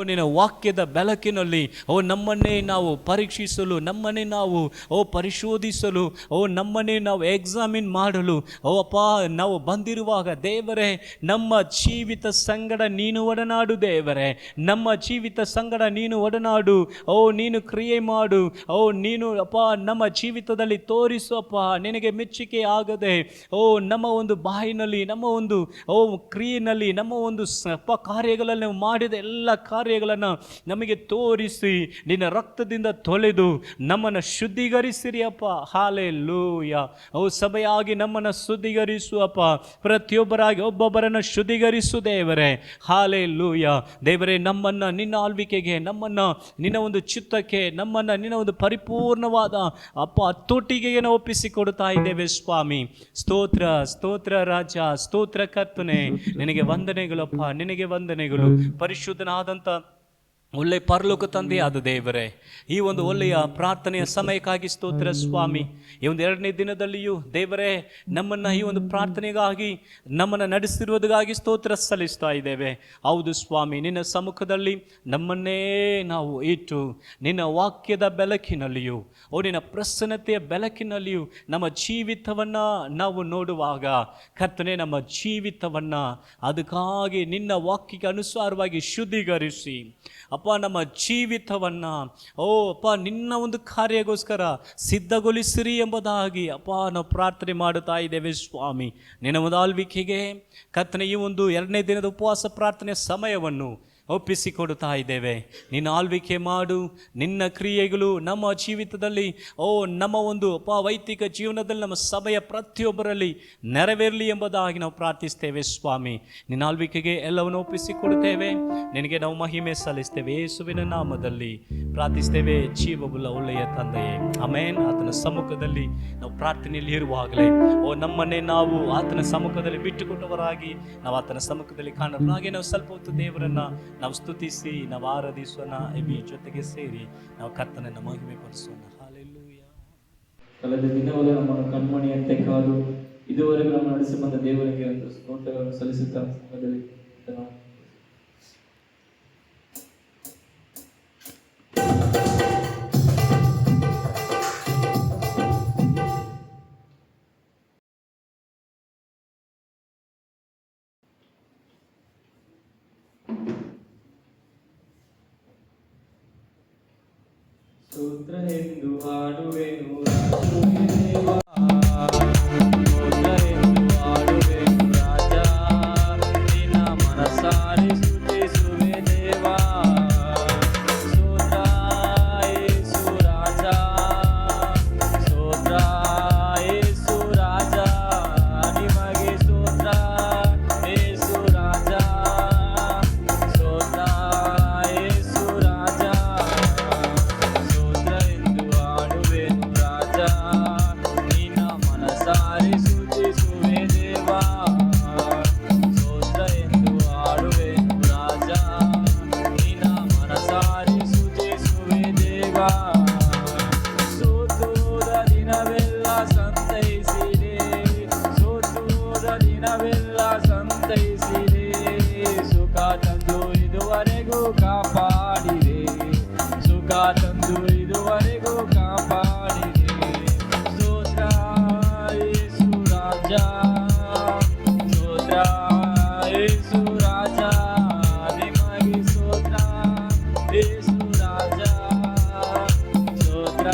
ನಿನ್ನ ವಾಕ್ಯದ ಬೆಳಕಿನಲ್ಲಿ ನಮ್ಮನ್ನೇ ನಾವು ಪರೀಕ್ಷಿಸಲು, ನಮ್ಮನ್ನೇ ನಾವು ಪರಿಶೋಧಿಸಲು, ನಮ್ಮನ್ನೇ ನಾವು ಎಕ್ಸಾಮಿನ್ ಮಾಡಲು ಅಪ್ಪ ನಾವು ಬಂದಿರುವಾಗ ದೇವರೇ, ನಮ್ಮ ಜೀವಿತ ಸಂಗಡ ನೀನು ಒಡನಾಡು ದೇವರೇ, ನಮ್ಮ ಜೀವಿತ ಸಂಗಡ ನೀನು ಒಡನಾಡು. ನೀನು ಕ್ರಿಯೆ ಮಾಡು. ನೀನು ಅಪ್ಪ ನಮ್ಮ ಜೀವಿತದಲ್ಲಿ ತೋರಿಸು ಅಪ್ಪ, ನಿನಗೆ ಮೆಚ್ಚುಗೆ ಆಗದೆ ನಮ್ಮ ಒಂದು ಬಾಯಿನಲ್ಲಿ, ನಮ್ಮ ಒಂದು ಕ್ರಿಯೆಯಲ್ಲಿ, ನಮ್ಮ ಒಂದು ಕಾರ್ಯಗಳಲ್ಲಿ ಮಾಡಿದ ಎಲ್ಲ ಕಾರ್ಯಗಳನ್ನು ನಮಗೆ ತೋರಿಸಿ ನಿನ್ನ ರಕ್ತದಿಂದ ತೊಳೆದು ನಮ್ಮನ್ನು ಶುದ್ಧೀಕರಿಸಿರಿ ಅಪ್ಪ. ಹಾಲೆಲೂಯ. ಸಭೆಯಾಗಿ ನಮ್ಮನ್ನು ಶುದ್ಧೀಕರಿಸು ಅಪ್ಪ, ಪ್ರತಿಯೊಬ್ಬರಾಗಿ ಒಬ್ಬೊಬ್ಬರನ್ನು ಶುದ್ಧೀಕರಿಸು ದೇವರೇ. ಹಾಲೆಲೂಯ. ದೇವರೇ, ನಮ್ಮನ್ನು ನಿನ್ನ ಆಳ್ವಿಕೆಗೆ, ನಮ್ಮನ್ನು ನಿನ್ನ ಒಂದು ಚಿತ್ತಕ್ಕೆ, ನಮ್ಮನ್ನು ನಿನ್ನ ಒಂದು ಪರಿಪೂರ್ಣವಾದ ಅಪ್ಪ ತೊಟ್ಟಿಗೆ ನಾವು ಒಪ್ಪಿಸಿಕೊಡ್ತಾ ಇದ್ದೇವೆ ಸ್ವಾಮಿ. ಸ್ತೋತ್ರ ಸ್ತೋತ್ರ ರಾಜ, ಸ್ತೋತ್ರ ಕರ್ತನೆ, ನಿನಗೆ ವಂದನೆಗಳಪ್ಪ, ನಿನಗೆ ವಂದನೆಗಳು. ಪರಿಶುದ್ಧನಾದಂಥ ಒಳ್ಳೆ ಪರಲೋಕ ತಂದೆಯಾದ ದೇವರೇ, ಈ ಒಂದು ಒಳ್ಳೆಯ ಪ್ರಾರ್ಥನೆಯ ಸಮಯಕ್ಕಾಗಿ ಸ್ತೋತ್ರ ಸ್ವಾಮಿ. ಈ ಒಂದು 2ನೇ ದಿನದಲ್ಲಿಯೂ ದೇವರೇ, ನಮ್ಮನ್ನು ಈ ಒಂದು ಪ್ರಾರ್ಥನೆಗಾಗಿ ನಮ್ಮನ್ನು ನಡೆಸಿರುವುದಕ್ಕಾಗಿ ಸ್ತೋತ್ರ ಸಲ್ಲಿಸ್ತಾ ಇದ್ದೇವೆ. ಹೌದು ಸ್ವಾಮಿ, ನಿನ್ನ ಸಮ್ಮುಖದಲ್ಲಿ ನಮ್ಮನ್ನೇ ನಾವು ಇಟ್ಟು ನಿನ್ನ ವಾಕ್ಯದ ಬೆಳಕಿನಲ್ಲಿಯೂ ನಿನ್ನ ಪ್ರಸನ್ನತೆಯ ಬೆಳಕಿನಲ್ಲಿಯೂ ನಮ್ಮ ಜೀವಿತವನ್ನು ನಾವು ನೋಡುವಾಗ ಕರ್ತನೆ, ನಮ್ಮ ಜೀವಿತವನ್ನು ಅದಕ್ಕಾಗಿ ನಿನ್ನ ವಾಕ್ಯಕ್ಕೆ ಅನುಸಾರವಾಗಿ ಶುದ್ಧೀಕರಿಸಿ ಅಪ್ಪ, ನಮ್ಮ ಜೀವಿತವನ್ನು ಅಪ್ಪ ನಿನ್ನ ಒಂದು ಕಾರ್ಯಗೋಸ್ಕರ ಸಿದ್ಧಗೊಳಿಸಿರಿ ಎಂಬುದಾಗಿ ಅಪ್ಪ ನಾವು ಪ್ರಾರ್ಥನೆ ಮಾಡುತ್ತಾ ಇದ್ದೇವೆ ಸ್ವಾಮಿ. ನಿನ್ನ ಒಂದು ಆಳ್ವಿಕೆಗೆ ಕರ್ತನೆ, ಈ ಒಂದು 2ನೇ ದಿನದ ಉಪವಾಸ ಪ್ರಾರ್ಥನೆಯ ಸಮಯವನ್ನು ಒಪ್ಪಿಸಿಕೊಡುತ್ತಾ ಇದ್ದೇವೆ. ನಿನ್ನ ಆಳ್ವಿಕೆ ಮಾಡು. ನಿನ್ನ ಕ್ರಿಯೆಗಳು ನಮ್ಮ ಜೀವಿತದಲ್ಲಿ ನಮ್ಮ ಒಂದು ವೈಯಕ್ತಿಕ ಜೀವನದಲ್ಲಿ ನಮ್ಮ ಸಭೆಯ ಪ್ರತಿಯೊಬ್ಬರಲ್ಲಿ ನೆರವೇರಲಿ ಎಂಬುದಾಗಿ ನಾವು ಪ್ರಾರ್ಥಿಸ್ತೇವೆ ಸ್ವಾಮಿ. ನಿನ್ನ ಆಳ್ವಿಕೆಗೆ ಎಲ್ಲವನ್ನು ಒಪ್ಪಿಸಿಕೊಡುತ್ತೇವೆ. ನಿನಗೆ ನಾವು ಮಹಿಮೆ ಸಲ್ಲಿಸ್ತೇವೆ. ಯೇಸುವಿನ ನಾಮದಲ್ಲಿ ಪ್ರಾರ್ಥಿಸ್ತೇವೆ, ಜೀವವುಳ್ಳ ಒಳ್ಳೆಯ ತಂದೆಯೇ, ಆಮೆನ್. ಆತನ ಸಮ್ಮುಖದಲ್ಲಿ ನಾವು ಪ್ರಾರ್ಥನೆಯಲ್ಲಿ ಇರುವಾಗಲೇ ನಮ್ಮನ್ನೇ ನಾವು ಆತನ ಸಮ್ಮುಖದಲ್ಲಿ ಬಿಟ್ಟುಕೊಟ್ಟವರಾಗಿ ನಾವು ಆತನ ಸಮ್ಮುಖದಲ್ಲಿ ಕಾಣೋಣ. ಹಾಗೆ ನಾವು ಸ್ವಲ್ಪ ಹೊತ್ತು ದೇವರನ್ನ ನಾವು ಸ್ತುತಿಸಿ, ನಾವು ಆರಾಧಿಸೋಣ. ಜೊತೆಗೆ ಸೇರಿ ನಾವು ಕರ್ತನನ್ನು ಮಹಿಮೆ ಪಡಿಸೋಣ. ಹಲ್ಲೆಲೂಯಾ. ಕಳೆದ ದಿನವಲ್ಲ ನಮ್ಮನ್ನು ಕಣ್ಮಣಿಯಂತೆ ಕಾದು ಇದುವರೆಗೂ ನಮ್ಮ ನಡೆಸಿ ಬಂದ ದೇವರಿಗೆ ಒಂದು ಸ್ತೋತ್ರಗಳನ್ನು ಸಲ್ಲಿಸುತ್ತಾ ಸಂಘದಲ್ಲಿ ಸ್ತೋತ್ರ ಎಂದು ಹಾಡುವೆನು ದೇವಾ, ಸ್ತೋತ್ರ ಎಂದು ಹಾಡುವೆನು ರಾಜ, ನಿನ್ನ ಮನಸಾರೆ ಸ್ತುತಿಸುವೆ ದೇವಾ. ಸ್ತೋತ್ರ ಯೇಸು ರಾಜ, ಸ್ತೋತ್ರ ಯೇಸು ರಾಜ, ನಿಮಗೆ ಸ್ತೋತ್ರ ಯೇಸು ರಾಜ, ಸ್ತೋತ್ರ ಯೇಸು ರಾಜ. ನಿನ್ನ ಮನಸಾರೆ ಸ್ತುತಿಸುವೆ ದೇವಾ, ಸ್ತೋತ್ರ ಎಂದು ಹಾಡುವೆನು ರಾಜ, ನಿನ್ನ ಮನಸಾರೆ ಸ್ತುತಿಸುವೆ ದೇವಾ. ಸೋತೋದ ದಿನವೆಲ್ಲ ಸಂತೈಸಿದೆ, ಸೋತೋದ ದಿನವೆಲ್ಲ ಸಂತೈಸಿದೆ, ಸುಖ ತಂದು ಇದುವರೆಗೂ ಕಾಪಾಡಿದೆ, ಸುಖ ತಂದು ಇದುವರೆಗೂ ಕಾಪಾಡಿದೆ. ಸ್ತೋತ್ರ ಯೇಸು ರಾಜ, ನಿಮಗೆ ಸ್ತೋತ್ರ ಯೇಸು ರಾಜ, ಸ್ತೋತ್ರ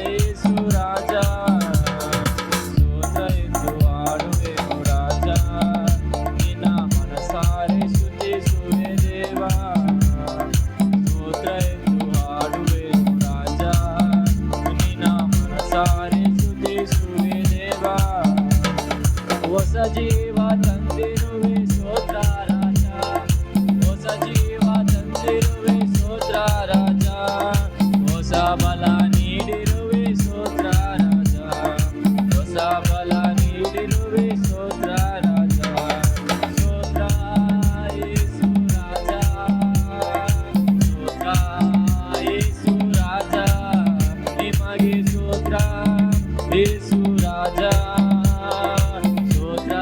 ಯೇಸು ರಾಜ, ಸ್ತೋತ್ರ ಎಂದು ಹಾಡುವೆನು ರಾಜ, ನಿನ್ನ ಮನಸಾರೆ ಸ್ತುತಿಸುವೆ ದೇವಾ. ಸ್ತೋತ್ರ ಎಂದು ಹಾಡುವೆನು ರಾಜ, ನಿನ್ನ ಮನಸಾರೆ ಸ್ತುತಿಸುವೆ ದೇವಾ. ಹೊಸ ಜೀವ ತಂದಿರುವೆ ಸ್ತೋತ್ರ ರಾಜ, ಹೊಸ ಜೀವ ತಂದಿರುವೆ ಸ್ತೋತ್ರ ರಾಜ, ಹೊಸ ಬಲ ನೀಡಿರುವೆ ಸ್ತೋತ್ರ ರಾಜ, ಹೊಸ ಬಲ ನೀಡಿರುವೆ ಸ್ತೋತ್ರ ರಾಜ. ಸ್ತೋತ್ರ ಯೇಸು ರಾಜ, ಸ್ತೋತ್ರ ಯೇಸು ರಾಜ, ನಿಮಗೆ ಸ್ತೋತ್ರ ಯೇಸು ರಾಜ, ಸ್ತೋತ್ರ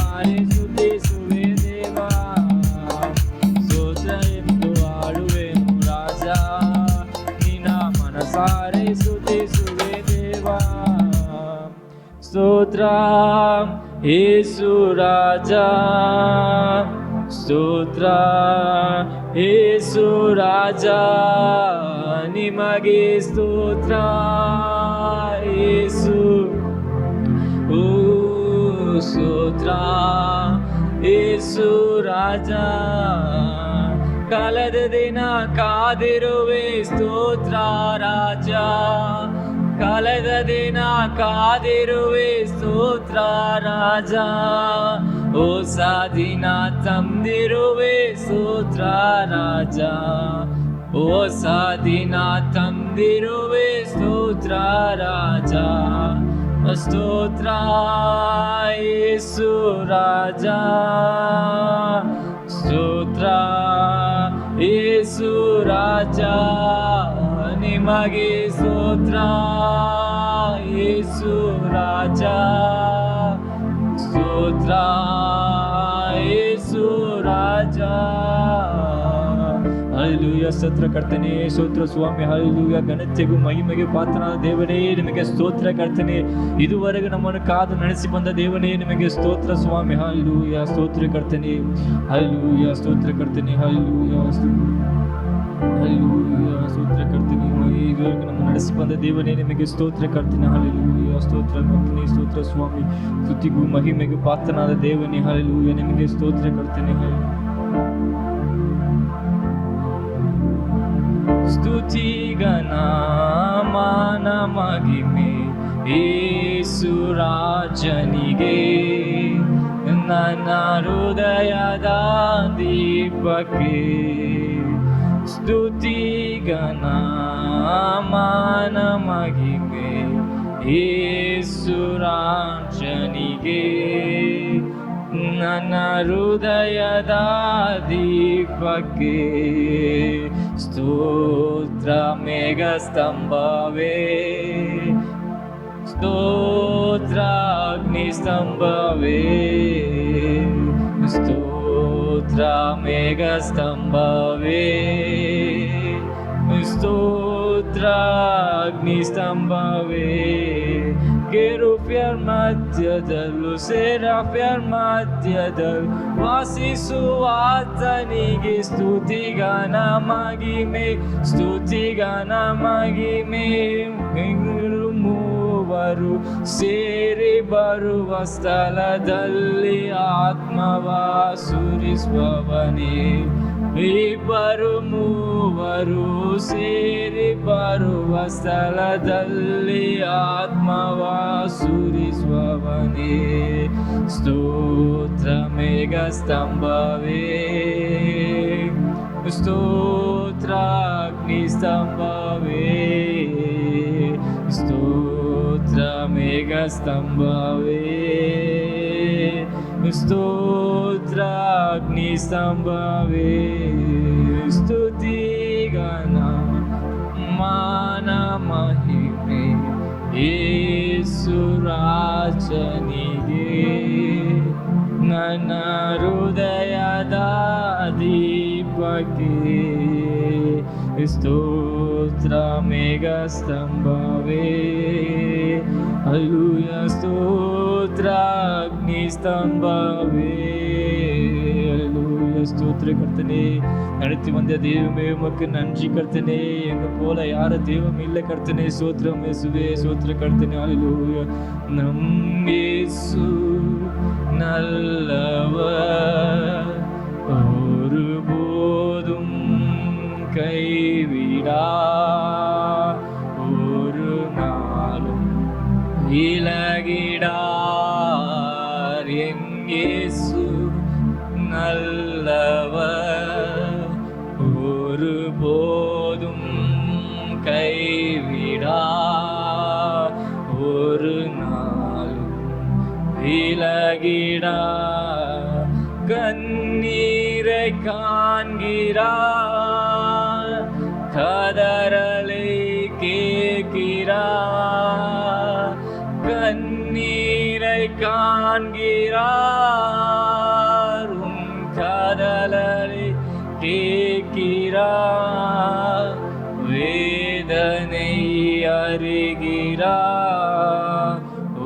ಮನಸಾರೆ ಸ್ತುತಿಸುವೆ ದೇವಾ, ಸ್ತೋತ್ರ ಎಂದು ಹಾಡುವೆನು ರಾಜ, ನಿನ್ನ ಮನಸಾರೆ ಸ್ತುತಿಸುವೆ ದೇವಾ. ಸ್ತೋತ್ರ ಯೇಸು ರಾಜ, ಸ್ತೋತ್ರ ಯೇಸು ರಾಜ, ನಿಮಗೆ ಸ್ತೋತ್ರ ಯೇಸು. ಓ ಸ್ತೋತ್ರ ಯೇಸು ರಾಜ, ಕಳೆದ ದಿನ ಕಾದಿರುವೆ ಸ್ತೋತ್ರ ರಾಜ, ಕಳೆದ ದಿನ ಕಾದಿರುವೆ ಸ್ತೋತ್ರ ರಾಜ, ಹೊಸ ದಿನ ತಂದಿರುವೆ ಸ್ತೋತ್ರ ರಾಜ, ಹೊಸ ದಿನ ತಂದಿರುವೆ ಸ್ತೋತ್ರ ರಾಜ. ಸ್ತೋತ್ರ ಯೇಸು ರಾಜ, ಸ್ತೋತ್ರ ಯೇಸು ರಾಜ, ನಿಮಗೆ ಸ್ತೋತ್ರ ಯೇಸು ರಾಜ, ಸ್ತೋತ್ರ ಯೇಸು ರಾಜ. ಹಲ್ಲೆಲೂಯಾ, ಸ್ತೋತ್ರ ಕರ್ತನೆ, ಸ್ತೋತ್ರ ಸ್ವಾಮಿ, ಹಲ್ಲೆಲೂಯಾ. ಘನತೆಗೂ ಮಹಿಮೆಗೆ ಪಾತ್ರನಾದ ದೇವನೇ ನಿಮಗೆ ಸ್ತೋತ್ರ ಕರ್ತನೆ. ಇದುವರೆಗೆ ನಮ್ಮನ್ನು ಕಾದು ನಡೆಸಿ ಬಂದ ದೇವನೇ ನಿಮಗೆ ಸ್ತೋತ್ರ ಸ್ವಾಮಿ, ಹಲ್ಲೆಲೂಯಾ. ಸ್ತೋತ್ರ ಕರ್ತನೆ, ಹಲ್ಲೆಲೂಯಾ. ಸ್ತೋತ್ರ ಕರ್ತನೆ, ಹಲ್ಲೆಲೂಯಾ. ಹಲ್ಲೆಲೂಯಾ, ಸ್ತೋತ್ರ ಕರ್ತನೆ. ಇದುವರೆಗೆ ನಮ್ಮ ನಡೆಸಿ ಬಂದ ದೇವನೇ ನಿಮಗೆ ಸ್ತೋತ್ರ ಕರ್ತನೆ, ಹಲ್ಲೆಲೂಯಾ. ಸ್ತೋತ್ರ ಕರ್ತನೆ, ಸ್ತೋತ್ರ ಸ್ವಾಮಿ, ಸ್ತುತಿಗೂ ಮಹಿಮೆಗೆ ಪಾತ್ರನಾದ ದೇವನೇ, ಹಲ್ಲೆಲೂಯಾ. ನಿಮಗೆ ಸ್ತೋತ್ರ ಕರ್ತನೆ. ಸ್ತುತಿ ಘನ ಮಾನ ಮಹಿಮೆ ಯೇಸು ರಾಜನಿಗೆ, ನನ್ನ ಹೃದಯದ ದೀಪಕ್ಕೆ. ಸ್ತುತಿ ಘನ ಮಾನ ಮಹಿಮೆ ಯೇಸು ರಾಜನಿಗೆ, ನನ್ನ ಹೃದಯದ ದೀಪಕ್ಕೆ. ಸ್ತೋತ್ರ ಮೇಘ ಸ್ತಂಭವೇ, ಸ್ತೋತ್ರ ಅಗ್ನಿ ಸ್ತಂಭವೇ, ಸ್ತೋತ್ರ ಮೇಘ ಸ್ತಂಭವೇ, ಸ್ತೋತ್ರ ಅಗ್ನಿ ಸ್ತಂಭವೇ. ಕೆರೂಬ್ಯರ ಮಧ್ಯದಲ್ಲೂ ಸೆರಾಫ್ಯರ ಮಧ್ಯದಲ್ಲೂ ವಾಸಿಸುವ ಆತನಿಗೆ ಸ್ತುತಿಗಾನ ಮಹಿಮೆ, ಸ್ತುತಿಗಾನ ಮಹಿಮೆ. ಮೂವರು ಸೇರಿ ಬರುವ ಸ್ಥಳದಲ್ಲಿ ಆತ್ಮವ ಸುರಿಸುವವನೇ, ಇಬ್ಬರು ಮೂವರು ಸೇರಿ ಬರುವ ಸ್ಥಳದಲ್ಲಿ ಆತ್ಮವ ಸುರಿಸುವವನೇ. ಸ್ತೋತ್ರ ಮೇಘ ಸ್ತಂಭವೇ, ಸ್ತೋತ್ರ ಅಗ್ನಿ ಸ್ತಂಭವೇ, ಸ್ತೋತ್ರ ಮೇಘ ಸ್ತಂಭವೇ, ಸ್ತೋತ್ರ ಅಗ್ನಿ ಸ್ತಂಭವೇ. ಸ್ತುತಿ ಗಾನ ಮಾನ ಮಹಿಮೆ ಯೇಸು ರಾಜನಿಗೆ, ನನ್ನ ಹೃದಯದ ದೀಪಕ್ಕೆ. ಸ್ತೋತ್ರ ಮೇಘ ಸ್ತಂಭವೇ, ಹಲ್ಲೆಲೂಯಾ. ಸ್ತೋತ್ರ ಅಗ್ನಿ ಸ್ತಂಭವೇ, ஹல்லேலூயா. ஸ்தோத்திர கர்த்தனே, நடத்தி வந்த தெய்வமே உமக்கு நன்றி கர்த்தனே. எங்க போல யார தெய்வம் இல்லை கர்த்தனே. ஸ்தோத்திரம் இயேசுவே, ஸ்தோத்திர கர்த்தனே. ஹல்லேலூயா. நம் இயேசு நல்லவர், ஒருபோதும் கைவிடா, ஒரு நாளும் விலகிடார். என் இயேசு நல்லவர், ஒருபோதும் கைவிடா, ஒரு நாளும் விலகிடா. கண்ணீரை காண்கிறார், கதறலை கேட்கிறார். கண்ணீரை காண்கிறார்,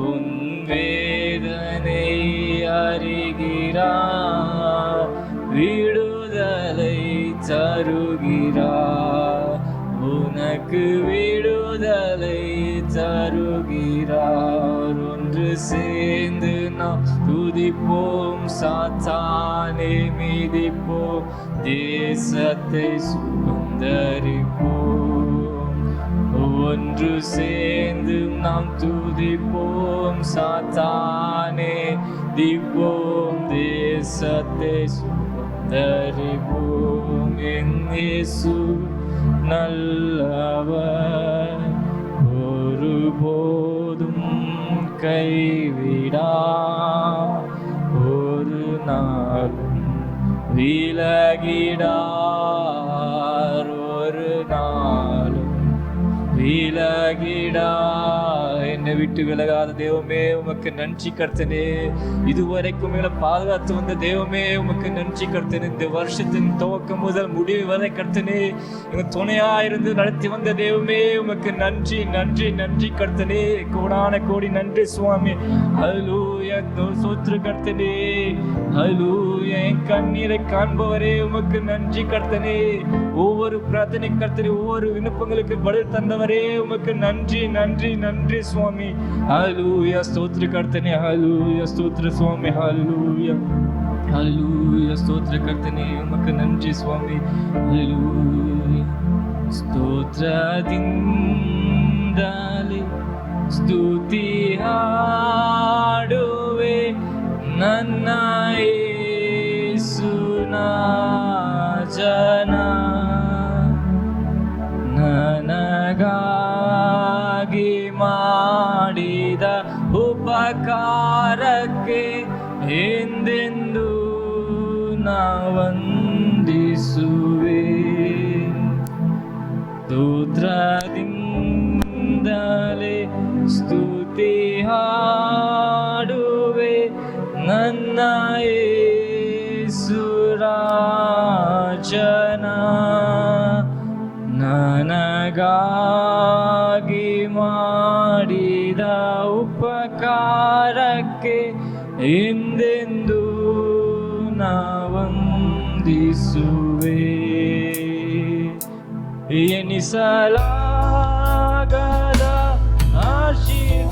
உன் வேதனை அறிகிறார், விடுதலை தருகிறார், உனக்கு விடுதலை தருகிறார். ஒன்று சேர்ந்து நாம் துதிப்போம், சாத்தானை மிதிப்போம், தேசத்தை சுதந்தரிப்போம். ஒன்று சேர்ந்து நாம் துதிப்போம், சாத்தானை மிதிப்போம், தேசத்தை சுதந்தரிப்போம். என் இயேசு நல்லவர், ஒருபோதும் கைவிடார், ஒரு நாளும் விலகிடார், ஒரு நாளும் விலகிடா. என்னை விட்டு விலகாத தெய்வமே உமக்கு நன்றி கர்த்தனே. இதுவரைக்கும் எங்களை பாதுகாத்து வந்த தெய்வமே உமக்கு நன்றி கர்த்தனே. இந்த வருஷத்தின் துவக்கம் முதல் முடிவு வரை கர்த்தனே எங்க துணையா இருந்து நடத்தி வந்த தெய்வமே உமக்கு நன்றி நன்றி நன்றி கர்த்தனே. கோடான கோடி நன்றி சுவாமி. ஹல்லேலூயா, ஸ்தோத்திர கர்த்தனே. ஹல்லேலூயா, என் கண்ணீரை காண்பவரே உமக்கு நன்றி கர்த்தனே. ஒவ்வொரு பிரார்த்தனை கர்த்தனே, ஒவ்வொரு விண்ணப்பங்களுக்கு பதில் தந்தவரே உமக்கு நன்றி நன்றி நன்றி சுவாமி. ஹல்லேலூயா, ஸ்தோத்திர கர்த்தனே. ஹல்லேலூயா, ஸ்தோத்திர சுவாமி. ஹல்லேலூயா ஹல்லேலூயா, ஸ்தோத்திர கர்த்தனே உமக்கு நன்றி சுவாமி. ஹல்லேலூயா, ಸ್ತೋತ್ರದಿಂದಲೇ ಸ್ತುತಿ ಹಾಡುವೆ ನನ್ನ ಯೇಸುನ ಜನ. ನನಗಾಗಿ ಮಾಡಿದ ಉಪಕಾರಕ್ಕೆ ಎಂದೆಂದು ನಾ ವಂದಿಸುವೆ. ಸ್ತೋತ್ರದಿಂದಲೇ ಸ್ತುತಿ ಹಾಡುವೆ ನನ್ನ ಯೇಸು ರಾಜನ. ನನಗಾಗಿ ಮಾಡಿದ ಉಪಕಾರಕ್ಕೆ ಎಂದೆಂದು ನಾ ವಂದಿಸುವೆ. ಎನಿಸಲಾಗದ ಆಶೀರ್ವಾದಗಳ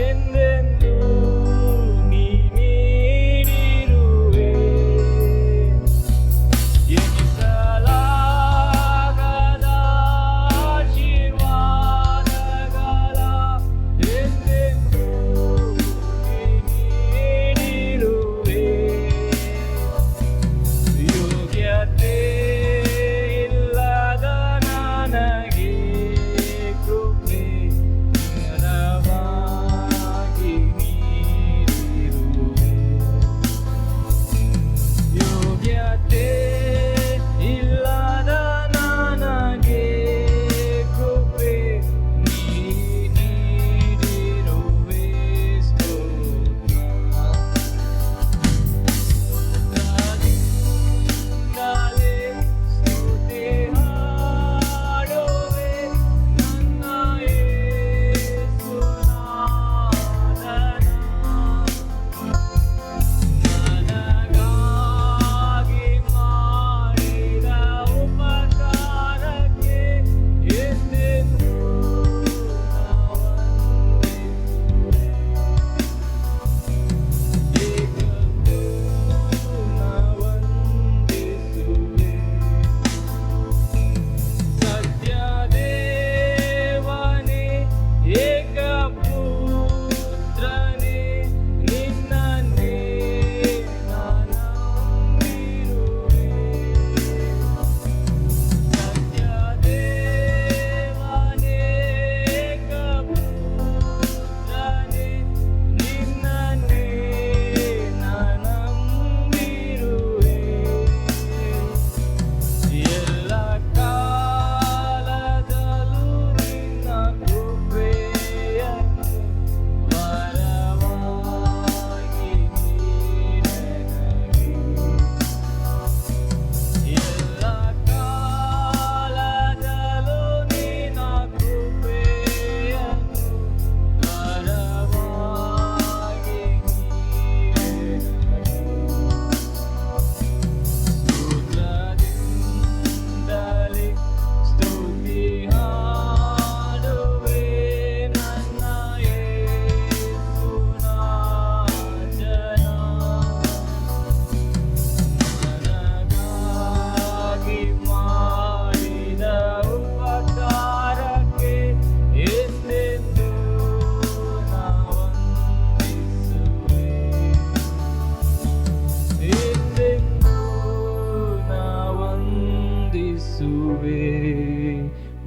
ಎಂದೆಂದು ನೀ ನೀಡಿರುವೆ. ಎನಿಸಲಾಗದ ಆಶೀರ್ವಾದಗಳ ಎಂದೆಂದು ನೀ ನೀಡಿರುವೆ. ಯೋಗ್ಯತೆ ಇಲ್ಲದ ನನಗೆ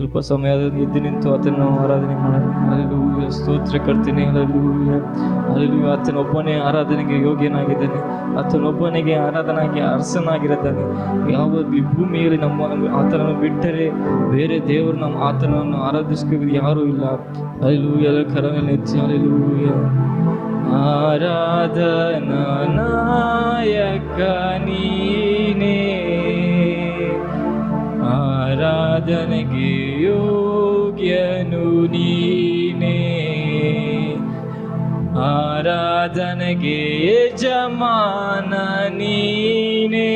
ಸ್ವಲ್ಪ ಸಮಯ ಎದ್ದು ನಿಂತು ಆತನ ನಾವು ಆರಾಧನೆ ಮಾಡೋಣ. ಹಲ್ಲೆಲೂಯಾ, ಸ್ತೋತ್ರ ಕರ್ತನೆ. Hallelujah, hallelujah. ಆತನೊಬ್ಬನೇ ಆರಾಧನೆಗೆ ಯೋಗ್ಯನಾಗಿದ್ದಾನೆ. ಆತನೊಬ್ಬನಿಗೆ ಆರಾಧನಾಗಿ ಅರಸನಾಗಿರುತ್ತಾನೆ. ಯಾವ ಈ ಭೂಮಿಯಲ್ಲಿ ಆತನನ್ನು ಬಿಟ್ಟರೆ ಬೇರೆ ದೇವರು ನಮ್ಮ ಆತನನ್ನು ಆರಾಧಿಸಬೇಕು ಯಾರೂ ಇಲ್ಲ. ಹಲ್ಲೆಲೂಯಾ, ಕರನಲ್ಲಿ ಹೆಚ್ಚಿ ಹಲ್ಲೆಲೂಯಾ. ಆರಾಧನಾ ನಾಯಕ ನೀನೇ, ಆರಾಧನೆಗೆ ಯೋಗ್ಯನು ನೀನೇ, ಆರಾಧನೆಗೆ ಯಜಮಾನ ನೀನೇ,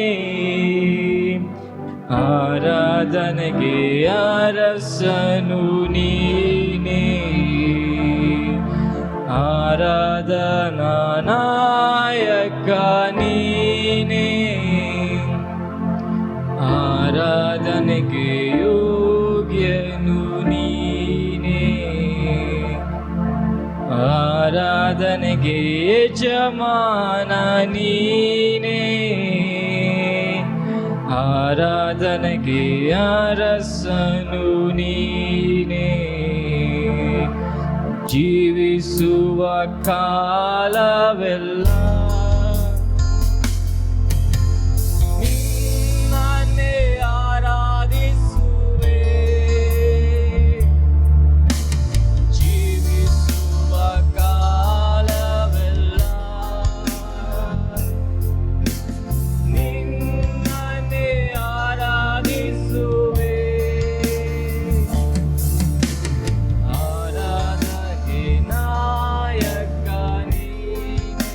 ಆರಾಧನೆಗೆ ಅರಸನು ನೀನೇ, ಆರಾಧನಾ ನಾಯಕ ನೀನೇ, ಆರಾಧನೆಗೆ ಯೋಗ್ಯನು ನೀನೇ, ಆರಾಧನೆಗೆ ಯಜಮಾನ ನೀನೇ, ಆರಾಧನೆಗೆ ಅರಸನು ನೀನೇ. ಜೀವಿಸುವ ಕಾಲವೆಲ್ಲ ನಿನ್ನನ್ನೇ ಆರಾಧಿಸುವೆ. ಜೀವಿಸುವ ಕಾಲವೆಲ್ಲ ನಿನ್ನನ್ನೇ ಆರಾಧಿಸುವೆ. ಆರಾಧನೆ ನಾಯಕ ನೀನೇ,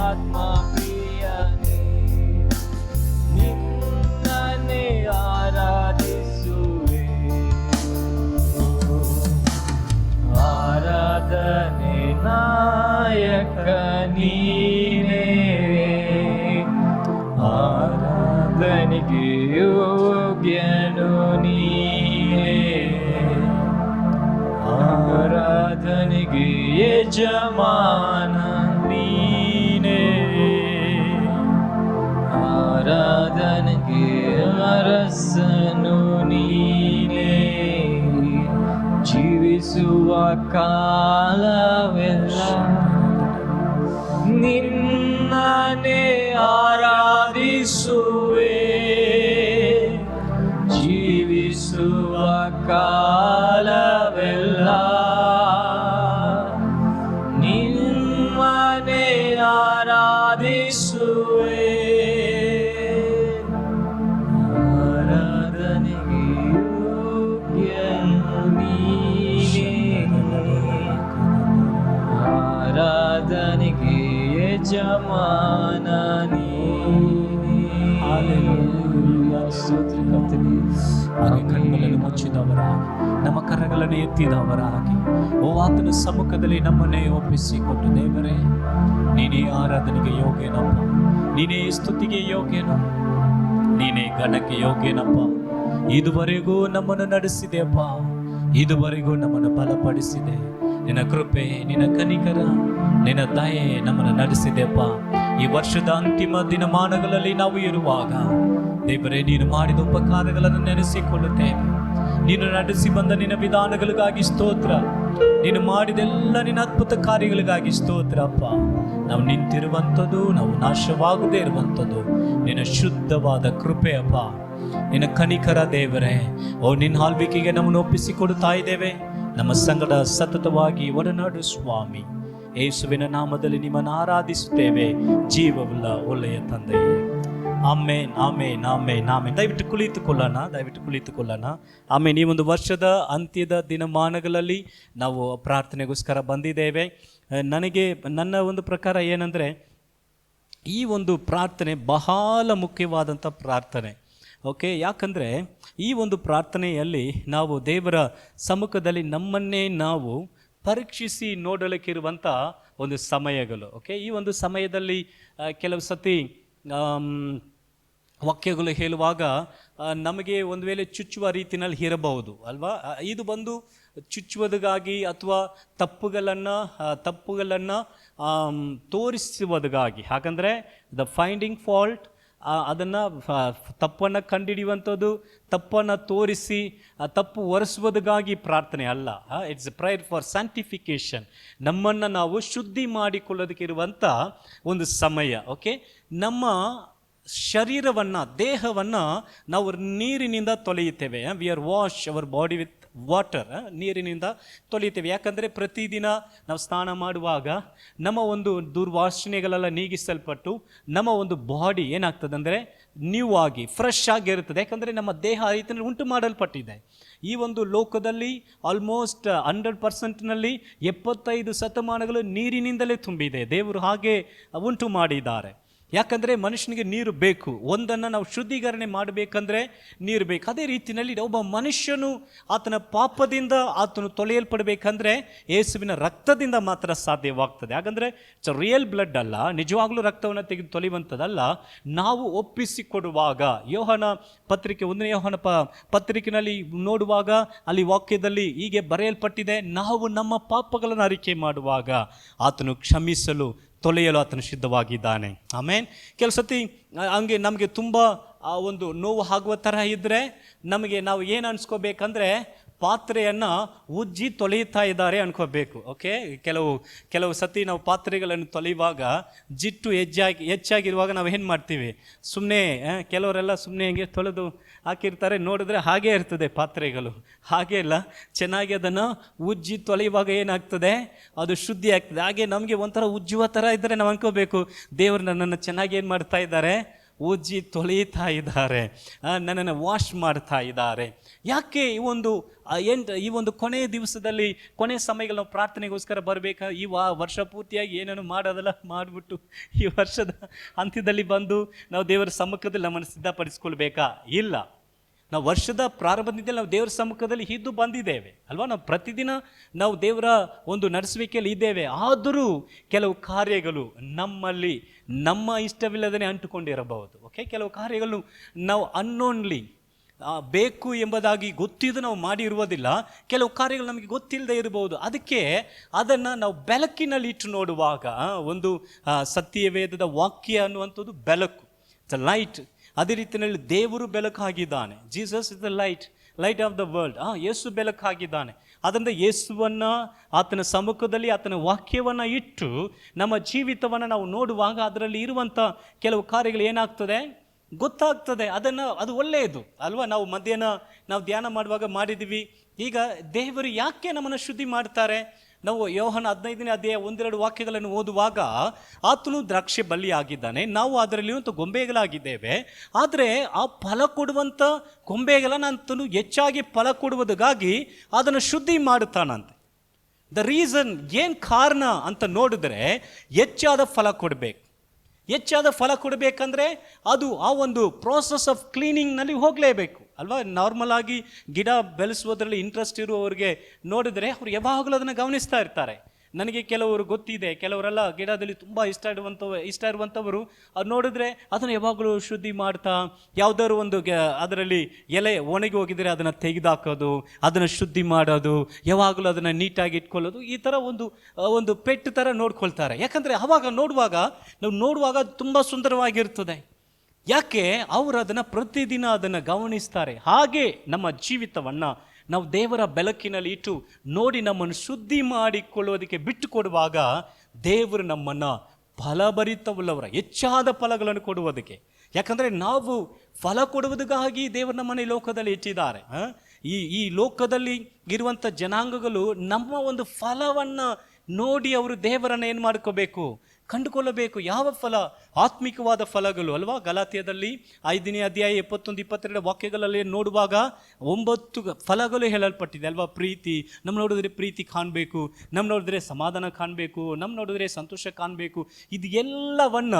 ಆತ್ಮ ಪ್ರಿಯನೇ, ನಿನ್ನನ್ನೇ ಆರಾಧಿಸುವೆ. ಆರಾಧನೆ ನಾಯಕ ನೀನೇ, ಆರಾಧನೆಗೆ ಯೋಗ್ಯನು ನೀನೇ, ಆರಾಧನೆಗೆ ಯಜಮಾನ ನೀನೇ, ಆರಾಧನೆಗೆ ಅರಸನು ನೀನೇ. ಜೀವಿಸುವ ಕಾಲವೆಲ್ಲ ನಿನ್ನನ್ನೇ ಆರಾಧಿಸುವೆ. ಜೀವಿಸುವ ಕಾಲವೆಲ್ಲ ನಿನ್ನನ್ನೇ ಆರಾಧಿಸುವೆ. ಆರಾಧನೆಗೆ ಯೋಗ್ಯನು ನೀನೇ, ಆರಾಧನೆಗೆ ಯಜಮಾನ ನೀನೇ. ಹಲ್ಲೆಲೂಯಾ. ಸ್ತೋತ್ರ ಕರ್ತನೇ. ಹಾಗೆ ಕಣ್ಣುಗಳನ್ನು ಮುಚ್ಚಿದವರಾಗಿ ನಮ್ಮ ಕರಗಳನ್ನು ಎತ್ತಿದವರಾಗಿ ಆತನ ಸಮ್ಮುಖದಲ್ಲಿ ನಮ್ಮನ್ನೇ ಒಪ್ಪಿಸಿಕೊಟ್ಟು, ದೇವರೇ ನೀನೇ ಆರಾಧನೆಗೆ ಯೋಗ್ಯನಪ್ಪ, ನೀನೇ ಸ್ತುತಿಗೆ ಯೋಗ್ಯನು, ನೀನೇ ಘನಕ್ಕೆ ಯೋಗ್ಯನಪ್ಪ. ಇದುವರೆಗೂ ನಮ್ಮನ್ನು ನಡೆಸಿದೆಯಪ್ಪ, ಇದುವರೆಗೂ ನಮ್ಮನ್ನು ಬಲಪಡಿಸಿದೆ. ನಿನ್ನ ಕೃಪೆ, ನಿನ್ನ ಕನಿಕರ, ನಿನ್ನ ದಯೆ ನಮ್ಮನ್ನು ನಡೆಸಿದೆಯಪ್ಪ. ಈ ವರ್ಷದ ಅಂತಿಮ ದಿನಮಾನಗಳಲ್ಲಿ ನಾವು ಇರುವಾಗ ದೇವರೇ, ನೀನು ಮಾಡಿದ ಉಪಕಾರಗಳನ್ನು ನೆನೆಸಿಕೊಳ್ಳುತ್ತೇವೆ. ನೀನು ನಡೆಸಿ ಬಂದ ನಿನ್ನ ವಿಧಾನಗಳಿಗಾಗಿ ಸ್ತೋತ್ರ. ನೀನು ಮಾಡಿದೆಲ್ಲ ನಿನ್ನ ಅದ್ಭುತ ಕಾರ್ಯಗಳಿಗಾಗಿ ಸ್ತೋತ್ರ ಅಪ್ಪ. ನಾವು ನಿಂತಿರುವಂಥದ್ದು, ನಾವು ನಾಶವಾಗದೇ ಇರುವಂಥದ್ದು ನಿನ್ನ ಶುದ್ಧವಾದ ಕೃಪೆ ಅಪ್ಪ, ನಿನ್ನ ಕನಿಕರ ದೇವರೇ. ನಿನ್ನ ಆಳ್ವಿಕೆಗೆ ನಮ್ಮನ್ನು ಒಪ್ಪಿಸಿಕೊಡುತ್ತಾ ಇದ್ದೇವೆ. ನಮ್ಮ ಸಂಗಡ ಸತತವಾಗಿ ಒಡನಾಡು ಸ್ವಾಮಿ. ಯೇಸುವಿನ ನಾಮದಲ್ಲಿ ನಿಮ್ಮನ್ನು ಆರಾಧಿಸುತ್ತೇವೆ, ಜೀವವುಳ್ಳ ಒಳ್ಳೆಯ ತಂದೆಯೇ. ಆಮೇನ್, ಆಮೇನ್, ಆಮೇನ್, ಆಮೇನ್. ದಯವಿಟ್ಟು ಕುಳಿತುಕೊಳ್ಳೋಣ. ಆಮೇನ್. ಈ ಒಂದು ವರ್ಷದ ಅಂತ್ಯದ ದಿನಮಾನಗಳಲ್ಲಿ ನಾವು ಪ್ರಾರ್ಥನೆಗೋಸ್ಕರ ಬಂದಿದ್ದೇವೆ. ನನ್ನ ಒಂದು ಪ್ರಕಾರ ಏನಂದರೆ, ಈ ಒಂದು ಪ್ರಾರ್ಥನೆ ಬಹಳ ಮುಖ್ಯವಾದಂಥ ಪ್ರಾರ್ಥನೆ. ಓಕೆ, ಯಾಕಂದರೆ ಈ ಒಂದು ಪ್ರಾರ್ಥನೆಯಲ್ಲಿ ನಾವು ದೇವರ ಸಮ್ಮುಖದಲ್ಲಿ ನಮ್ಮನ್ನೇ ನಾವು ಪರೀಕ್ಷಿಸಿ ನೋಡಲಿಕ್ಕಿರುವಂಥ ಒಂದು ಸಮಯಗಳು. ಓಕೆ, ಈ ಒಂದು ಸಮಯದಲ್ಲಿ ಕೆಲವು ಸತಿ ವಾಕ್ಯಗಳು ಹೇಳುವಾಗ ನಮಗೆ ಒಂದು ವೇಳೆ ಚುಚ್ಚುವ ರೀತಿಯಲ್ಲಿ ಇರಬಹುದು ಅಲ್ವಾ. ಇದು ಬಂದು ಚುಚ್ಚುವುದಕ್ಕಾಗಿ ಅಥವಾ ತಪ್ಪುಗಳನ್ನು ತೋರಿಸುವುದಕ್ಕಾಗಿ, ಹಾಗಂದರೆ ದ ಫೈಂಡಿಂಗ್ ಫಾಲ್ಟ್, ಅದನ್ನು ತಪ್ಪನ್ನು ಕಂಡುಹಿಡಿಯುವಂಥದ್ದು, ತಪ್ಪನ್ನು ತೋರಿಸಿ ತಪ್ಪು ಒರೆಸುವುದಕ್ಕಾಗಿ ಪ್ರಾರ್ಥನೆ ಅಲ್ಲ. It's A prayer for sanctification. ನಮ್ಮನ್ನು ನಾವು ಶುದ್ಧಿ ಮಾಡಿಕೊಳ್ಳೋದಕ್ಕಿರುವಂಥ ಒಂದು ಸಮಯ. ಓಕೆ, ನಮ್ಮ ಶರೀರವನ್ನು, ದೇಹವನ್ನು ನಾವು ನೀರಿನಿಂದ ತೊಳೆಯುತ್ತೇವೆ. We are wash our body with water. ನೀರಿನಿಂದ ತೊಳೆಯುತ್ತೇವೆ. ಯಾಕಂದರೆ ಪ್ರತಿದಿನ ನಾವು ಸ್ನಾನ ಮಾಡುವಾಗ ನಮ್ಮ ಒಂದು ದುರ್ವಾಸನೆಗಳೆಲ್ಲ ನೀಗಿಸಲ್ಪಟ್ಟು ನಮ್ಮ ಒಂದು ಬಾಡಿ ಏನಾಗ್ತದೆ ಅಂದರೆ ನ್ಯೂ ಆಗಿ ಫ್ರೆಶ್ ಆಗಿರುತ್ತದೆ. ಯಾಕಂದರೆ ನಮ್ಮ ದೇಹ ಆ ರೀತಿಯಲ್ಲಿ ಉಂಟು ಮಾಡಲ್ಪಟ್ಟಿದೆ. ಈ ಒಂದು ಲೋಕದಲ್ಲಿ ಆಲ್ಮೋಸ್ಟ್ 100%ನಲ್ಲಿ 75% ನೀರಿನಿಂದಲೇ ತುಂಬಿದೆ. ದೇವರು ಹಾಗೆ ಉಂಟು ಮಾಡಿದ್ದಾರೆ. ಯಾಕಂದರೆ ಮನುಷ್ಯನಿಗೆ ನೀರು ಬೇಕು. ಒಂದನ್ನು ನಾವು ಶುದ್ಧೀಕರಣೆ ಮಾಡಬೇಕಂದ್ರೆ ನೀರು ಬೇಕು. ಅದೇ ರೀತಿಯಲ್ಲಿ ಒಬ್ಬ ಮನುಷ್ಯನು ಆತನ ಪಾಪದಿಂದ ಆತನು ತೊಳೆಯಲ್ಪಡಬೇಕಂದ್ರೆ ಯೇಸುವಿನ ರಕ್ತದಿಂದ ಮಾತ್ರ ಸಾಧ್ಯವಾಗ್ತದೆ. ಯಾಕಂದರೆ ಇಟ್ಸ್ ರಿಯಲ್ ಬ್ಲಡ್ ಅಲ್ಲ, ನಿಜವಾಗ್ಲೂ ರಕ್ತವನ್ನು ತೆಗೆದು ತೊಳೆಯುವಂಥದ್ದಲ್ಲ. ನಾವು ಒಪ್ಪಿಸಿಕೊಡುವಾಗ, ಯೋಹನ ಪತ್ರಿಕೆ 1ನೇ ಯೋಹನ ಪತ್ರಿಕೆಯಲ್ಲಿ ನೋಡುವಾಗ ಅಲ್ಲಿ ವಾಕ್ಯದಲ್ಲಿ ಹೀಗೆ ಬರೆಯಲ್ಪಟ್ಟಿದೆ, ನಾವು ನಮ್ಮ ಪಾಪಗಳನ್ನು ಅರಿಕೆ ಮಾಡುವಾಗ ಆತನು ಕ್ಷಮಿಸಲು, ತೊಳೆಯಲು ಆತನು ಸಿದ್ಧವಾಗಿದ್ದಾನೆ. ಆಮೇನ್. ಕೆಲವು ಸತಿ ಹಂಗೆ ನಮಗೆ ತುಂಬ ಒಂದು ನೋವು ಆಗುವ ಥರ ಇದ್ದರೆ ನಾವು ಏನು ಅನ್ಸ್ಕೋಬೇಕಂದ್ರೆ ಪಾತ್ರೆಯನ್ನು ಉಜ್ಜಿ ತೊಳೆಯುತ್ತಾ ಇದ್ದಾರೆ ಅನ್ಕೋಬೇಕು. ಓಕೆ, ಕೆಲವು ಸತಿ ನಾವು ಪಾತ್ರೆಗಳನ್ನು ತೊಳೆಯುವಾಗ ಜಿಟ್ಟು ಹೆಚ್ಚಾಗಿರುವಾಗ ನಾವು ಏನು ಮಾಡ್ತೀವಿ, ಸುಮ್ಮನೆ ಕೆಲವರೆಲ್ಲ ಸುಮ್ಮನೆ ಹಿಂಗೆ ತೊಳೆದು ಹಾಕಿರ್ತಾರೆ, ನೋಡಿದ್ರೆ ಹಾಗೇ ಇರ್ತದೆ ಪಾತ್ರೆಗಳು. ಹಾಗೆ ಇಲ್ಲ, ಚೆನ್ನಾಗಿ ಅದನ್ನು ಉಜ್ಜಿ ತೊಳೆಯುವಾಗ ಏನಾಗ್ತದೆ, ಅದು ಶುದ್ಧಿ ಆಗ್ತದೆ. ಹಾಗೆ ನಮಗೆ ಒಂಥರ ಉಜ್ಜುವ ಥರ ಇದ್ದರೆ ನಾವು ಅನ್ಕೋಬೇಕು, ದೇವರು ನನ್ನನ್ನು ಚೆನ್ನಾಗಿ ಏನು ಮಾಡ್ತಾ ಇದ್ದಾರೆ, ಉಜ್ಜಿ ತೊಳೆಯುತ್ತಾ ಇದ್ದಾರೆ, ನನ್ನನ್ನು ವಾಶ್ ಮಾಡ್ತಾ ಇದ್ದಾರೆ. ಯಾಕೆ ಈ ಒಂದು ಕೊನೆಯ ದಿವಸದಲ್ಲಿ, ಕೊನೆಯ ಸಮಯಗಳು ನಾವು ಪ್ರಾರ್ಥನೆಗೋಸ್ಕರ ಬರಬೇಕಾ? ಈ ವರ್ಷ ಪೂರ್ತಿಯಾಗಿ ಏನೇನು ಮಾಡೋದೆಲ್ಲ ಮಾಡಿಬಿಟ್ಟು ಈ ವರ್ಷದ ಅಂತ್ಯದಲ್ಲಿ ಬಂದು ನಾವು ದೇವರ ಸಮ್ಮುಖದಲ್ಲಿ ನಮ್ಮನ್ನು ಸಿದ್ಧಪಡಿಸ್ಕೊಳ್ಬೇಕಾ? ಇಲ್ಲ. ನಾವು ವರ್ಷದ ಪ್ರಾರಂಭದಿಂದ ನಾವು ದೇವರ ಸಮ್ಮುಖದಲ್ಲಿ ಇದ್ದು ಬಂದಿದ್ದೇವೆ ಅಲ್ವಾ? ನಾವು ಪ್ರತಿದಿನ ನಾವು ದೇವರ ಒಂದು ನಡೆಸುವಿಕೆಯಲ್ಲಿ ಇದ್ದೇವೆ. ಆದರೂ ಕೆಲವು ಕಾರ್ಯಗಳು ನಮ್ಮಲ್ಲಿ ನಮ್ಮ ಇಷ್ಟವಿಲ್ಲದೇ ಅಂಟುಕೊಂಡಿರಬಹುದು. ಓಕೆ, ಕೆಲವು ಕಾರ್ಯಗಳು ನಾವು ಅನ್ನೋನ್ಲಿ ಬೇಕು ಎಂಬುದಾಗಿ ಗೊತ್ತಿದ್ದು ನಾವು ಮಾಡಿರುವುದಿಲ್ಲ. ಕೆಲವು ಕಾರ್ಯಗಳು ನಮಗೆ ಗೊತ್ತಿಲ್ಲದೆ ಇರಬಹುದು. ಅದಕ್ಕೆ ಅದನ್ನು ನಾವು ಬೆಳಕಿನಲ್ಲಿ ಇಟ್ಟು ನೋಡುವಾಗ, ಒಂದು ಸತ್ಯವೇದದ ವಾಕ್ಯ ಅನ್ನುವಂಥದ್ದು ಬೆಳಕು, ದ ಲೈಟ್. ಅದೇ ರೀತಿಯಲ್ಲಿ ದೇವರು ಬೆಳಕಾಗಿದ್ದಾನೆ. Jesus is the light of the world. ಯೇಸು ಬೆಳಕಾಗಿದ್ದಾನೆ. ಅದರಿಂದ ಯೇಸುವನ್ನು, ಆತನ ಸಮ್ಮುಖದಲ್ಲಿ ಆತನ ವಾಕ್ಯವನ್ನು ಇಟ್ಟು ನಮ್ಮ ಜೀವಿತವನ್ನು ನಾವು ನೋಡುವಾಗ ಅದರಲ್ಲಿ ಇರುವಂಥ ಕೆಲವು ಕಾರ್ಯಗಳು ಏನಾಗ್ತದೆ ಗೊತ್ತಾಗ್ತದೆ. ಅದು ಒಳ್ಳೆಯದು ಅಲ್ವಾ? ನಾವು ಮಧ್ಯಾಹ್ನ ನಾವು ಧ್ಯಾನ ಮಾಡುವಾಗ ಮಾಡಿದ್ದೀವಿ. ಈಗ ದೇವರು ಯಾಕೆ ನಮ್ಮನ್ನು ಶುದ್ಧಿ ಮಾಡ್ತಾರೆ? ನಾವು ಯೋಹನ 15ನೇ ಅಧ್ಯಾಯ 1-2 ವಾಕ್ಯಗಳನ್ನು ಓದುವಾಗ, ಆತನು ದ್ರಾಕ್ಷಿ ಬಳ್ಳಿ ಆಗಿದ್ದಾನೆ, ನಾವು ಅದರಲ್ಲಿರುವಂಥ ಗೊಂಬೆಗಳಾಗಿದ್ದೇವೆ. ಆದರೆ ಆ ಫಲ ಕೊಡುವಂಥ ಗೊಂಬೆಗಳನ್ನಂತೂ ಹೆಚ್ಚಾಗಿ ಫಲ ಕೊಡುವುದಕ್ಕಾಗಿ ಅದನ್ನು ಶುದ್ಧಿ ಮಾಡುತ್ತಾನಂತೆ. ದ ರೀಸನ್, ಏನು ಕಾರಣ ಅಂತ ನೋಡಿದ್ರೆ, ಹೆಚ್ಚಾದ ಫಲ ಕೊಡಬೇಕು. ಹೆಚ್ಚಾದ ಫಲ ಕೊಡಬೇಕಂದ್ರೆ ಅದು ಆ ಒಂದು ಪ್ರೋಸೆಸ್ ಆಫ್ ಕ್ಲೀನಿಂಗ್ನಲ್ಲಿ ಹೋಗಲೇಬೇಕು ಅಲ್ವಾ? ನಾರ್ಮಲ್ ಆಗಿ ಗಿಡ ಬೆಳೆಸೋದ್ರಲ್ಲಿ ಇಂಟ್ರೆಸ್ಟ್ ಇರುವವರಿಗೆ ನೋಡಿದರೆ ಅವರು ಯಾವಾಗಲೂ ಅದನ್ನು ಗಮನಿಸ್ತಾ ಇರ್ತಾರೆ. ನನಗೆ ಕೆಲವರು ಗೊತ್ತಿದೆ, ಕೆಲವರೆಲ್ಲ ಗಿಡದಲ್ಲಿ ತುಂಬ ಇಷ್ಟ ಇರುವಂಥವರು ಅವ್ರು ನೋಡಿದ್ರೆ ಅದನ್ನು ಯಾವಾಗಲೂ ಶುದ್ಧಿ ಮಾಡ್ತಾ, ಯಾವುದಾದ್ರು ಒಂದು ಅದರಲ್ಲಿ ಎಲೆ ಒಣಗಿ ಹೋಗಿದರೆ ಅದನ್ನು ತೆಗೆದಾಕೋದು, ಅದನ್ನು ಶುದ್ಧಿ ಮಾಡೋದು, ಯಾವಾಗಲೂ ಅದನ್ನು ನೀಟಾಗಿ ಇಟ್ಕೊಳ್ಳೋದು, ಈ ಥರ ಒಂದು ಪೆಟ್ಟು ಥರ ನೋಡ್ಕೊಳ್ತಾರೆ. ಯಾಕಂದರೆ ಆವಾಗ ನೋಡುವಾಗ ತುಂಬ ಸುಂದರವಾಗಿರ್ತದೆ. ಯಾಕೆ? ಅವರು ಅದನ್ನು ಪ್ರತಿದಿನ ಅದನ್ನು ಗಮನಿಸ್ತಾರೆ. ಹಾಗೆ ನಮ್ಮ ಜೀವಿತವನ್ನು ನಾವು ದೇವರ ಬೆಳಕಿನಲ್ಲಿ ಇಟ್ಟು ನೋಡಿ ನಮ್ಮನ್ನು ಶುದ್ಧಿ ಮಾಡಿಕೊಳ್ಳುವುದಕ್ಕೆ ಬಿಟ್ಟು ಕೊಡುವಾಗ ದೇವರು ನಮ್ಮನ್ನು ಫಲಭರಿತವುಳ್ಳವರ ಹೆಚ್ಚಾದ ಫಲಗಳನ್ನು ಕೊಡುವುದಕ್ಕೆ. ಯಾಕಂದರೆ ನಾವು ಫಲ ಕೊಡುವುದಕ್ಕಾಗಿ ದೇವರು ನಮ್ಮನ್ನು ಈ ಲೋಕದಲ್ಲಿ ಇಟ್ಟಿದ್ದಾರೆ. ಈ ಲೋಕದಲ್ಲಿ ಇರುವಂಥ ಜನಾಂಗಗಳು ನಮ್ಮ ಒಂದು ಫಲವನ್ನು ನೋಡಿ ಅವರು ದೇವರನ್ನು ಏನು ಮಾಡ್ಕೋಬೇಕು? ಕಂಡುಕೊಳ್ಳಬೇಕು. ಯಾವ ಫಲ? ಆತ್ಮಿಕವಾದ ಫಲಗಳು ಅಲ್ವಾ? ಗಲಾತ್ಯದಲ್ಲಿ 5ನೇ ಅಧ್ಯಾಯ 21-22 ವಾಕ್ಯಗಳಲ್ಲಿ ನೋಡುವಾಗ 9 ಫಲಗಳು ಹೇಳಲ್ಪಟ್ಟಿದೆ ಅಲ್ವಾ? ಪ್ರೀತಿ, ನಮ್ಮ ನೋಡಿದ್ರೆ ಪ್ರೀತಿ ಕಾಣಬೇಕು, ನಮ್ಮ ನೋಡಿದ್ರೆ ಸಮಾಧಾನ ಕಾಣಬೇಕು, ನಮ್ಮ ನೋಡಿದ್ರೆ ಸಂತೋಷ ಕಾಣಬೇಕು. ಇದು ಎಲ್ಲವನ್ನ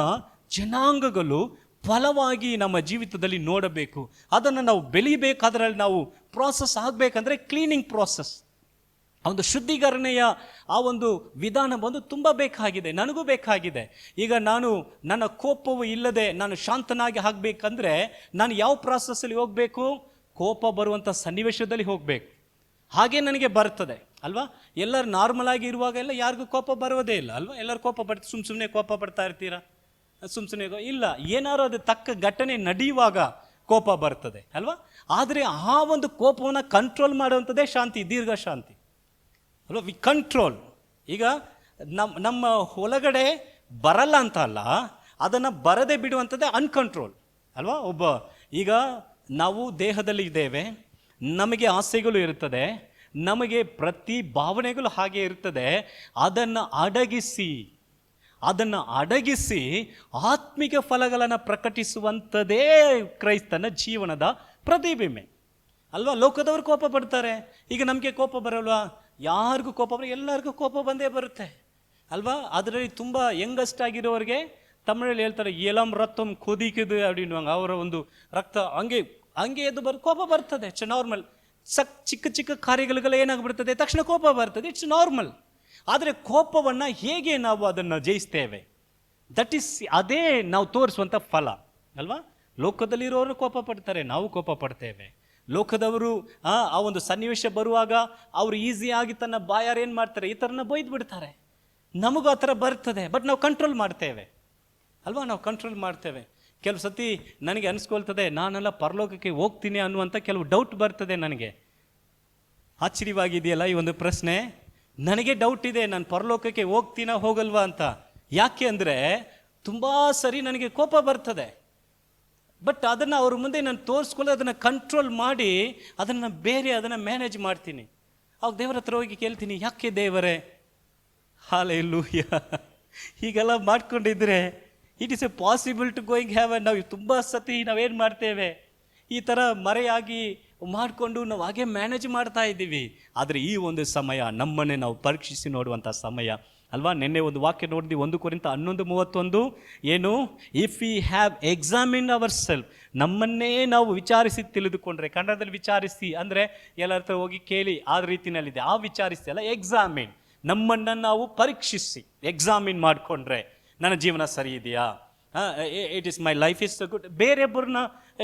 ಜನಾಂಗಗಳು ಫಲವಾಗಿ ನಮ್ಮ ಜೀವಿತದಲ್ಲಿ ನೋಡಬೇಕು. ಅದನ್ನು ನಾವು ಬೆಳಿಬೇಕಾದ್ರಲ್ಲಿ ನಾವು ಪ್ರಾಸೆಸ್ ಆಗಬೇಕಂದ್ರೆ ಕ್ಲೀನಿಂಗ್ ಪ್ರಾಸೆಸ್, ಒಂದು ಶುದ್ಧೀಕರಣೆಯ ಆ ಒಂದು ವಿಧಾನ ಬಂದು ತುಂಬ ಬೇಕಾಗಿದೆ, ನನಗೂ ಬೇಕಾಗಿದೆ. ಈಗ ನನ್ನ ಕೋಪವು ಇಲ್ಲದೆ ನಾನು ಶಾಂತನಾಗಿ ಆಗಬೇಕಂದ್ರೆ ನಾನು ಯಾವ ಪ್ರಾಸೆಸ್ಸಲ್ಲಿ ಹೋಗಬೇಕು? ಕೋಪ ಬರುವಂಥ ಸನ್ನಿವೇಶದಲ್ಲಿ ಹೋಗಬೇಕು. ಹಾಗೆ ನನಗೆ ಬರ್ತದೆ ಅಲ್ವಾ? ಎಲ್ಲರೂ ನಾರ್ಮಲ್ ಆಗಿ ಇರುವಾಗ ಎಲ್ಲ ಯಾರಿಗೂ ಕೋಪ ಬರೋದೇ ಇಲ್ಲ ಅಲ್ವಾ? ಎಲ್ಲರೂ ಕೋಪ ಸುಮ್ಮನೆ ಕೋಪ ಪಡ್ತಾ ಇರ್ತೀರಾ? ಸುಮ್ಮನೆ ಇಲ್ಲ, ಏನಾದ್ರು ಅದು ತಕ್ಕ ಘಟನೆ ನಡೆಯುವಾಗ ಕೋಪ ಬರ್ತದೆ ಅಲ್ವಾ? ಆದರೆ ಆ ಒಂದು ಕೋಪವನ್ನು ಕಂಟ್ರೋಲ್ ಮಾಡುವಂಥದ್ದೇ ಶಾಂತಿ, ದೀರ್ಘ ಶಾಂತಿ ಅಲ್ವಾ? We control. ಈಗ ನಮ್ಮ ಒಳಗಡೆ ಬರಲ್ಲ ಅಂತ ಅಲ್ಲ, ಅದನ್ನು ಬರದೆ ಬಿಡುವಂಥದ್ದೇ ಅನ್ಕಂಟ್ರೋಲ್ ಅಲ್ವಾ? ಈಗ ನಾವು ದೇಹದಲ್ಲಿ ಇದ್ದೇವೆ, ನಮಗೆ ಆಸೆಗಳು ಇರ್ತದೆ, ನಮಗೆ ಪ್ರತಿ ಭಾವನೆಗಳು ಹಾಗೆ ಇರ್ತದೆ. ಅದನ್ನು ಅಡಗಿಸಿ ಆತ್ಮಿಕ ಫಲಗಳನ್ನು ಪ್ರಕಟಿಸುವಂಥದ್ದೇ ಕ್ರೈಸ್ತನ ಜೀವನದ ಪ್ರತಿಬಿಂಬೆ ಅಲ್ವಾ? ಲೋಕದವರು ಕೋಪ ಪಡ್ತಾರೆ, ಈಗ ನಮಗೆ ಕೋಪ ಬರಲ್ವಾ? ಯಾರಿಗೂ ಕೋಪ ಎಲ್ಲರಿಗೂ ಕೋಪ ಬಂದೇ ಬರುತ್ತೆ ಅಲ್ವಾ? ಅದರಲ್ಲಿ ತುಂಬ ಯಂಗಸ್ಟ್ ಆಗಿರೋರಿಗೆ ತಮಿಳಲ್ಲಿ ಹೇಳ್ತಾರೆ ಎಲಂ ರಕ್ತಂ ಕೊದಿಕಿದು ಅಪ್ಪಿನ್ನುವಂಗೆ. ಅವರ ಒಂದು ರಕ್ತ ಹಂಗೆ ಎದ್ದು ಕೋಪ ಬರ್ತದೆ. It's normal. ಚಿಕ್ಕ ಕಾರ್ಯಗಳಿಗೆಲ್ಲ ಏನಾಗ್ಬಿಡ್ತದೆ, ತಕ್ಷಣ ಕೋಪ ಬರ್ತದೆ. It's normal. ಆದರೆ ಕೋಪವನ್ನು ಹೇಗೆ ನಾವು ಅದನ್ನು ಜಯಿಸ್ತೇವೆ, ಅದೇ ನಾವು ತೋರಿಸುವಂಥ ಫಲ ಅಲ್ವಾ? ಲೋಕದಲ್ಲಿರೋರು ಕೋಪ ಪಡ್ತಾರೆ, ನಾವು ಕೋಪ ಪಡ್ತೇವೆ. ಲೋಕದವರು ಆ ಒಂದು ಸನ್ನಿವೇಶ ಬರುವಾಗ ಅವರು ಈಸಿಯಾಗಿ ತನ್ನ ಬಾಯಾರು ಏನು ಮಾಡ್ತಾರೆ, ಈ ಥರನ ಬೈದು ಬಿಡ್ತಾರೆ. ನಮಗೂ ಆ ಥರ ಬರ್ತದೆ, ಬಟ್ ನಾವು ಕಂಟ್ರೋಲ್ ಮಾಡ್ತೇವೆ ಅಲ್ವಾ? ನಾವು ಕಂಟ್ರೋಲ್ ಮಾಡ್ತೇವೆ. ಕೆಲವು ಸತಿ ನನಗೆ ಅನಿಸ್ಕೊಳ್ತದೆ, ನಾನೆಲ್ಲ ಪರಲೋಕಕ್ಕೆ ಹೋಗ್ತೀನಿ ಅನ್ನುವಂಥ ಕೆಲವು ಡೌಟ್ ಬರ್ತದೆ ನನಗೆ. ಆಶ್ಚರ್ಯವಾಗಿದೆಯಲ್ಲ ಈ ಒಂದು ಪ್ರಶ್ನೆ. ನನಗೆ ಡೌಟ್ ಇದೆ, ನಾನು ಪರಲೋಕಕ್ಕೆ ಹೋಗ್ತೀನಾ ಹೋಗಲ್ವಾ ಅಂತ. ಯಾಕೆ ಅಂದರೆ ತುಂಬ ಸರಿ ನನಗೆ ಕೋಪ ಬರ್ತದೆ, ಬಟ್ ಅದನ್ನು ಅವ್ರ ಮುಂದೆ ನಾನು ತೋರಿಸ್ಕೊಳ್ಳಿ, ಅದನ್ನು ಕಂಟ್ರೋಲ್ ಮಾಡಿ ಅದನ್ನು ಮ್ಯಾನೇಜ್ ಮಾಡ್ತೀನಿ. ಅವಾಗ ದೇವರ ಹತ್ರ ಹೋಗಿ ಕೇಳ್ತೀನಿ, ಯಾಕೆ ದೇವರೇ, ಹಲ್ಲೆಲೂಯಾ, ಹೀಗೆಲ್ಲ ಮಾಡ್ಕೊಂಡಿದ್ರೆ it is a possible to going heaven. ನಾವು ತುಂಬ ಸತಿ ನಾವೇನು ಮಾಡ್ತೇವೆ, ಈ ಥರ ಮರೆಯಾಗಿ ಮಾಡಿಕೊಂಡು ನಾವು ಹಾಗೆ ಮ್ಯಾನೇಜ್ ಮಾಡ್ತಾ ಇದ್ದೀವಿ. ಆದರೆ ಈ ಒಂದು ಸಮಯ ನಮ್ಮನ್ನೇ ನಾವು ಪರೀಕ್ಷಿಸಿ ನೋಡುವಂಥ ಸಮಯ ಅಲ್ವಾ. ನಿನ್ನೆ ಒಂದು ವಾಕ್ಯ ನೋಡಿದ್ವಿ, 1 ಕೊರಿಂಥ 11:31. ಏನು? If we have examine our self, ನಮ್ಮನ್ನೇ ನಾವು ವಿಚಾರಿಸಿ ತಿಳಿದುಕೊಂಡ್ರೆ, ಕನ್ನಡದಲ್ಲಿ ವಿಚಾರಿಸಿ ಅಂದರೆ ಎಲ್ಲರ ಹತ್ರ ಹೋಗಿ ಕೇಳಿ ಆ ರೀತಿಯಲ್ಲಿದೆ, ಆ ವಿಚಾರಿಸಿ ಅಲ್ಲ, ಎಕ್ಸಾಮಿನ್, ನಮ್ಮನ್ನು ನಾವು ಪರೀಕ್ಷಿಸಿ ಎಕ್ಸಾಮಿನ್ ಮಾಡಿಕೊಂಡ್ರೆ ನನ್ನ ಜೀವನ ಸರಿ ಇದೆಯಾ, it is my life is good. ಬೇರೆಯೊಬ್ಬರನ್ನ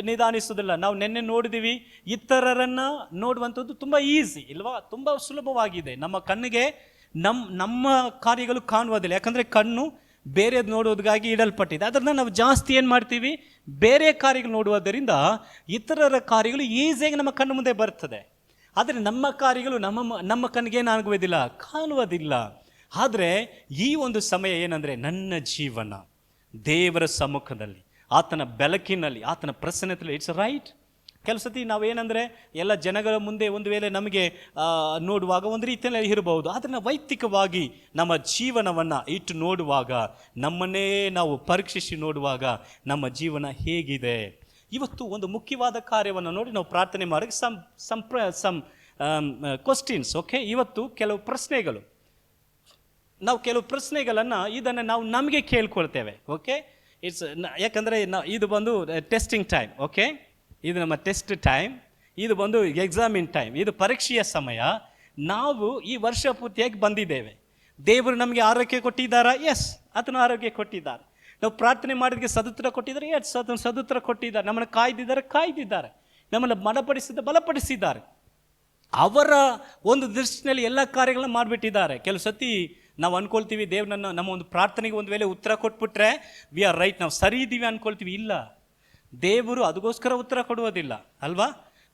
ನಿಧಾನಿಸೋದಿಲ್ಲ. ನಾವು ನಿನ್ನೆ ನೋಡಿದ್ದೀವಿ, ಇತರರನ್ನು ನೋಡುವಂಥದ್ದು ತುಂಬ ಈಸಿ ಇಲ್ವಾ, ತುಂಬ ಸುಲಭವಾಗಿದೆ. ನಮ್ಮ ಕಣ್ಣಿಗೆ ನಮ್ಮ ಕಾರ್ಯಗಳು ಕಾಣುವುದಿಲ್ಲ, ಯಾಕಂದರೆ ಕಣ್ಣು ಬೇರೆದು ನೋಡೋದಕ್ಕಾಗಿ ಇಡಲ್ಪಟ್ಟಿದೆ. ಅದನ್ನು ನಾವು ಜಾಸ್ತಿ ಏನು ಮಾಡ್ತೀವಿ, ಬೇರೆ ಕಾರ್ಯಗಳು ನೋಡುವುದರಿಂದ ಇತರರ ಕಾರ್ಯಗಳು ಈಸಿಯಾಗಿ ನಮ್ಮ ಕಣ್ಣು ಮುಂದೆ ಬರ್ತದೆ. ಆದರೆ ನಮ್ಮ ಕಾರ್ಯಗಳು ನಮ್ಮ ಕಣ್ಣಿಗೆ ಏನಾಗುವುದಿಲ್ಲ, ಕಾಣುವುದಿಲ್ಲ. ಆದರೆ ಈ ಒಂದು ಸಮಯ ಏನಂದರೆ, ನನ್ನ ಜೀವನ ದೇವರ ಸಮ್ಮುಖದಲ್ಲಿ, ಆತನ ಬೆಳಕಿನಲ್ಲಿ, ಆತನ ಪ್ರಸನ್ನತೆಯಲ್ಲಿ, ಇಟ್ಸ್ ರೈಟ್. ಕೆಲವು ಸತಿ ನಾವೇನಂದರೆ ಎಲ್ಲ ಜನಗಳ ಮುಂದೆ ಒಂದು ವೇಳೆ ನಮಗೆ ನೋಡುವಾಗ ಒಂದು ರೀತಿಯಲ್ಲಿ ಇರಬಹುದು. ಆದರೆ ನಾವು ವೈಯಕ್ತಿಕವಾಗಿ ನಮ್ಮ ಜೀವನವನ್ನು ಇಟ್ಟು ನೋಡುವಾಗ, ನಮ್ಮನ್ನೇ ನಾವು ಪರೀಕ್ಷಿಸಿ ನೋಡುವಾಗ ನಮ್ಮ ಜೀವನ ಹೇಗಿದೆ. ಇವತ್ತು ಒಂದು ಮುಖ್ಯವಾದ ಕಾರ್ಯವನ್ನು ನೋಡಿ ನಾವು ಪ್ರಾರ್ಥನೆ ಮಾಡಿ ಸಮ್ ಕ್ವಶ್ಚಿನ್ಸ್. ಓಕೆ, ಇವತ್ತು ಕೆಲವು ಪ್ರಶ್ನೆಗಳು, ನಾವು ಕೆಲವು ಪ್ರಶ್ನೆಗಳನ್ನು ಇದನ್ನು ನಾವು ನಮಗೆ ಕೇಳ್ಕೊಳ್ತೇವೆ. ಓಕೆ, ಯಾಕಂದರೆ ಇದು ಬಂದು ಟೆಸ್ಟಿಂಗ್ ಟೈಮ್. ಓಕೆ, ಇದು ನಮ್ಮ ಟೆಸ್ಟ್ ಟೈಮ್, ಇದು ಬಂದು ಎಕ್ಸಾಮಿನ್ ಟೈಮ್, ಇದು ಪರೀಕ್ಷೆಯ ಸಮಯ. ನಾವು ಈ ವರ್ಷ ಪೂರ್ತಿಯಾಗಿ ಬಂದಿದ್ದೇವೆ. ದೇವರು ನಮಗೆ ಆರೋಗ್ಯ ಕೊಟ್ಟಿದ್ದಾರಾ? ಎಸ್, ಆತನ ಆರೋಗ್ಯ ಕೊಟ್ಟಿದ್ದಾರೆ. ನಾವು ಪ್ರಾರ್ಥನೆ ಮಾಡಿದಕ್ಕೆ ಸದುತ್ತರ ಕೊಟ್ಟಿದ್ದಾರೆ? ಎಸ್, ಅದನ್ನು ಸದುತ್ತರ ಕೊಟ್ಟಿದ್ದಾರೆ. ನಮ್ಮನ್ನು ಕಾಯ್ದಿದ್ದಾರೆ, ನಮ್ಮನ್ನು ಬಲಪಡಿಸಿದ್ದಾರೆ. ಅವರ ಒಂದು ದೃಷ್ಟಿನಲ್ಲಿ ಎಲ್ಲ ಕಾರ್ಯಗಳನ್ನ ಮಾಡಿಬಿಟ್ಟಿದ್ದಾರೆ. ಕೆಲವು ಸತಿ ನಾವು ಅಂದ್ಕೊಳ್ತೀವಿ, ದೇವ್ರನ್ನ ನಮ್ಮ ಒಂದು ಪ್ರಾರ್ಥನೆಗೆ ಒಂದು ವೇಳೆ ಉತ್ತರ ಕೊಟ್ಬಿಟ್ರೆ ವಿ ಆರ್ ರೈಟ್, ನಾವು ಸರಿ ಇದ್ದೀವಿ ಅಂದ್ಕೊಳ್ತೀವಿ. ಇಲ್ಲ, ದೇವರು ಅದಕ್ಕೋಸ್ಕರ ಉತ್ತರ ಕೊಡುವುದಿಲ್ಲ ಅಲ್ವಾ.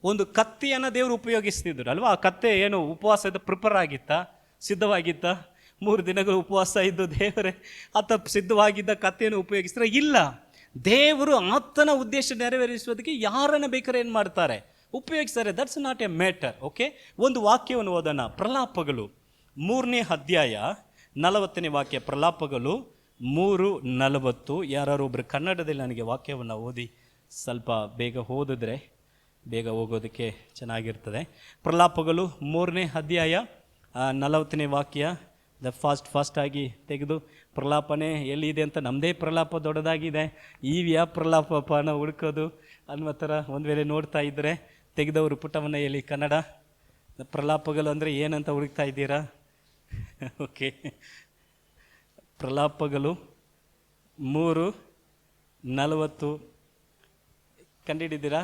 ಒಂದು ಕತ್ತಿಯನ್ನು ದೇವರು ಉಪಯೋಗಿಸ್ತಿದ್ರು ಅಲ್ವಾ. ಆ ಕತ್ತೆ ಏನು ಉಪವಾಸದ ಪ್ರಿಪೇರ್ ಆಗಿತ್ತಾ, ಸಿದ್ಧವಾಗಿತ್ತಾ? 3 ದಿನಗಳು ಉಪವಾಸ ಇದ್ದು ದೇವರೇ ಆತ ಸಿದ್ಧವಾಗಿದ್ದ ಕತ್ತೆಯನ್ನು ಉಪಯೋಗಿಸಿದ್ರೆ? ಇಲ್ಲ, ದೇವರು ಆತನ ಉದ್ದೇಶ ನೆರವೇರಿಸುವುದಕ್ಕೆ ಯಾರನ್ನ ಬೇಕಾದ್ರೆ ಏನು ಮಾಡ್ತಾರೆ, ಉಪಯೋಗಿಸ್ತಾರೆ. That's not A matter. Okay, ಒಂದು ವಾಕ್ಯವನ್ನು ಓದೋಣ. ಪ್ರಲಾಪಗಳು 3ನೇ ಅಧ್ಯಾಯ 40ನೇ ವಾಕ್ಯ. ಪ್ರಲಾಪಗಳು 3:40. ಯಾರೊಬ್ಬರು ಕನ್ನಡದಲ್ಲಿ ನನಗೆ ವಾಕ್ಯವನ್ನು ಓದಿ ಸ್ವಲ್ಪ ಬೇಗ ಓದಿದ್ರೆ ಬೇಗ ಹೋಗೋದಕ್ಕೆ ಚೆನ್ನಾಗಿರ್ತದೆ. ಪ್ರಲಾಪಗಳು 3ನೇ ಅಧ್ಯಾಯ 40ನೇ ವಾಕ್ಯ. ಫಾಸ್ಟಾಗಿ ತೆಗೆದು, ಪ್ರಲಾಪನೆ ಎಲ್ಲಿದೆ ಅಂತ, ನಮ್ಮದೇ ಪ್ರಲಾಪ ದೊಡ್ಡದಾಗಿದೆ, ಈ ಯಾವ ಪ್ರಲಾಪನ ಹುಡುಕೋದು ಅನ್ನೋ ಥರ ಒಂದು ವೇಳೆ ನೋಡ್ತಾ ಇದ್ದರೆ ತೆಗೆದವರು ಪುಟವನ್ನು ಎಲ್ಲಿ ಕನ್ನಡ ಪ್ರಲಾಪಗಳು ಅಂದರೆ ಏನಂತ ಹುಡುಕ್ತಾ ಇದ್ದೀರಾ? ಓಕೆ, ಪ್ರಲಾಪಗಳು 3:40 ಕಂಡಿಡಿದ್ದೀರಾ?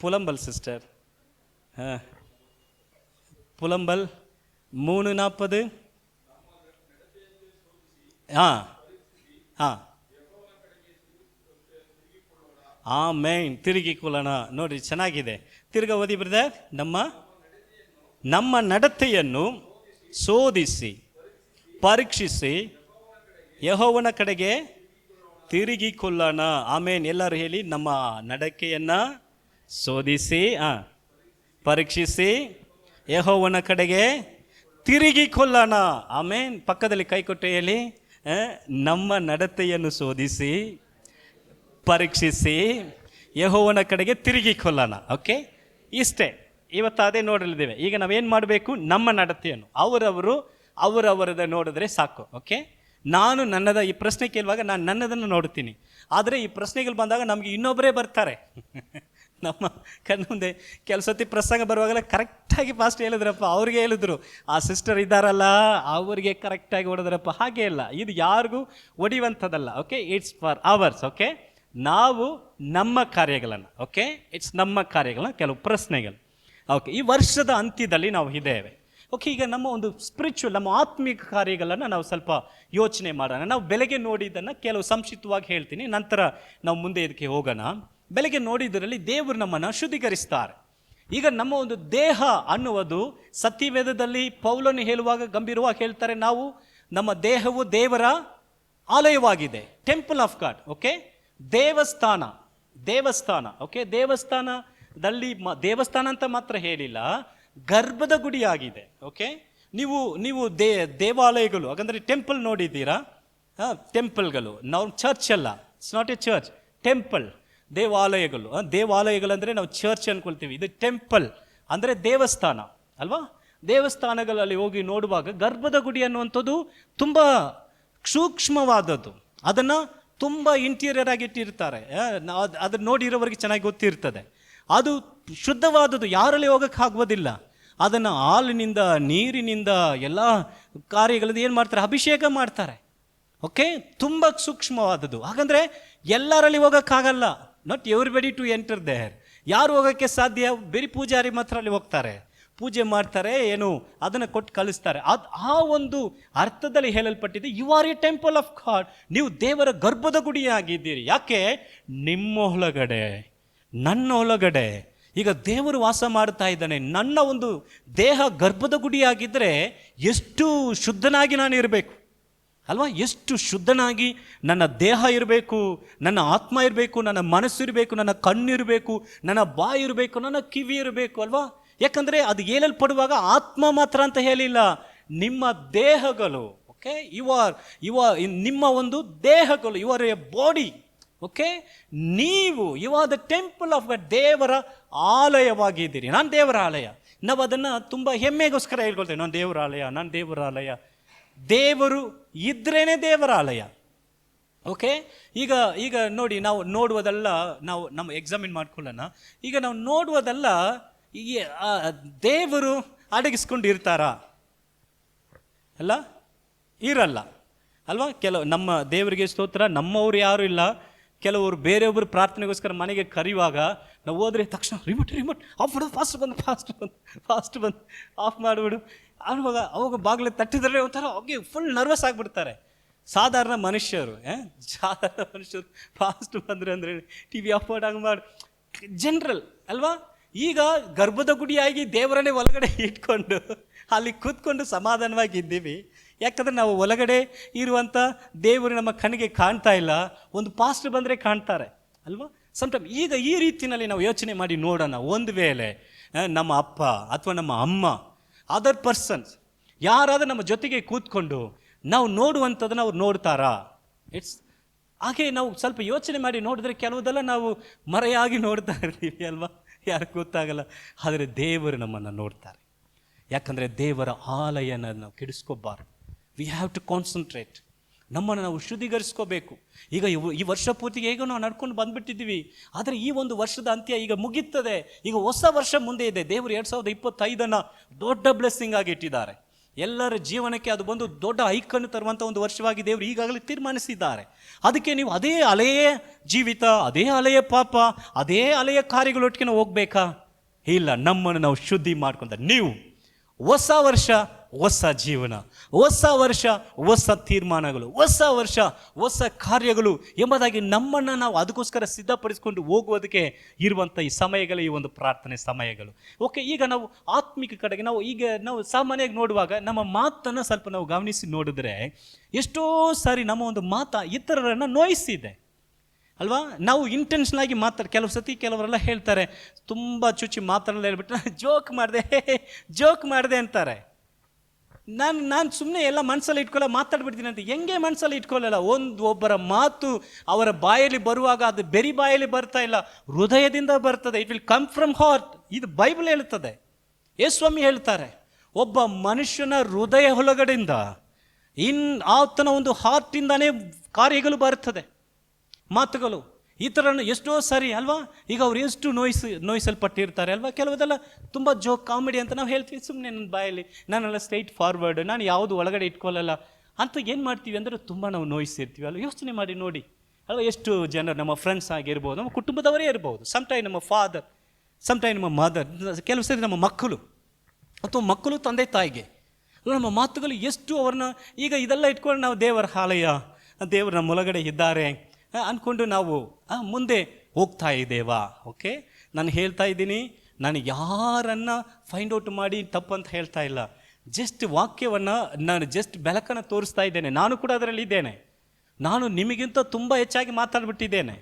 ಪುಲಂಬಲ್ ಸಿಸ್ಟರ್, ಹಾಂ, ಪುಲಂಬಲ್ 3:40. ಹಾಂ, ಆಮೇನ್. ತಿರುಗಿಕೊಳ್ಳೋಣ. ನೋಡಿರಿ, ಚೆನ್ನಾಗಿದೆ. ತಿರ್ಗ ಓದಿ ಬ್ರದರ್. ನಮ್ಮ ನಡತೆಯನ್ನು ಶೋಧಿಸಿ ಪರೀಕ್ಷಿಸಿ ಯೆಹೋವನ ಕಡೆಗೆ ತಿರುಗಿಕೊಳ್ಳೋಣ. ಆಮೇನ್. ಎಲ್ಲರೂ ಹೇಳಿ, ನಮ್ಮ ನಡಕೆಯನ್ನು ಶೋಧಿಸಿ ಪರೀಕ್ಷಿಸಿ ಯೆಹೋವನ ಕಡೆಗೆ ತಿರುಗಿಕೊಳ್ಳೋಣ. ಆಮೇನ್. ಪಕ್ಕದಲ್ಲಿ ಕೈ ಕೊಟ್ಟು ಹೇಳಿ, ನಮ್ಮ ನಡತೆಯನ್ನು ಶೋಧಿಸಿ ಪರೀಕ್ಷಿಸಿ ಯೆಹೋವನ ಕಡೆಗೆ ತಿರುಗಿಕೊಳ್ಳೋಣ. ಓಕೆ, ಇಷ್ಟೇ. ಇವತ್ತು ಅದೇ ನೋಡಲಿದ್ದೇವೆ. ಈಗ ನಾವೇನು ಮಾಡಬೇಕು? ನಮ್ಮ ನಡತೆಯನ್ನು ಅವರವರದ ನೋಡಿದ್ರೆ ಸಾಕು. ಓಕೆ, ನಾನು ನನ್ನದ ಈ ಪ್ರಶ್ನೆ ಕೇಳುವಾಗ ನಾನು ನನ್ನದನ್ನು ನೋಡ್ತೀನಿ. ಆದರೆ ಈ ಪ್ರಶ್ನೆಗಳು ಬಂದಾಗ ನಮಗೆ ಇನ್ನೊಬ್ಬರೇ ಬರ್ತಾರೆ ನಮ್ಮ ಕಣ್ಣು ಮುಂದೆ. ಕೆಲಸತಿ ಪ್ರಸಂಗ ಬರುವಾಗಲೇ ಕರೆಕ್ಟಾಗಿ ಫಾಸ್ಟ್ ಹೇಳಿದ್ರಪ್ಪ, ಅವ್ರಿಗೆ ಹೇಳಿದ್ರು, ಆ ಸಿಸ್ಟರ್ ಇದ್ದಾರಲ್ಲ ಅವ್ರಿಗೆ ಕರೆಕ್ಟಾಗಿ ಹೊಡೆದ್ರಪ್ಪ. ಹಾಗೆ ಇಲ್ಲ, ಇದು ಯಾರಿಗೂ ಹೊಡೆಯುವಂಥದ್ದಲ್ಲ. Okay, it's for ours. Okay, ನಾವು ನಮ್ಮ ಕಾರ್ಯಗಳನ್ನು, ಓಕೆ, ಇಟ್ಸ್ ನಮ್ಮ ಕಾರ್ಯಗಳನ್ನ, ಕೆಲವು ಪ್ರಶ್ನೆಗಳು. ಓಕೆ, ಈ ವರ್ಷದ ಅಂತ್ಯದಲ್ಲಿ ನಾವು ಇದ್ದೇವೆ. ಓಕೆ, ಈಗ ನಮ್ಮ ಒಂದು ಸ್ಪಿರಿಚುವಲ್, ನಮ್ಮ ಆತ್ಮಿಕ ಕಾರ್ಯಗಳನ್ನು ನಾವು ಸ್ವಲ್ಪ ಯೋಚನೆ ಮಾಡೋಣ. ನಾವು ಬೆಳಗ್ಗೆ ನೋಡಿದ್ದನ್ನು ಕೆಲವು ಸಂಕ್ಷಿಪ್ತವಾಗಿ ಹೇಳ್ತೀನಿ, ನಂತರ ನಾವು ಮುಂದೆ ಇದಕ್ಕೆ ಹೋಗೋಣ. ಬೆಳಗ್ಗೆ ನೋಡಿದ್ದರಲ್ಲಿ ದೇವರು ನಮ್ಮನ್ನು ಶುದ್ಧೀಕರಿಸ್ತಾರೆ. ಈಗ ನಮ್ಮ ಒಂದು ದೇಹ ಅನ್ನುವುದು ಸತ್ಯವೇದದಲ್ಲಿ ಪೌಲನು ಹೇಳುವಾಗ ಗಂಭೀರವಾಗಿ ಹೇಳ್ತಾರೆ, ನಾವು ನಮ್ಮ ದೇಹವು ದೇವರ ಆಲಯವಾಗಿದೆ, ಟೆಂಪಲ್ ಆಫ್ ಗಾಡ್. ಓಕೆ, ದೇವಸ್ಥಾನ. ಓಕೆ, ದೇವಸ್ಥಾನದಲ್ಲಿ ದೇವಸ್ಥಾನ ಅಂತ ಮಾತ್ರ ಹೇಳಿಲ್ಲ, ಗರ್ಭದ ಗುಡಿಯಾಗಿದೆ. ಓಕೆ, ನೀವು ದೇವಾಲಯಗಳು ಹಾಗಂದ್ರೆ ಟೆಂಪಲ್ ನೋಡಿದ್ದೀರಾ? ಟೆಂಪಲ್ಗಳು. ನಾವು ಚರ್ಚ್ ಅಲ್ಲ, it's not A church, temple, ದೇವಾಲಯಗಳು. ದೇವಾಲಯಗಳಂದರೆ ನಾವು ಚರ್ಚ್ ಅಂದ್ಕೊಳ್ತೀವಿ, ಇದು ಟೆಂಪಲ್ ಅಂದರೆ ದೇವಸ್ಥಾನ ಅಲ್ವಾ. ದೇವಸ್ಥಾನಗಳಲ್ಲಿ ಹೋಗಿ ನೋಡುವಾಗ ಗರ್ಭದ ಗುಡಿ ಅನ್ನುವಂಥದ್ದು ತುಂಬ ಸೂಕ್ಷ್ಮವಾದದ್ದು, ಅದನ್ನು ತುಂಬ ಇಂಟೀರಿಯರ್ ಆಗಿ ಇಟ್ಟಿರ್ತಾರೆ. ಅದನ್ನು ನೋಡಿರೋವರೆಗೆ ಚೆನ್ನಾಗಿ ಗೊತ್ತಿರ್ತದೆ. ಅದು ಶುದ್ಧವಾದದ್ದು, ಯಾರಲ್ಲಿ ಹೋಗೋಕ್ಕೆ ಆಗೋದಿಲ್ಲ. ಅದನ್ನು ಹಾಲಿನಿಂದ ನೀರಿನಿಂದ ಎಲ್ಲ ಕಾರ್ಯಗಳದ್ದು ಏನು ಮಾಡ್ತಾರೆ, ಅಭಿಷೇಕ ಮಾಡ್ತಾರೆ. ಓಕೆ, ತುಂಬ ಸೂಕ್ಷ್ಮವಾದದ್ದು. ಹಾಗಂದರೆ ಎಲ್ಲರಲ್ಲಿ ಹೋಗೋಕ್ಕಾಗಲ್ಲ, not everybody to enter there. ಯಾರು ಹೋಗೋಕ್ಕೆ ಸಾಧ್ಯ? ಬೇರೆ ಪೂಜಾರಿ ಮಾತ್ರ ಅಲ್ಲಿ ಹೋಗ್ತಾರೆ, ಪೂಜೆ ಮಾಡ್ತಾರೆ, ಏನು ಅದನ್ನು ಕೊಟ್ಟು ಕಳಿಸ್ತಾರೆ. ಆ ಒಂದು ಅರ್ಥದಲ್ಲಿ ಹೇಳಲ್ಪಟ್ಟಿದೆ, you are a temple of God. ನೀವು ದೇವರ ಗರ್ಭದ ಗುಡಿಯಾಗಿದ್ದೀರಿ. ಯಾಕೆ? ನಿಮ್ಮ ಒಳಗಡೆ, ನನ್ನ ಒಳಗಡೆ ಈಗ ದೇವರು ವಾಸ ಮಾಡ್ತಾ ಇದ್ದಾನೆ. ನನ್ನ ಒಂದು ದೇಹ ಗರ್ಭದ ಗುಡಿಯಾಗಿದ್ದರೆ ಎಷ್ಟು ಶುದ್ಧನಾಗಿ ನಾನು ಇರಬೇಕು ಅಲ್ವಾ? ಎಷ್ಟು ಶುದ್ಧನಾಗಿ ನನ್ನ ದೇಹ ಇರಬೇಕು, ನನ್ನ ಆತ್ಮ ಇರಬೇಕು, ನನ್ನ ಮನಸ್ಸು ಇರಬೇಕು, ನನ್ನ ಕಣ್ಣು ಇರಬೇಕು, ನನ್ನ ಬಾಯಿ ಇರಬೇಕು, ನನ್ನ ಕಿವಿ ಇರಬೇಕು ಅಲ್ವಾ? ಯಾಕಂದರೆ ಅದು ಹೇಳಲ್ಪಡುವಾಗ ಆತ್ಮ ಮಾತ್ರ ಅಂತ ಹೇಳಿಲ್ಲ, ನಿಮ್ಮ ದೇಹಗಳು. ಓಕೆ, ಯು ಆರ್ ನಿಮ್ಮ ಒಂದು ದೇಹಗಳು, you are a body. Okay, ನೀವು you are the temple of God, ದೇವರ ಆಲಯವಾಗಿದ್ದೀರಿ. ನಾನು ದೇವರ ಆಲಯ. ನಾವು ಅದನ್ನು ತುಂಬ ಹೆಮ್ಮೆಗೋಸ್ಕರ ಹೇಳ್ಕೊಳ್ತೇವೆ, ನಾನು ದೇವರ ಆಲಯ, ನಾನು ದೇವರ ಆಲಯ. ದೇವರು ಇದ್ರೇನೆ ದೇವರ ಆಲಯ. ಓಕೆ, ಈಗ ನೋಡಿ, ನಾವು ನೋಡುವುದಲ್ಲ, ನಾವು ನಮ್ಮ ಎಕ್ಸಾಮಿನ್ ಮಾಡ್ಕೊಳ್ಳೋಣ. ಈಗ ನಾವು ನೋಡುವುದಲ್ಲ, ಈ ದೇವರು ಅಡಗಿಸ್ಕೊಂಡು ಇರ್ತಾರಾ? ಅಲ್ಲ, ಇರಲ್ಲ ಅಲ್ವಾ? ನಮ್ಮ ದೇವರಿಗೆ ಸ್ತೋತ್ರ, ನಮ್ಮವ್ರು ಯಾರು ಇಲ್ಲ. ಕೆಲವರು ಬೇರೆಯೊಬ್ಬರು ಪ್ರಾರ್ಥನೆಗೋಸ್ಕರ ಮನೆಗೆ ಕರೆಯುವಾಗ ನಾವು ಹೋದರೆ ತಕ್ಷಣ ರಿಮೋಟ್ ಆಫ್ ಮಾಡೋದು, ಫಾಸ್ಟ್ ಬಂದು ಆಫ್ ಮಾಡಿಬಿಡು. ಅವಾಗ ಬಾಗಿಲು ತಟ್ಟಿದ್ರೆ ಒಂಥರ ಅವ್ರಿಗೆ ಫುಲ್ ನರ್ವಸ್ ಆಗಿಬಿಡ್ತಾರೆ. ಸಾಧಾರಣ ಮನುಷ್ಯರು ಫಾಸ್ಟ್ ಬಂದರೆ ಅಂದರೆ ಟಿ ವಿ ಆಫ್ ಮಾಡಿ ಜನರಲ್ ಅಲ್ವಾ? ಈಗ ಗರ್ಭದ ಗುಡಿಯಾಗಿ ದೇವರನ್ನೇ ಒಳಗಡೆ ಇಟ್ಕೊಂಡು ಅಲ್ಲಿ ಕೂತ್ಕೊಂಡು ಸಮಾಧಾನವಾಗಿದ್ದೀವಿ. ಯಾಕಂದರೆ ನಾವು ಒಳಗಡೆ ಇರುವಂಥ ದೇವರು ನಮ್ಮ ಕಣ್ಣಿಗೆ ಕಾಣ್ತಾ ಇಲ್ಲ, ಒಂದು ಪಾಸ್ಟ್ ಬಂದರೆ ಕಾಣ್ತಾರೆ ಅಲ್ವಾ? ಸಮ್ಟೈಮ್ ಈಗ ಈ ರೀತಿಯಲ್ಲಿ ನಾವು ಯೋಚನೆ ಮಾಡಿ ನೋಡೋಣ. ಒಂದು ವೇಳೆ ನಮ್ಮ ಅಪ್ಪ ಅಥವಾ ನಮ್ಮ ಅಮ್ಮ, ಅದರ್ ಪರ್ಸನ್ಸ್ ಯಾರಾದರೂ ನಮ್ಮ ಜೊತೆಗೆ ಕೂತ್ಕೊಂಡು ನಾವು ನೋಡುವಂಥದ್ದನ್ನು ಅವ್ರು ನೋಡ್ತಾರಾ? ಹಾಗೆ ನಾವು ಸ್ವಲ್ಪ ಯೋಚನೆ ಮಾಡಿ ನೋಡಿದ್ರೆ ಕೆಲವುದೆಲ್ಲ ನಾವು ಮರೆಯಾಗಿ ನೋಡ್ತಾ ಇರ್ತೀವಿ ಅಲ್ವಾ? ಯಾರು ಗೊತ್ತಾಗಲ್ಲ. ಆದರೆ ದೇವರು ನಮ್ಮನ್ನು ನೋಡ್ತಾರೆ. ಯಾಕಂದರೆ ದೇವರ ಆಲಯನ ನಾವು ಕೆಡಿಸ್ಕೋಬಾರ್ದು. We have to concentrate. ನಮ್ಮನ್ನು ನಾವು ಶುದ್ಧೀಕರಿಸ್ಕೋಬೇಕು. ಈಗ ಈ ವರ್ಷ ಪೂರ್ತಿಗೆ ಹೇಗೋ ನಾವು ನಡ್ಕೊಂಡು ಬಂದುಬಿಟ್ಟಿದ್ದೀವಿ. ಆದರೆ ಈ ಒಂದು ವರ್ಷದ ಅಂತ್ಯ ಈಗ ಮುಗಿಯುತ್ತದೆ. ಈಗ ಹೊಸ ವರ್ಷ ಮುಂದೆ ಇದೆ. ದೇವರು 2025 ದೊಡ್ಡ ಬ್ಲೆಸ್ಸಿಂಗ್ ಆಗಿ ಇಟ್ಟಿದ್ದಾರೆ. ಎಲ್ಲರ ಜೀವನಕ್ಕೆ ಅದು ಬಂದು ದೊಡ್ಡ ಐಕನ್ನು ತರುವಂಥ ಒಂದು ವರ್ಷವಾಗಿ ದೇವರು ಈಗಾಗಲೇ ತೀರ್ಮಾನಿಸಿದ್ದಾರೆ. ಅದಕ್ಕೆ ನೀವು ಅದೇ ಅಲೆಯ ಜೀವಿತ, ಅದೇ ಅಲೆಯ ಪಾಪ, ಅದೇ ಅಲೆಯ ಕಾರ್ಯಗಳೊಟ್ಟಿಗೆ ನಾವು ಹೋಗ್ಬೇಕಾ? ಇಲ್ಲ, ನಮ್ಮನ್ನು ನಾವು ಶುದ್ಧಿ ಮಾಡ್ಕೊಂತ ನೀವು ಹೊಸ ವರ್ಷ ಹೊಸ ಜೀವನ, ಹೊಸ ವರ್ಷ ಹೊಸ ತೀರ್ಮಾನಗಳು, ಹೊಸ ವರ್ಷ ಹೊಸ ಕಾರ್ಯಗಳು ಎಂಬುದಾಗಿ ನಮ್ಮನ್ನು ನಾವು ಅದಕ್ಕೋಸ್ಕರ ಸಿದ್ಧಪಡಿಸ್ಕೊಂಡು ಹೋಗುವುದಕ್ಕೆ ಇರುವಂಥ ಈ ಸಮಯಗಳು, ಈ ಒಂದು ಪ್ರಾರ್ಥನೆ ಸಮಯಗಳು. ಓಕೆ, ಈಗ ನಾವು ಆತ್ಮಿಕ ಕಡೆಗೆ ನಾವು ಸಾಮಾನ್ಯವಾಗಿ ನೋಡುವಾಗ ನಮ್ಮ ಮಾತನ್ನು ಸ್ವಲ್ಪ ನಾವು ಗಮನಿಸಿ ನೋಡಿದ್ರೆ ಎಷ್ಟೋ ಸಾರಿ ನಮ್ಮ ಒಂದು ಮಾತು ಇತರರನ್ನು ನೋಯಿಸಿದೆ ಅಲ್ವಾ? ನಾವು ಇಂಟೆನ್ಷನ್ ಆಗಿ ಕೆಲವರೆಲ್ಲ ಹೇಳ್ತಾರೆ, ತುಂಬ ಚುಚ್ಚಿ ಮಾತನ್ನೆಲ್ಲ ಹೇಳ್ಬಿಟ್ಟು ಜೋಕ್ ಮಾಡಿದೆ ಅಂತಾರೆ. ನಾನು ಸುಮ್ಮನೆ ಎಲ್ಲ ಮನಸ್ಸಲ್ಲಿ ಮಾತಾಡ್ಬಿಡ್ತೀನಿ ಅಂತ. ಹೆಂಗೆ ಮನಸ್ಸಲ್ಲಿ ಇಟ್ಕೊಳ್ಳಲ್ಲ? ಒಬ್ಬರ ಮಾತು ಅವರ ಬಾಯಲ್ಲಿ ಬರುವಾಗ ಅದು ಬೆರಿ ಬಾಯಲ್ಲಿ ಬರ್ತಾ ಇಲ್ಲ, ಹೃದಯದಿಂದ ಬರ್ತದೆ. It will come from heart. ಇದು ಬೈಬಲ್ ಹೇಳುತ್ತದೆ, ಯೇಸುಸ್ವಾಮಿ ಹೇಳ್ತಾರೆ. ಒಬ್ಬ ಮನುಷ್ಯನ ಹೃದಯ ಒಳಗಡೆಯಿಂದ ಆತನ ಒಂದು ಹಾರ್ಟಿಂದಾನೇ ಕಾರ್ಯಗಳು ಬರ್ತದೆ, ಮಾತುಗಳು. ಈ ಥರ ಎಷ್ಟೋ ಸರಿ ಅಲ್ವಾ? ಈಗ ಅವ್ರು ಎಷ್ಟು ನೋಯಿಸಲ್ಪಟ್ಟಿರ್ತಾರೆ ಅಲ್ವಾ? ಕೆಲವುದೆಲ್ಲ ತುಂಬ ಜೋಕ್, ಕಾಮಿಡಿ ಅಂತ ನಾವು ಹೇಳ್ತೀವಿ ಸುಮ್ಮನೆ ನನ್ನ ಬಾಯಲ್ಲಿ. ನಾನೆಲ್ಲ ಸ್ಟ್ರೈಟ್ ಫಾರ್ವರ್ಡ್, ನಾನು ಯಾವುದು ಒಳಗಡೆ ಇಟ್ಕೊಳ್ಳಲ್ಲ ಅಂತ ಏನು ಮಾಡ್ತೀವಿ ಅಂದರೆ ತುಂಬ ನಾವು ನೋಯಿಸಿರ್ತೀವಿ ಅಲ್ವ? ಯೋಚನೆ ಮಾಡಿ ನೋಡಿ ಅಲ್ವಾ? ಎಷ್ಟು ಜನರು ನಮ್ಮ ಫ್ರೆಂಡ್ಸ್ ಆಗಿರ್ಬೋದು, ನಮ್ಮ ಕುಟುಂಬದವರೇ ಇರ್ಬೋದು, ಸಮ್ಟೈಮ್ ನಮ್ಮ ಫಾದರ್, ಸಮ್ಟೈಮ್ ನಮ್ಮ ಮದರ್, ಕೆಲವು ಸರಿ ನಮ್ಮ ಮಕ್ಕಳು ಅಥವಾ ಮಕ್ಕಳು ತಂದೆ ತಾಯಿಗೆ ನಮ್ಮ ಮಾತುಗಳು ಎಷ್ಟು ಅವ್ರನ್ನ ಈಗ ಇದೆಲ್ಲ ಇಟ್ಕೊಂಡು ನಾವು ದೇವರ ಆಲಯ, ದೇವರು ನಮ್ಮ ಒಳಗಡೆ ಇದ್ದಾರೆ ಅಂದ್ಕೊಂಡು ನಾವು ಮುಂದೆ ಹೋಗ್ತಾ ಇದ್ದೇವಾ? ಓಕೆ, ನಾನು ಹೇಳ್ತಾ ಇದ್ದೀನಿ, ನಾನು ಯಾರನ್ನು ಫೈಂಡ್ ಔಟ್ ಮಾಡಿ ತಪ್ಪಂತ ಹೇಳ್ತಾ ಇಲ್ಲ. ಜಸ್ಟ್ ವಾಕ್ಯವನ್ನು ನಾನು ಜಸ್ಟ್ ಬೆಳಕನ್ನು ತೋರಿಸ್ತಾ ಇದ್ದೇನೆ. ನಾನು ಕೂಡ ಅದರಲ್ಲಿ ಇದ್ದೇನೆ. ನಾನು ನಿಮಗಿಂತ ತುಂಬ ಹೆಚ್ಚಾಗಿ ಮಾತಾಡ್ಬಿಟ್ಟಿದ್ದೇನೆ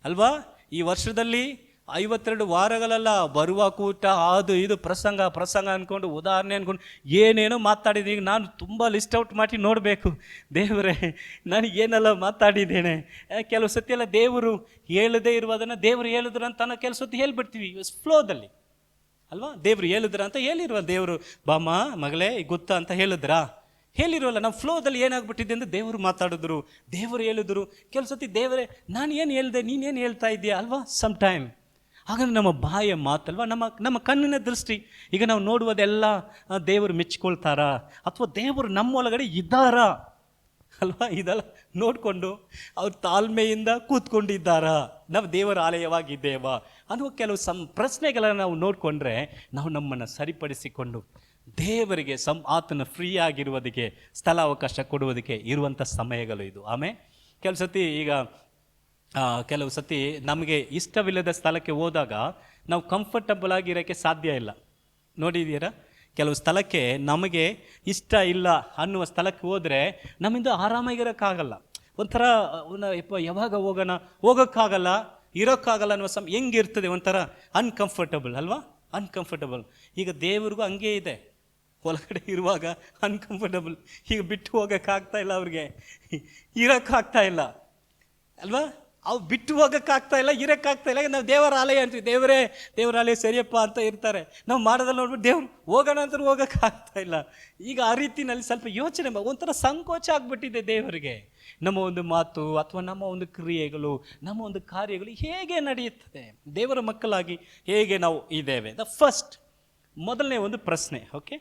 ಅಲ್ವಾ? ಈ ವರ್ಷದಲ್ಲಿ 52 ವಾರಗಳೆಲ್ಲ ಬರುವ ಕೂಟ ಅದು ಇದು ಪ್ರಸಂಗ ಅಂದ್ಕೊಂಡು ಉದಾಹರಣೆ ಅಂದ್ಕೊಂಡು ಏನೇನೋ ಮಾತಾಡಿದ್ದೀನಿ. ಈಗ ನಾನು ತುಂಬ ಲಿಸ್ಟ್ ಔಟ್ ಮಾಡಿ ನೋಡಬೇಕು, ದೇವರೇ ನಾನು ಏನೆಲ್ಲ ಮಾತಾಡಿದ್ದೇನೆ. ಕೆಲವು ಸತಿ ಎಲ್ಲ ದೇವರು ಹೇಳದೇ ಇರುವುದನ್ನು ದೇವರು ಹೇಳಿದ್ರು ಅಂತ ನಾವು ಕೆಲವು ಸತಿ ಹೇಳ್ಬಿಡ್ತೀವಿ ಫ್ಲೋದಲ್ಲಿ ಅಲ್ವಾ. ದೇವರು ಹೇಳಿದ್ರ ಅಂತ ಹೇಳಿರುವ, ದೇವರು ಬಾಮ ಮಗಳೇ ಗೊತ್ತಾ ಅಂತ ಹೇಳಿರೋಲ್ಲ. ನಾವು ಫ್ಲೋದಲ್ಲಿ ಏನಾಗ್ಬಿಟ್ಟಿದೆ ಅಂದರೆ ದೇವರು ಮಾತಾಡಿದ್ರು, ದೇವರು ಹೇಳಿದ್ರು. ಕೆಲವು ಸತಿ ದೇವರೇ ನಾನು ಏನು ಹೇಳಿದೆ, ನೀನೇನು ಹೇಳ್ತಾ ಇದೆಯಾ ಅಲ್ವಾ ಸಮ್ ಟೈಮ್. ಹಾಗಂದ್ರೆ ನಮ್ಮ ಬಾಯ ಮಾತಲ್ವಾ, ನಮ್ಮ ಕಣ್ಣಿನ ದೃಷ್ಟಿ. ಈಗ ನಾವು ನೋಡುವುದೆಲ್ಲ ದೇವರು ಮೆಚ್ಕೊಳ್ತಾರಾ ಅಥವಾ ದೇವರು ನಮ್ಮ ಒಳಗಡೆ ಇದ್ದಾರಾ ಅಲ್ವಾ, ಇದೆಲ್ಲ ನೋಡಿಕೊಂಡು ಅವ್ರು ತಾಳ್ಮೆಯಿಂದ ಕೂತ್ಕೊಂಡಿದ್ದಾರಾ, ನಾವು ದೇವರ ಆಲಯವಾಗಿದ್ದೇವಾ ಅನ್ನುವ ಕೆಲವು ಪ್ರಶ್ನೆಗಳನ್ನು ನಾವು ನೋಡಿಕೊಂಡ್ರೆ ನಾವು ನಮ್ಮನ್ನು ಸರಿಪಡಿಸಿಕೊಂಡು ದೇವರಿಗೆ ಆತನ ಫ್ರೀ ಆಗಿರುವುದಕ್ಕೆ ಸ್ಥಳ ಅವಕಾಶ ಕೊಡುವುದಕ್ಕೆ ಇರುವಂಥ ಸಮಯಗಳು ಇದು. ಆಮೇಲೆ ಕೆಲವು ಸತಿ ನಮಗೆ ಇಷ್ಟವಿಲ್ಲದ ಸ್ಥಳಕ್ಕೆ ಹೋದಾಗ ನಾವು ಕಂಫರ್ಟಬಲ್ ಆಗಿರೋಕ್ಕೆ ಸಾಧ್ಯ ಇಲ್ಲ. ನೋಡಿದ್ದೀರಾ, ಕೆಲವು ಸ್ಥಳಕ್ಕೆ ನಮಗೆ ಇಷ್ಟ ಇಲ್ಲ ಅನ್ನುವ ಸ್ಥಳಕ್ಕೆ ಹೋದರೆ ನಮ್ಮಿಂದ ಆರಾಮಾಗಿರೋಕ್ಕಾಗಲ್ಲ. ಒಂಥರ ಯಾವಾಗ ಹೋಗೋಕ್ಕಾಗಲ್ಲ, ಇರೋಕ್ಕಾಗಲ್ಲ ಅನ್ನುವ ಹೆಂಗಿರ್ತದೆ, ಒಂಥರ ಅನ್ಕಂಫರ್ಟಬಲ್ ಅಲ್ವಾ, ಅನ್ಕಂಫರ್ಟಬಲ್. ಈಗ ದೇವ್ರಿಗೂ ಹಂಗೇ ಇದೆ, ಒಳಗಡೆ ಇರುವಾಗ ಅನ್ಕಂಫರ್ಟಬಲ್, ಈಗ ಬಿಟ್ಟು ಹೋಗೋಕ್ಕಾಗ್ತಾ ಇಲ್ಲ, ಅವ್ರಿಗೆ ಇರೋಕ್ಕಾಗ್ತಾ ಇಲ್ಲ ಅಲ್ವಾ, ಅವು ಬಿಟ್ಟು ಹೋಗೋಕ್ಕಾಗ್ತಾ ಇಲ್ಲ, ಇರೋಕ್ಕಾಗ್ತಾ ಇಲ್ಲ. ನಾವು ದೇವರ ಆಲಯ ಅಂತೀವಿ, ದೇವರ ಆಲಯ ಸರಿಯಪ್ಪ ಅಂತ ಇರ್ತಾರೆ. ನಾವು ಮಾಡೋದಲ್ಲಿ ನೋಡ್ಬಿಟ್ಟು ದೇವ್ರು ಹೋಗೋಣ ಅಂತ ಹೋಗೋಕ್ಕಾಗ್ತಾ ಇಲ್ಲ. ಈಗ ಆ ರೀತಿಯಲ್ಲಿ ಸ್ವಲ್ಪ ಯೋಚನೆ ಒಂಥರ ಸಂಕೋಚ ಆಗ್ಬಿಟ್ಟಿದೆ ದೇವರಿಗೆ. ನಮ್ಮ ಒಂದು ಮಾತು ಅಥವಾ ನಮ್ಮ ಒಂದು ಕ್ರಿಯೆಗಳು, ನಮ್ಮ ಒಂದು ಕಾರ್ಯಗಳು ಹೇಗೆ ನಡೆಯುತ್ತದೆ, ದೇವರ ಮಕ್ಕಳಾಗಿ ಹೇಗೆ ನಾವು ಇದ್ದೇವೆ. ಮೊದಲನೇ ಒಂದು ಪ್ರಶ್ನೆ, ಓಕೆ,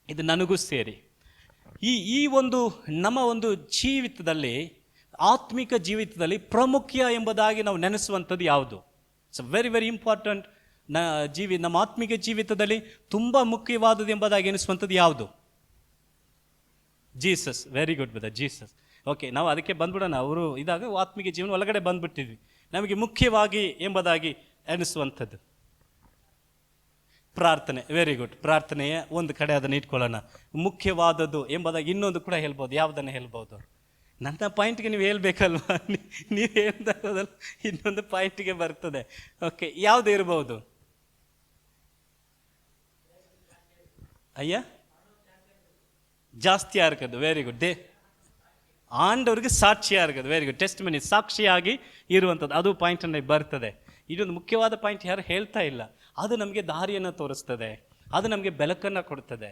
ಇದು ನನಗೂ ಸೇರಿ. ಈ ಒಂದು ನಮ್ಮ ಒಂದು ಜೀವಿತದಲ್ಲಿ, ಆತ್ಮಿಕ ಜೀವಿತದಲ್ಲಿ ಪ್ರಾಮುಖ್ಯ ಎಂಬುದಾಗಿ ನಾವು ನೆನೆಸುವಂಥದ್ದು ಯಾವುದು? It's very very important. ನಮ್ಮ ಆತ್ಮಿಕ ಜೀವಿತದಲ್ಲಿ ತುಂಬ ಮುಖ್ಯವಾದದ್ದು ಎಂಬುದಾಗಿ ಎನಿಸುವಂಥದ್ದು ಯಾವುದು? Jesus. Very good brother, Jesus. Okay, ನಾವು ಅದಕ್ಕೆ ಬಂದ್ಬಿಡೋಣ. ಅವರು ಇದಾಗ ಆತ್ಮಿಕ ಜೀವನ ಒಳಗಡೆ ಬಂದ್ಬಿಟ್ಟಿದ್ವಿ. ನಮಗೆ ಮುಖ್ಯವಾಗಿ ಎಂಬುದಾಗಿ ಎನಿಸುವಂಥದ್ದು ಪ್ರಾರ್ಥನೆ. ವೆರಿ ಗುಡ್, ಪ್ರಾರ್ಥನೆಯ ಒಂದು ಕಡೆ ಅದನ್ನು ಇಟ್ಕೊಳ್ಳೋಣ. ಮುಖ್ಯವಾದದ್ದು ಎಂಬುದಾಗಿ ಇನ್ನೊಂದು ಕೂಡ ಹೇಳ್ಬೋದು. ಯಾವುದನ್ನು ಹೇಳ್ಬೋದು? ನನ್ನ ಪಾಯಿಂಟ್ಗೆ ನೀವು ಹೇಳ್ಬೇಕಲ್ವಾ, ನೀವು ಹೇಳ್ದಾರದಲ್ಲ ಇನ್ನೊಂದು ಪಾಯಿಂಟ್ಗೆ ಬರ್ತದೆ. ಓಕೆ, ಯಾವುದು ಇರ್ಬೋದು? ಜಾಸ್ತಿ ಆರ್ಕದು. Very good. ಆಂಡವ್ರಿಗೆ ಸಾಕ್ಷಿ ಆರ್ಕದು. Very good. ಟೆಸ್ಟ್ ಮನಿ, ಸಾಕ್ಷಿಯಾಗಿ ಇರುವಂಥದ್ದು, ಅದು ಪಾಯಿಂಟನ್ನು ಬರ್ತದೆ. ಇದೊಂದು ಮುಖ್ಯವಾದ ಪಾಯಿಂಟ್ ಯಾರು ಹೇಳ್ತಾ ಇಲ್ಲ. ಅದು ನಮಗೆ ದಾರಿಯನ್ನು ತೋರಿಸ್ತದೆ, ಅದು ನಮಗೆ ಬೆಳಕನ್ನು ಕೊಡ್ತದೆ.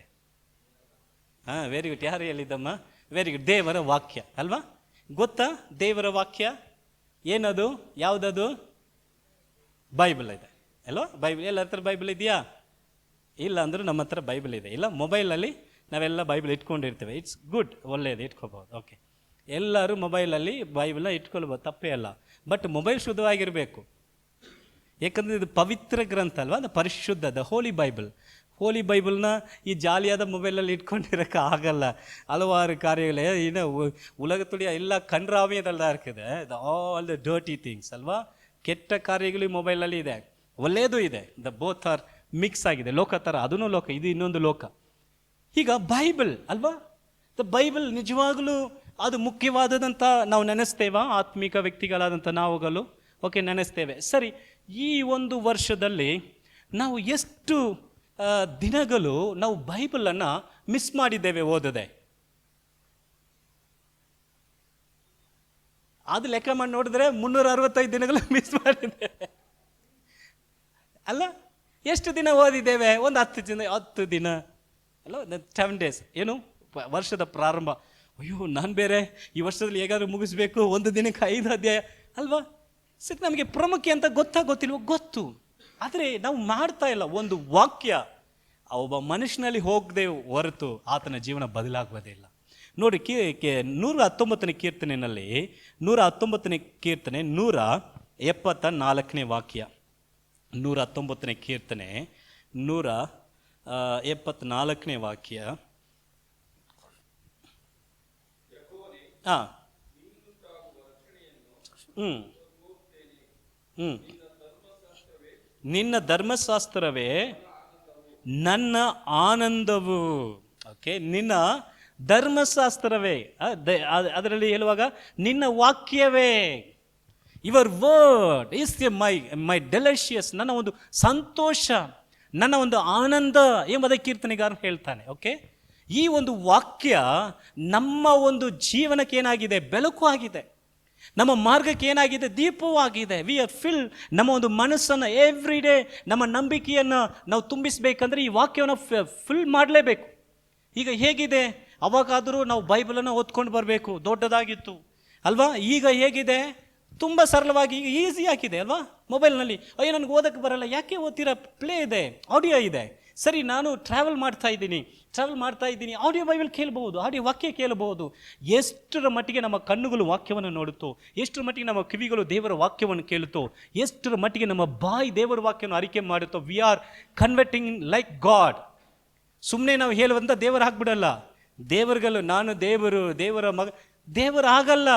Very good. ಯಾರು ಹೇಳಿದ್ದಮ್ಮ? Very good. ದೇವರ ವಾಕ್ಯ ಅಲ್ವಾ, ಗೊತ್ತಾ? ದೇವರ ವಾಕ್ಯ ಏನದು? ಯಾವುದದು? ಬೈಬಲ್ ಇದೆ ಅಲ್ವಾ? ಬೈಬಲ್ ಎಲ್ಲರ ಹತ್ರ ಬೈಬಲ್ ಇದೆಯಾ? ಇಲ್ಲ ಅಂದರೂ ನಮ್ಮ ಹತ್ರ ಬೈಬಲ್ ಇದೆ. ಇಲ್ಲ, ಮೊಬೈಲಲ್ಲಿ ನಾವೆಲ್ಲ ಬೈಬಲ್ ಇಟ್ಕೊಂಡಿರ್ತೇವೆ. ಇಟ್ಸ್ ಗುಡ್, ಒಳ್ಳೆಯದು, ಇಟ್ಕೋಬೋದು. ಓಕೆ, ಎಲ್ಲರೂ ಮೊಬೈಲಲ್ಲಿ ಬೈಬಲ್ನ ಇಟ್ಕೊಳ್ಬೋದು, ತಪ್ಪೇ ಅಲ್ಲ. ಬಟ್ ಮೊಬೈಲ್ ಶುದ್ಧವಾಗಿರಬೇಕು. ಯಾಕಂದರೆ ಇದು ಪವಿತ್ರ ಗ್ರಂಥ ಅಲ್ವಾ, ಅದು ಪರಿಶುದ್ಧ, ದ ಹೋಲಿ ಬೈಬಲ್. ಹೋಲಿ ಬೈಬಲ್ನ ಈ ಜಾಲಿಯಾದ ಮೊಬೈಲಲ್ಲಿ ಇಟ್ಕೊಂಡಿರೋಕ್ಕೆ ಆಗಲ್ಲ. ಹಲವಾರು ಕಾರ್ಯಗಳೇ ಇನ್ನು ಉಲಗತುಳಿಯ ಎಲ್ಲ ಕಣ್ರಾವ್ಯದಲ್ಲ ಇರ್ತದೆ. ಆಲ್ ದ ಡರ್ಟಿ ಥಿಂಗ್ಸ್ ಅಲ್ವಾ, ಕೆಟ್ಟ ಕಾರ್ಯಗಳು ಈ ಮೊಬೈಲಲ್ಲಿ ಇದೆ, ಒಳ್ಳೆಯದು ಇದೆ. ದ ಬೋತ್ ಆರ್ ಮಿಕ್ಸ್ ಆಗಿದೆ. ಲೋಕ ಥರ, ಅದೂ ಲೋಕ, ಇದು ಇನ್ನೊಂದು ಲೋಕ. ಈಗ ಬೈಬಲ್ ಅಲ್ವಾ, ದ ಬೈಬಲ್ ನಿಜವಾಗಲೂ ಅದು ಮುಖ್ಯವಾದದಂತ ನಾವು ನೆನೆಸ್ತೇವಾ? ಆತ್ಮಿಕ ವ್ಯಕ್ತಿಗಳಾದಂಥ ನಾವುಗಳು ಓಕೆ ನೆನೆಸ್ತೇವೆ. ಸರಿ, ಈ ಒಂದು ವರ್ಷದಲ್ಲಿ ನಾವು ಎಷ್ಟು ದಿನಗಳು ನಾವು ಬೈಬಲನ್ನು ಮಿಸ್ ಮಾಡಿದ್ದೇವೆ ಓದದೆ? ಅದು ಲೆಕ್ಕ ಮಾಡಿ ನೋಡಿದ್ರೆ 365 ದಿನಗಳು ಮಿಸ್ ಮಾಡಿದ್ದೇವೆ ಅಲ್ಲ? ಎಷ್ಟು ದಿನ ಓದಿದ್ದೇವೆ? ಒಂದು 10 ದಿನ ಅಲ್ಲ, 7 days. ಏನು ವರ್ಷದ ಪ್ರಾರಂಭ. ಅಯ್ಯೋ, ನಾನು ಬೇರೆ ಈ ವರ್ಷದಲ್ಲಿ ಹೇಗಾದ್ರೂ ಮುಗಿಸ್ಬೇಕು, ಒಂದು ದಿನಕ್ಕೆ 5 ಅಧ್ಯಾಯ ಅಲ್ವಾ? ಸರಿ, ನಮಗೆ ಪ್ರಾಮುಖ್ಯ ಅಂತ ಗೊತ್ತಿಲ್ವೋ? ಗೊತ್ತು, ಆದರೆ ನಾವು ಮಾಡ್ತಾ ಇಲ್ಲ. ಒಂದು ವಾಕ್ಯ ಒಬ್ಬ ಮನುಷ್ಯನಲ್ಲಿ ಹೋಗದೆ ಹೊರತು ಆತನ ಜೀವನ ಬದಲಾಗುವುದೇ ಇಲ್ಲ. ನೋಡಿ, 119ನೇ ಕೀರ್ತನೆಯಲ್ಲಿ 119ನೇ ಕೀರ್ತನೆ 174ನೇ ವಾಕ್ಯ. 119ನೇ ಕೀರ್ತನೆ 174ನೇ ವಾಕ್ಯ. ನಿನ್ನ ಧರ್ಮಶಾಸ್ತ್ರವೇ ನನ್ನ ಆನಂದವು. ಓಕೆ, ನಿನ್ನ ಧರ್ಮಶಾಸ್ತ್ರವೇ, ಅದರಲ್ಲಿ ಹೇಳುವಾಗ ನಿನ್ನ ವಾಕ್ಯವೇ. Your word is my delicious, ನನ್ನ ಒಂದು ಸಂತೋಷ, ನನ್ನ ಒಂದು ಆನಂದ ಎಂಬುದೇ ಕೀರ್ತನೆಗಾರನು ಹೇಳ್ತಾನೆ. ಓಕೆ, ಈ ಒಂದು ವಾಕ್ಯ ನಮ್ಮ ಒಂದು ಜೀವನಕ್ಕೆ ಏನಾಗಿದೆ? ಬೆಳಕು ಆಗಿದೆ. ನಮ್ಮ ಮಾರ್ಗಕ್ಕೆ ಏನಾಗಿದೆ? ದೀಪವೂ ಆಗಿದೆ. We are fill. ನಮ್ಮ ಒಂದು ಮನಸ್ಸನ್ನು ಎವ್ರಿ ಡೇ ನಮ್ಮ ನಂಬಿಕೆಯನ್ನು ನಾವು ತುಂಬಿಸಬೇಕಂದ್ರೆ ಈ ವಾಕ್ಯವನ್ನು ಫಿಲ್ ಮಾಡಲೇಬೇಕು. ಈಗ ಹೇಗಿದೆ? ಅವಾಗಾದರೂ ನಾವು ಬೈಬಲನ್ನು ಓದ್ಕೊಂಡು ಬರಬೇಕು, ದೊಡ್ಡದಾಗಿತ್ತು ಅಲ್ವಾ? ಈಗ ಹೇಗಿದೆ? ತುಂಬ ಸರಳವಾಗಿ, ಈಗ ಈಸಿ ಆಗಿದೆ ಅಲ್ವಾ? ಮೊಬೈಲ್ನಲ್ಲಿ ಅಯ್ಯೋ ನನಗೆ ಓದಕ್ಕೆ ಬರಲ್ಲ, ಯಾಕೆ ಓದ್ತೀರಾ? ಪ್ಲೇ ಇದೆ, ಆಡಿಯೋ ಇದೆ. ಸರಿ, ನಾನು ಟ್ರಾವೆಲ್ ಮಾಡ್ತಾ ಇದ್ದೀನಿ, ಆಡಿಯೋ ಬೈಬಲ್ ಕೇಳಬಹುದು, ಆಡಿಯೋ ವಾಕ್ಯ ಕೇಳಬಹುದು. ಎಷ್ಟರ ಮಟ್ಟಿಗೆ ನಮ್ಮ ಕಣ್ಣುಗಳು ವಾಕ್ಯವನ್ನು ನೋಡುತ್ತೋ, ಎಷ್ಟರ ಮಟ್ಟಿಗೆ ನಮ್ಮ ಕಿವಿಗಳು ದೇವರ ವಾಕ್ಯವನ್ನು ಕೇಳುತ್ತೋ, ಎಷ್ಟರ ಮಟ್ಟಿಗೆ ನಮ್ಮ ಬಾಯಿ ದೇವರ ವಾಕ್ಯವನ್ನು ಅರಿಕೆ ಮಾಡುತ್ತೋ, we are converting like God. ಸುಮ್ಮನೆ ನಾವು ಹೇಳುವಂಥ ದೇವರು ಆಗ್ಬಿಡಲ್ಲ. ದೇವರುಗಳು ನಾನು ದೇವರ ಮಗ, ದೇವರು ಆಗಲ್ಲ.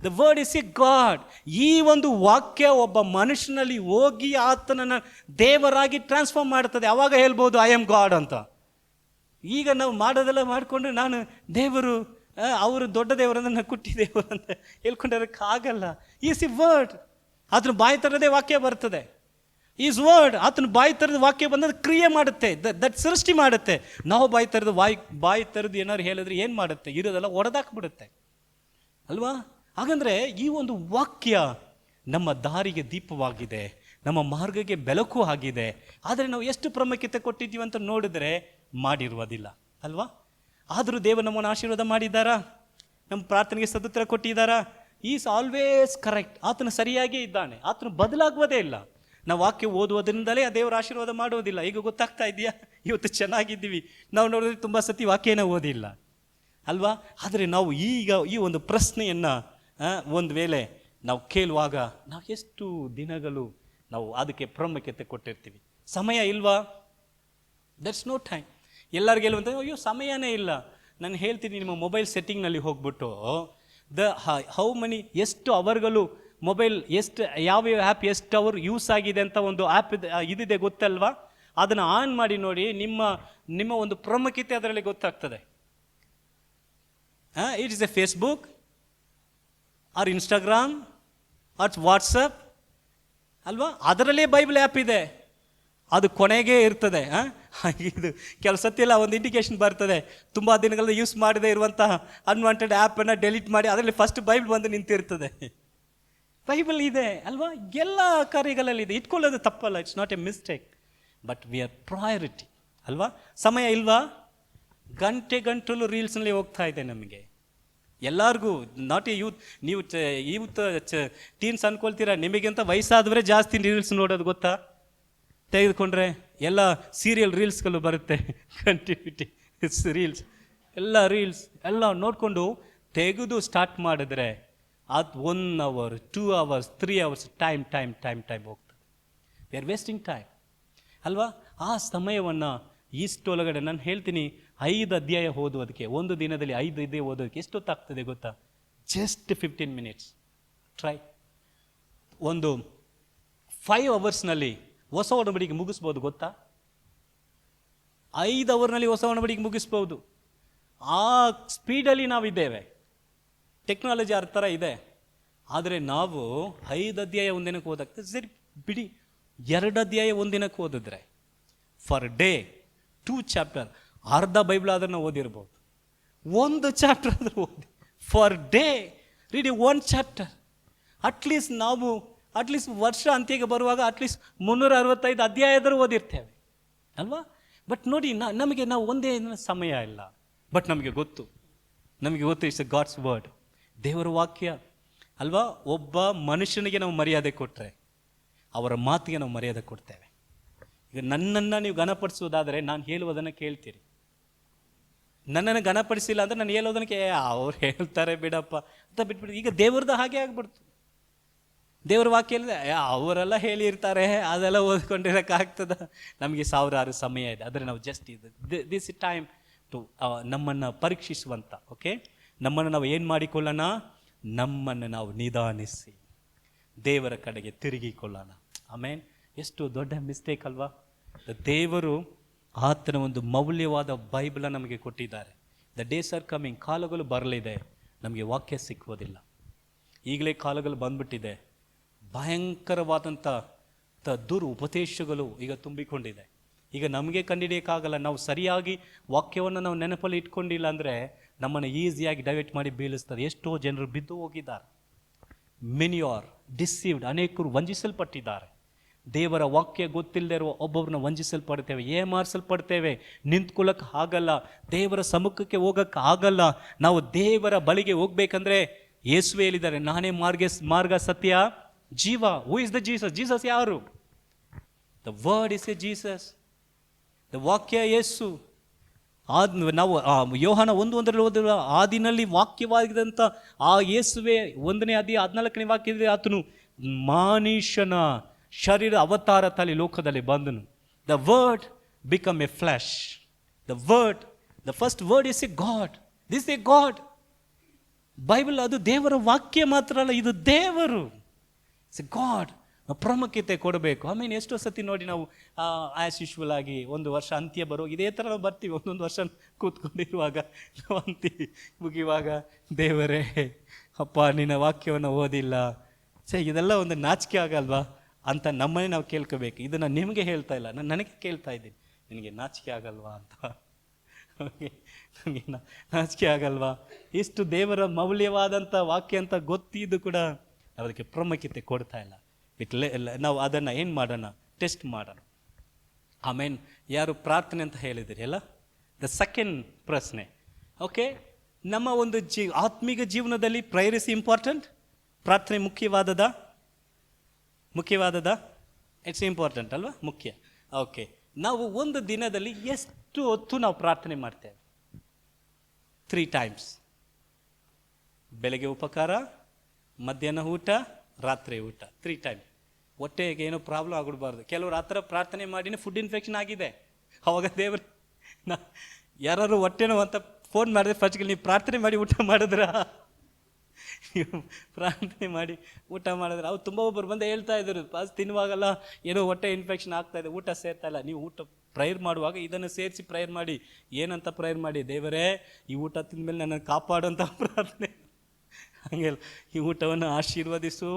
The word is A god. ಈ ಒಂದು ವಾಕ್ಯ ಒಬ್ಬ ಮನುಷ್ಯನಲ್ಲಿ ಹೋಗಿ ಆತನನ್ನು ದೇವರಾಗಿ ಟ್ರಾನ್ಸ್ಫಾರ್ಮ್ ಮಾಡುತ್ತದೆ. ಅವಾಗ ಹೇಳ್ಬೋದು ಐ ಆಮ್ ಗಾಡ್ ಅಂತ. ಈಗ ನಾವು ಮಾಡೋದೆಲ್ಲ ಮಾಡಿಕೊಂಡು ನಾನು ದೇವರು, ಅವರು ದೊಡ್ಡ ದೇವರನ್ನು ನಾನು ಕುಟ್ಟಿ ದೇವರು ಅಂತ ಹೇಳ್ಕೊಂಡಿರೋಕ್ಕಾಗಲ್ಲ. Is A word. ಆತನ ಬಾಯಿ ಥರದೇ ವಾಕ್ಯ ಬರ್ತದೆ. Is word. ಆತನ ಬಾಯಿ ಥರದ ವಾಕ್ಯ ಬಂದದ್ದು ಕ್ರಿಯೆ ಮಾಡುತ್ತೆ, ದಟ್ ಸೃಷ್ಟಿ ಮಾಡುತ್ತೆ. ನಾವು ಬಾಯಿ ಥರದ್ದು ಏನಾದ್ರು ಹೇಳಿದ್ರೆ ಏನು ಮಾಡುತ್ತೆ? ಇರೋದೆಲ್ಲ ಒಡೆದಾಕ್ಬಿಡುತ್ತೆ ಅಲ್ವಾ? ಹಾಗಂದ್ರೆ ಈ ಒಂದು ವಾಕ್ಯ ನಮ್ಮ ದಾರಿಗೆ ದೀಪವಾಗಿದೆ, ನಮ್ಮ ಮಾರ್ಗಕ್ಕೆ ಬೆಳಕು ಆಗಿದೆ. ಆದರೆ ನಾವು ಎಷ್ಟು ಪ್ರಾಮುಖ್ಯತೆ ಕೊಟ್ಟಿದ್ದೀವಿ ಅಂತ ನೋಡಿದ್ರೆ ಮಾಡಿರುವುದಿಲ್ಲ ಅಲ್ವಾ? ಆದರೂ ದೇವರು ನಮ್ಮನ್ನು ಆಶೀರ್ವಾದ ಮಾಡಿದ್ದಾರಾ? ನಮ್ಮ ಪ್ರಾರ್ಥನೆಗೆ ಸದುತ್ತರ ಕೊಟ್ಟಿದ್ದಾರಾ? Is always correct. ಆತನು ಸರಿಯಾಗೇ ಇದ್ದಾನೆ, ಆತನು ಬದಲಾಗುವುದೇ ಇಲ್ಲ. ನಾವು ವಾಕ್ಯ ಓದುವುದರಿಂದಲೇ ಆ ದೇವರ ಆಶೀರ್ವಾದ ಮಾಡೋದಿಲ್ಲ. ಈಗ ಗೊತ್ತಾಗ್ತಾ ಇದೆಯಾ? ಇವತ್ತು ಚೆನ್ನಾಗಿದ್ದೀವಿ, ನಾವು ನೋಡಿದ್ರೆ ತುಂಬ ಸತಿ ವಾಕ್ಯನ ಓದಿಲ್ಲ ಅಲ್ವಾ? ಆದರೆ ನಾವು ಈಗ ಈ ಒಂದು ಪ್ರಶ್ನೆಯನ್ನು ಒಂದು ವೇಳೆ ನಾವು ಕೇಳುವಾಗ ನಾವು ಎಷ್ಟು ದಿನಗಳು ನಾವು ಅದಕ್ಕೆ ಪ್ರಾಮುಖ್ಯತೆ ಕೊಟ್ಟಿರ್ತೀವಿ. ಸಮಯ ಇಲ್ವಾ? That's no time. ಎಲ್ಲರಿಗೂ ಹೇಳುವಂಥ ಅಯ್ಯೋ ಸಮಯನೇ ಇಲ್ಲ. ನಾನು ಹೇಳ್ತೀನಿ, ನಿಮ್ಮ ಮೊಬೈಲ್ ಸೆಟ್ಟಿಂಗ್ನಲ್ಲಿ ಹೋಗ್ಬಿಟ್ಟು ಹೌ ಮನಿ, ಎಷ್ಟು ಅವರ್ಗಳು ಮೊಬೈಲ್, ಎಷ್ಟು ಯಾವ ಆ್ಯಪ್ ಎಷ್ಟು ಅವರ್ ಯೂಸ್ ಆಗಿದೆ ಅಂತ ಒಂದು ಆ್ಯಪ್ ಇದಿದೆ ಗೊತ್ತಲ್ವಾ? ಅದನ್ನು ಆನ್ ಮಾಡಿ ನೋಡಿ, ನಿಮ್ಮ ಒಂದು ಪ್ರಾಮುಖ್ಯತೆ ಅದರಲ್ಲಿ ಗೊತ್ತಾಗ್ತದೆ. It is a Facebook or Instagram or WhatsApp ಅಲ್ವಾ? ಅದರಲ್ಲೇ ಬೈಬಲ್ ಆ್ಯಪ್ ಇದೆ, ಅದು ಕೊನೆಗೆ ಇರ್ತದೆ. ಇದು ಕೆಲವು ಸತಿ ಎಲ್ಲ ಒಂದು ಇಂಡಿಕೇಶನ್ ಬರ್ತದೆ, ತುಂಬ ದಿನಗಳಲ್ಲಿ ಯೂಸ್ ಮಾಡದೇ ಇರುವಂತಹ ಅನ್ವಾಂಟೆಡ್ ಆ್ಯಪನ್ನು ಡೆಲೀಟ್ ಮಾಡಿ ಅದರಲ್ಲಿ ಫಸ್ಟ್ ಬೈಬಲ್ ಬಂದು ನಿಂತಿರ್ತದೆ. ಬೈಬಲ್ ಇದೆ ಅಲ್ವಾ? ಎಲ್ಲ ಕಾರ್ಯಗಳಲ್ಲಿ ಇದೆ, ಇಟ್ಕೊಳ್ಳೋದು ತಪ್ಪಲ್ಲ, it's not A mistake. But we are priority ಅಲ್ವಾ? ಸಮಯ ಇಲ್ವಾ? ಗಂಟೆಗಟ್ಟಲು ರೀಲ್ಸ್ನಲ್ಲಿ ಹೋಗ್ತಾ ಇದೆ ನಮಗೆ ಎಲ್ಲರಿಗೂ. Not A youth. ನೀವು ಯೂತ್ ಟೀನ್ಸ್ ಅನ್ಕೊಳ್ತೀರಾ, ನಿಮಗಿಂತ ವಯಸ್ಸಾದವರೇ ಜಾಸ್ತಿ ರೀಲ್ಸ್ ನೋಡೋದು ಗೊತ್ತಾ? ತೆಗೆದುಕೊಂಡ್ರೆ ಎಲ್ಲ ಸೀರಿಯಲ್ ರೀಲ್ಸ್ಗಳು ಬರುತ್ತೆ, ಕಂಟಿನ್ಯೂಟಿ ರೀಲ್ಸ್, ರೀಲ್ಸ್ ಎಲ್ಲ ನೋಡಿಕೊಂಡು ತೆಗೆದು ಸ್ಟಾರ್ಟ್ ಮಾಡಿದ್ರೆ ಅದು 1 hour 2 hours 3 hours ಟೈಮ್ ಹೋಗ್ತದೆ. ವಿ ಆರ್ ವೇಸ್ಟಿಂಗ್ ಟೈಮ್ ಅಲ್ವಾ? ಆ ಸಮಯವನ್ನು ಇಷ್ಟೊಳಗಡೆ ನಾನು ಹೇಳ್ತೀನಿ, 5 ಅಧ್ಯಾಯ ಓದುವುದಕ್ಕೆ, ಒಂದು ದಿನದಲ್ಲಿ 5 ಅಧ್ಯಾಯ ಓದೋದಕ್ಕೆ ಎಷ್ಟೊತ್ತಾಗ್ತದೆ ಗೊತ್ತಾ? Just 15 minutes. ಟ್ರೈ. ಒಂದು 5 hours ಹೊಸ ಒಡಂಬಡಿಕೆ ಮುಗಿಸ್ಬೋದು ಗೊತ್ತಾ? 5 hours ಹೊಸ ಒಡಂಬಡಿಕೆ ಮುಗಿಸ್ಬೋದು. ಆ ಸ್ಪೀಡಲ್ಲಿ ನಾವಿದ್ದೇವೆ. ಟೆಕ್ನಾಲಜಿ ಆ ಥರ ಇದೆ. ಆದರೆ ನಾವು 5 ಅಧ್ಯಾಯ ಒಂದಿನಕ್ಕೆ ಓದಾಗ್ತದೆ. ಸರಿ ಬಿಡಿ, 2 ಅಧ್ಯಾಯ ಒಂದಿನಕ್ಕೆ ಓದಿದ್ರೆ ಫರ್ ಡೇ 2 chapters, ಅರ್ಧ ಬೈಬಲ್ ಅದನ್ನು ಓದಿರ್ಬೋದು. 1 chapter ಆದರೂ ಓದಿ ಫಾರ್ ಡೇ. ರೀಡಿ 1 chapter. ಅಟ್ಲೀಸ್ಟ್ ವರ್ಷ ಅಂತ್ಯಕ್ಕೆ ಬರುವಾಗ ಅಟ್ಲೀಸ್ಟ್ 365 ಅಧ್ಯಾಯದರೂ ಓದಿರ್ತೇವೆ ಅಲ್ವಾ? ಬಟ್ ನೋಡಿ, ನಾವು ಒಂದೇ ಸಮಯ ಇಲ್ಲ. ಬಟ್ ನಮಗೆ ಗೊತ್ತು ಇಟ್ಸ್ ಎ ಗಾಡ್ಸ್ ವರ್ಡ್, ದೇವರ ವಾಕ್ಯ ಅಲ್ವಾ? ಒಬ್ಬ ಮನುಷ್ಯನಿಗೆ ನಾವು ಮರ್ಯಾದೆ ಕೊಟ್ಟರೆ ಅವರ ಮಾತಿಗೆ ನಾವು ಮರ್ಯಾದೆ ಕೊಡ್ತೇವೆ. ಈಗ ನನ್ನನ್ನು ನೀವು ಘನಪಡಿಸೋದಾದರೆ ನಾನು ಹೇಳುವುದನ್ನು ಕೇಳ್ತೀರಿ. ನನ್ನನ್ನು ಘನಪಡಿಸಿಲ್ಲ ಅಂದರೆ ನಾನು ಹೇಳೋದಕ್ಕೆ ಅವ್ರು ಹೇಳ್ತಾರೆ ಬಿಡಪ್ಪ ಅಂತ ಬಿಟ್ಬಿಟ್ಟು. ಈಗ ದೇವ್ರದ್ದು ಹಾಗೆ ಆಗ್ಬಿಡ್ತು. ದೇವ್ರ ವಾಕ್ಯ ಹೇಳಿದೆ ಅವರೆಲ್ಲ ಹೇಳಿರ್ತಾರೆ, ಅದೆಲ್ಲ ಓದ್ಕೊಂಡಿರೋಕ್ಕಾಗ್ತದ? ನಮಗೆ 1000 ಸಮಯ ಇದೆ. ಆದರೆ ನಾವು ಜಸ್ಟ್ ದಿಸ್ ಟೈಮ್ ಟು ನಮ್ಮನ್ನು ಪರೀಕ್ಷಿಸುವಂಥ, ಓಕೆ, ನಮ್ಮನ್ನು ನಾವು ಏನು ಮಾಡಿಕೊಳ್ಳೋಣ? ನಮ್ಮನ್ನು ನಾವು ನಿಧಾನಿಸಿ ದೇವರ ಕಡೆಗೆ ತಿರುಗಿಕೊಳ್ಳೋಣ. ಆಮೇಲೆ ಎಷ್ಟು ದೊಡ್ಡ ಮಿಸ್ಟೇಕ್ ಅಲ್ವಾ? ದೇವರು ಆತನ ಒಂದು ಮೌಲ್ಯವಾದ ಬೈಬಲನ್ನು ನಮಗೆ ಕೊಟ್ಟಿದ್ದಾರೆ. The days are coming. ಕಾಲಗಳು ಬರಲಿದೆ, ನಮಗೆ ವಾಕ್ಯ ಸಿಕ್ಕುವುದಿಲ್ಲ. ಈಗಲೇ ಕಾಲಗಳು ಬಂದ್ಬಿಟ್ಟಿದೆ. ಭಯಂಕರವಾದಂಥ ದುರುಪದೇಶಗಳು ಈಗ ತುಂಬಿಕೊಂಡಿದೆ. ಈಗ ನಮಗೆ ಕಂಡುಹಿಡಿಯೋಕ್ಕಾಗಲ್ಲ. ನಾವು ಸರಿಯಾಗಿ ವಾಕ್ಯವನ್ನು ನಾವು ನೆನಪಲ್ಲಿ ಇಟ್ಕೊಂಡಿಲ್ಲ ಅಂದರೆ ನಮ್ಮನ್ನು ಈಸಿಯಾಗಿ ಡೈವರ್ಟ್ ಮಾಡಿ ಬೀಳಿಸ್ತದೆ. ಎಷ್ಟೋ ಜನರು ಬಿದ್ದು ಹೋಗಿದ್ದಾರೆ. ಮೆನಿ ಆರ್ ಡಿಸೀವ್ಡ್, ಅನೇಕರು ವಂಚಿಸಲ್ಪಟ್ಟಿದ್ದಾರೆ. ದೇವರ ವಾಕ್ಯ ಗೊತ್ತಿಲ್ಲದೆ ಇರುವ ಒಬ್ಬೊಬ್ಬರನ್ನ ವಂಚಿಸಲ್ಪಡ್ತೇವೆ, ಏಮಾರಿಸಲ್ಪಡ್ತೇವೆ. ನಿಂತ್ಕೊಳ್ಳೋಕೆ ಆಗಲ್ಲ, ದೇವರ ಸಮ್ಮುಖಕ್ಕೆ ಹೋಗೋಕ್ಕೆ ಆಗಲ್ಲ. ನಾವು ದೇವರ ಬಳಿಗೆ ಹೋಗ್ಬೇಕಂದ್ರೆ ಯೇಸುವೆ ಹೇಳಿದ್ದಾರೆ, ನಾನೇ ಮಾರ್ಗ ಸತ್ಯ ಜೀವ. Who is the Jesus? Jesus ಯಾರು? The word is a Jesus. The ವಾಕ್ಯ ಯೇಸು. ನಾವು ಯೋಹಾನ 1:1 ಓದಿರುವ ಆದಿನಲ್ಲಿ ವಾಕ್ಯವಾಗಿದ್ದಂಥ ಆ ಯೇಸುವೆ 1ನೇ ಅಧ್ಯಾಯ 14ನೇ ವಾಕ್ಯದಲ್ಲಿ ಆತನು ಮನುಷ್ಯನ ಶರೀರ ಅವತಾರ ತಲೆ ಲೋಕದಲ್ಲಿ ಬಂದನು. The word become A flesh. The word, the first word is A god. This A god. Bible ಅದು ದೇವರ ವಾಕ್ಯ ಮಾತ್ರ ಅಲ್ಲ, ಇದು ದೇವರು. It's A god. ಪ್ರಾಮುಖ್ಯತೆ ಕೊಡಬೇಕು. ಆಮೇಲೆ ಎಷ್ಟೋ ಸತಿ ನೋಡಿ ನಾವು ಆ್ಯಸ್ ಯೂಶ್ವಲ್ ಆಗಿ ಒಂದು ವರ್ಷ ಅಂತ್ಯ ಬರೋ ಇದೇ ಥರ ನಾವು ಬರ್ತೀವಿ. ಒಂದೊಂದು ವರ್ಷ ಕೂತ್ಕೊಂಡಿರುವಾಗ ನಾವು ಅಂತೀವಿ, ಮುಗಿಯುವಾಗ, ದೇವರೇ ಅಪ್ಪ ನಿನ್ನ ವಾಕ್ಯವನ್ನು ಓದಿಲ್ಲ, ಇದೆಲ್ಲ ಒಂದು ನಾಚಿಕೆ ಆಗಲ್ವಾ ಅಂತ ನಮ್ಮನ್ನೇ ನಾವು ಕೇಳ್ಕೋಬೇಕು. ಇದನ್ನು ನಿಮಗೆ ಹೇಳ್ತಾ ಇಲ್ಲ, ನಾನು ನನಗೆ ಕೇಳ್ತಾ ಇದ್ದೀನಿ, ನಿನಗೆ ನಾಚಿಕೆ ಆಗಲ್ವಾ ಅಂತ. ನನಗೆ ನಾಚಿಕೆ ಆಗಲ್ವಾ? ಇಷ್ಟು ದೇವರ ಮೌಲ್ಯವಾದಂಥ ವಾಕ್ಯ ಅಂತ ಗೊತ್ತಿದ್ದು ಕೂಡ ನಾವು ಅದಕ್ಕೆ ಪ್ರಾಮುಖ್ಯತೆ ಕೊಡ್ತಾ ಇಲ್ಲ. ನಾವು ಅದನ್ನು ಏನು ಮಾಡೋಣ? ಟೆಸ್ಟ್ ಮಾಡೋಣ. ಆಮೇಲೆ ಯಾರು ಪ್ರಾರ್ಥನೆ ಅಂತ ಹೇಳಿದಿರಿ ಅಲ್ಲ, ದ ಸೆಕೆಂಡ್ ಪ್ರಶ್ನೆ. ಓಕೆ, ನಮ್ಮ ಒಂದು ಆತ್ಮೀಕ ಜೀವನದಲ್ಲಿ ಪ್ರೇಯರ್ ಇಸ್ ಇಂಪಾರ್ಟೆಂಟ್. ಪ್ರಾರ್ಥನೆ ಮುಖ್ಯವಾದದ? ಇಟ್ಸ್ ಇಂಪಾರ್ಟೆಂಟ್ ಅಲ್ವಾ? ಮುಖ್ಯ. ಓಕೆ, ನಾವು ಒಂದು ದಿನದಲ್ಲಿ ಎಷ್ಟು ಹೊತ್ತು ನಾವು ಪ್ರಾರ್ಥನೆ ಮಾಡ್ತೇವೆ? 3 times. ಬೆಳಗ್ಗೆ ಉಪಕಾರ, ಮಧ್ಯಾಹ್ನ ಊಟ, ರಾತ್ರಿ ಊಟ. 3 times. ಹೊಟ್ಟೆಗೆ ಏನೋ ಪ್ರಾಬ್ಲಮ್ ಆಗಿಡಬಾರ್ದು. ಕೆಲವರು ಆ ಥರ ಪ್ರಾರ್ಥನೆ ಮಾಡಿನೇ ಫುಡ್ ಇನ್ಫೆಕ್ಷನ್ ಆಗಿದೆ. ಅವಾಗ ದೇವರು ಯಾರು ಹೊಟ್ಟೆನೋ ಅಂತ ಫೋನ್ ಮಾಡಿದ್ರೆ ಫಸ್ಟ್ಗೆ ನೀವು ಪ್ರಾರ್ಥನೆ ಮಾಡಿ ಊಟ ಮಾಡಿದ್ರ? ಪ್ರಾರ್ಥನೆ ಮಾಡಿ ಊಟ ಮಾಡಿದ್ರೆ ಅವ್ರು ತುಂಬ ಒಬ್ಬರು ಬಂದು ಹೇಳ್ತಾ ಇದ್ರು, ಪಾಸ್ ತಿನ್ನುವಾಗಲ್ಲ ಏನೋ ಹೊಟ್ಟೆ ಇನ್ಫೆಕ್ಷನ್ ಆಗ್ತಾ ಇದೆ, ಊಟ ಸೇರ್ತಾ ಇಲ್ಲ. ನೀವು ಊಟ ಪ್ರೇಯರ್ ಮಾಡುವಾಗ ಇದನ್ನು ಸೇರಿಸಿ ಪ್ರೇಯರ್ ಮಾಡಿ. ಏನಂತ ಪ್ರೇಯರ್ ಮಾಡಿ? ದೇವರೇ ಈ ಊಟ ತಿಂದಮೇಲೆ ನನ್ನನ್ನು ಕಾಪಾಡುವಂಥ ಪ್ರಾರ್ಥನೆ. ಹಂಗೆ ಈ ಊಟವನ್ನು ಆಶೀರ್ವದಿಸು,